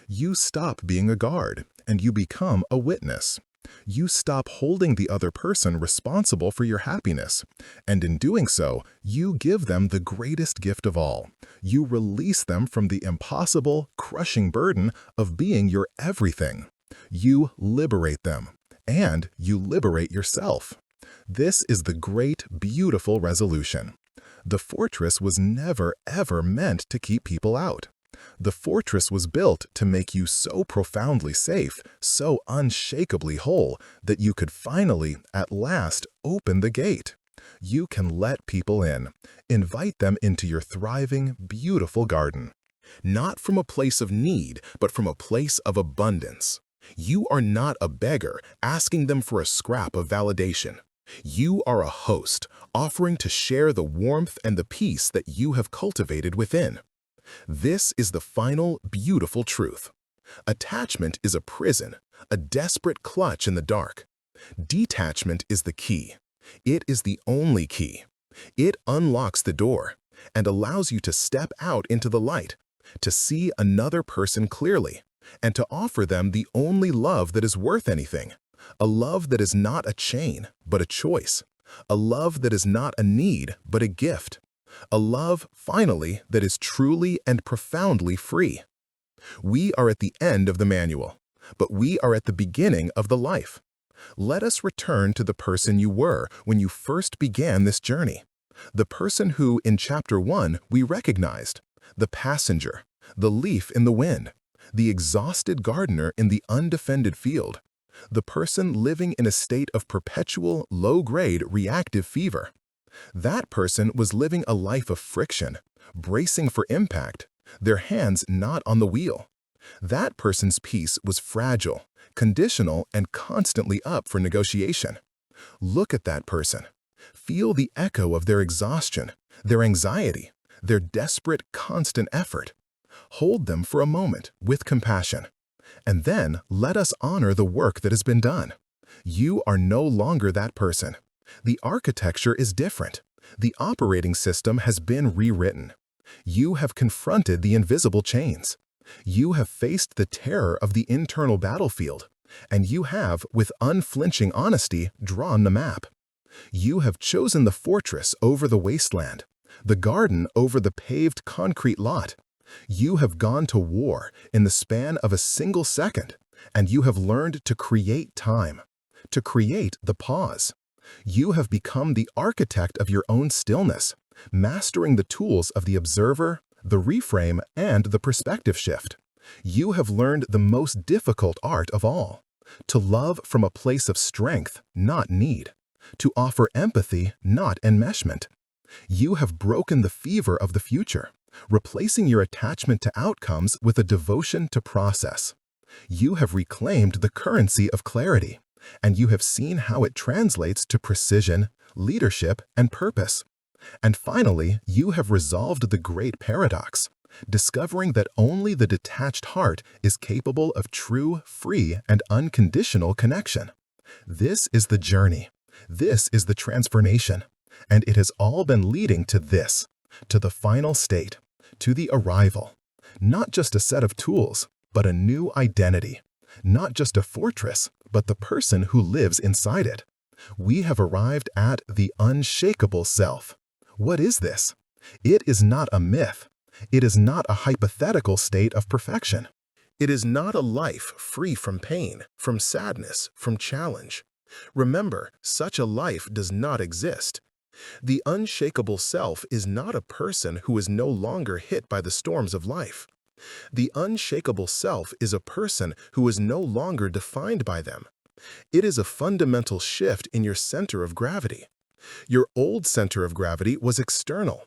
You stop being a guard, and you become a witness. You stop holding the other person responsible for your happiness, and in doing so, you give them the greatest gift of all. You release them from the impossible, crushing burden of being your everything. You liberate them, and you liberate yourself. This is the great, beautiful resolution. The fortress was never, ever meant to keep people out. The fortress was built to make you so profoundly safe, so unshakably whole, that you could finally, at last, open the gate. You can let people in, invite them into your thriving, beautiful garden. Not from a place of need, but from a place of abundance. You are not a beggar asking them for a scrap of validation. You are a host, offering to share the warmth and the peace that you have cultivated within. This is the final, beautiful truth. Attachment is a prison, a desperate clutch in the dark. Detachment is the key. It is the only key. It unlocks the door and allows you to step out into the light, to see another person clearly, and to offer them the only love that is worth anything, a love that is not a chain, but a choice, a love that is not a need, but a gift, a love, finally, that is truly and profoundly free. We are at the end of the manual, but we are at the beginning of the life. Let us return to the person you were when you first began this journey. The person who, in Chapter 1, we recognized, the passenger, the leaf in the wind, the exhausted gardener in the undefended field, the person living in a state of perpetual, low-grade reactive fever. That person was living a life of friction, bracing for impact, their hands not on the wheel. That person's peace was fragile, conditional, and constantly up for negotiation. Look at that person. Feel the echo of their exhaustion, their anxiety, their desperate, constant effort. Hold them for a moment with compassion. And then let us honor the work that has been done. You are no longer that person. The architecture is different. The operating system has been rewritten. You have confronted the invisible chains. You have faced the terror of the internal battlefield, and you have, with unflinching honesty, drawn the map. You have chosen the fortress over the wasteland, the garden over the paved concrete lot. You have gone to war in the span of a single second, and you have learned to create time, to create the pause. You have become the architect of your own stillness, mastering the tools of the observer, the reframe, and the perspective shift. You have learned the most difficult art of all, to love from a place of strength, not need, to offer empathy, not enmeshment. You have broken the fever of the future, replacing your attachment to outcomes with a devotion to process. You have reclaimed the currency of clarity, and you have seen how it translates to precision, leadership, and purpose. And finally, you have resolved the great paradox, discovering that only the detached heart is capable of true, free, and unconditional connection. This is the journey. This is the transformation. And it has all been leading to this, to the final state, to the arrival. Not just a set of tools, but a new identity. Not just a fortress, but the person who lives inside it. We have arrived at the unshakable self. What is this? It is not a myth. It is not a hypothetical state of perfection. It is not a life free from pain, from sadness, from challenge. Remember, such a life does not exist. The unshakable self is not a person who is no longer hit by the storms of life. The unshakable self is a person who is no longer defined by them. It is a fundamental shift in your center of gravity. Your old center of gravity was external.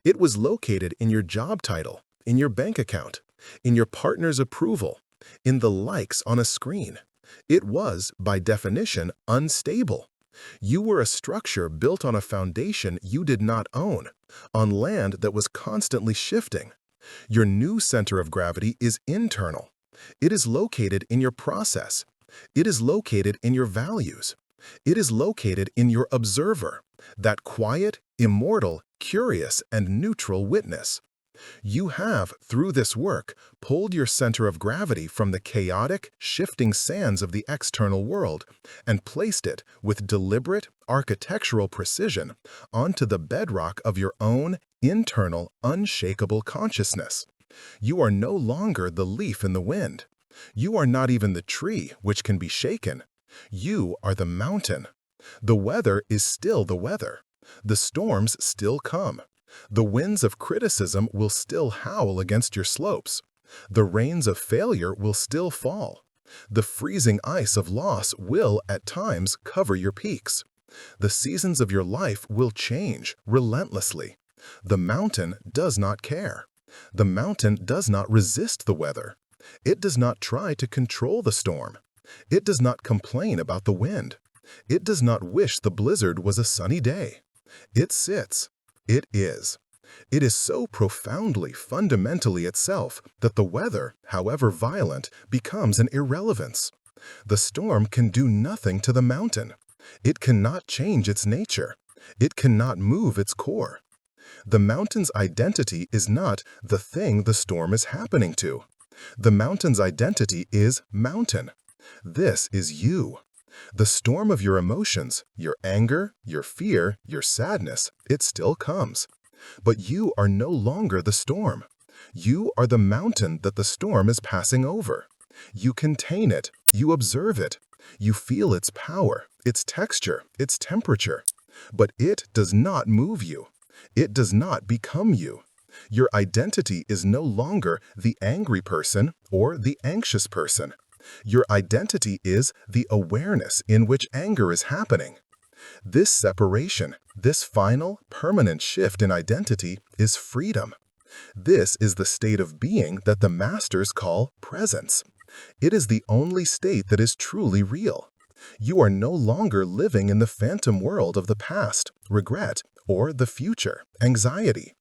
It was located in your job title, in your bank account, in your partner's approval, in the likes on a screen. It was, by definition, unstable. You were a structure built on a foundation you did not own, on land that was constantly shifting. Your new center of gravity is internal. It is located in your process. It is located in your values. It is located in your observer, that quiet, immortal, curious, and neutral witness. You have, through this work, pulled your center of gravity from the chaotic, shifting sands of the external world and placed it, with deliberate, architectural precision, onto the bedrock of your own internal, unshakable consciousness. You are no longer the leaf in the wind. You are not even the tree, which can be shaken. You are the mountain. The weather is still the weather. The storms still come. The winds of criticism will still howl against your slopes. The rains of failure will still fall. The freezing ice of loss will, at times, cover your peaks. The seasons of your life will change relentlessly. The mountain does not care. The mountain does not resist the weather. It does not try to control the storm. It does not complain about the wind. It does not wish the blizzard was a sunny day. It sits. It is. It is so profoundly, fundamentally itself that the weather, however violent, becomes an irrelevance. The storm can do nothing to the mountain. It cannot change its nature. It cannot move its core. The mountain's identity is not the thing the storm is happening to. The mountain's identity is mountain. This is you. The storm of your emotions, your anger, your fear, your sadness, it still comes. But you are no longer the storm. You are the mountain that the storm is passing over. You contain it. You observe it. You feel its power, its texture, its temperature. But it does not move you. It does not become you. Your identity is no longer the angry person or the anxious person. Your identity is the awareness in which anger is happening. This separation, this final, permanent shift in identity is freedom. This is the state of being that the masters call presence. It is the only state that is truly real. You are no longer living in the phantom world of the past, regret, or the future, anxiety.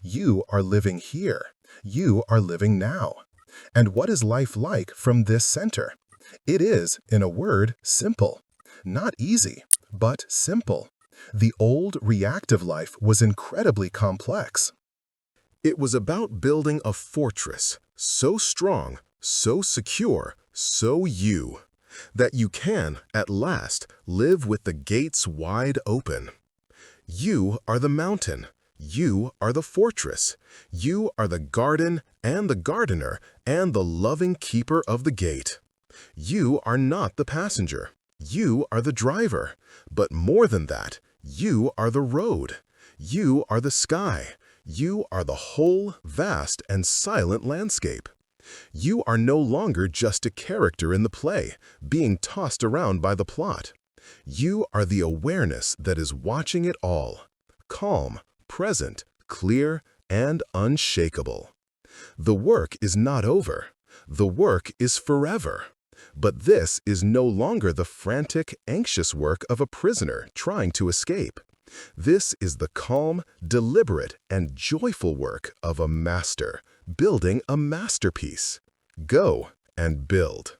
You are living here. You are living now. And what is life like from this center? It is, in a word, simple. Not easy, but simple. The old reactive life was incredibly complex. It was about building a fortress so strong, so secure, so you, that you can, at last, live with the gates wide open. You are the mountain. You are the fortress. You are the garden and the gardener and the loving keeper of the gate. You are not the passenger. You are the driver. But more than that, you are the road. You are the sky. You are the whole, vast, and silent landscape. You are no longer just a character in the play, being tossed around by the plot. You are the awareness that is watching it all. Calm, present, clear, and unshakable. The work is not over. The work is forever. But this is no longer the frantic, anxious work of a prisoner trying to escape. This is the calm, deliberate, and joyful work of a master, building a masterpiece. Go and build.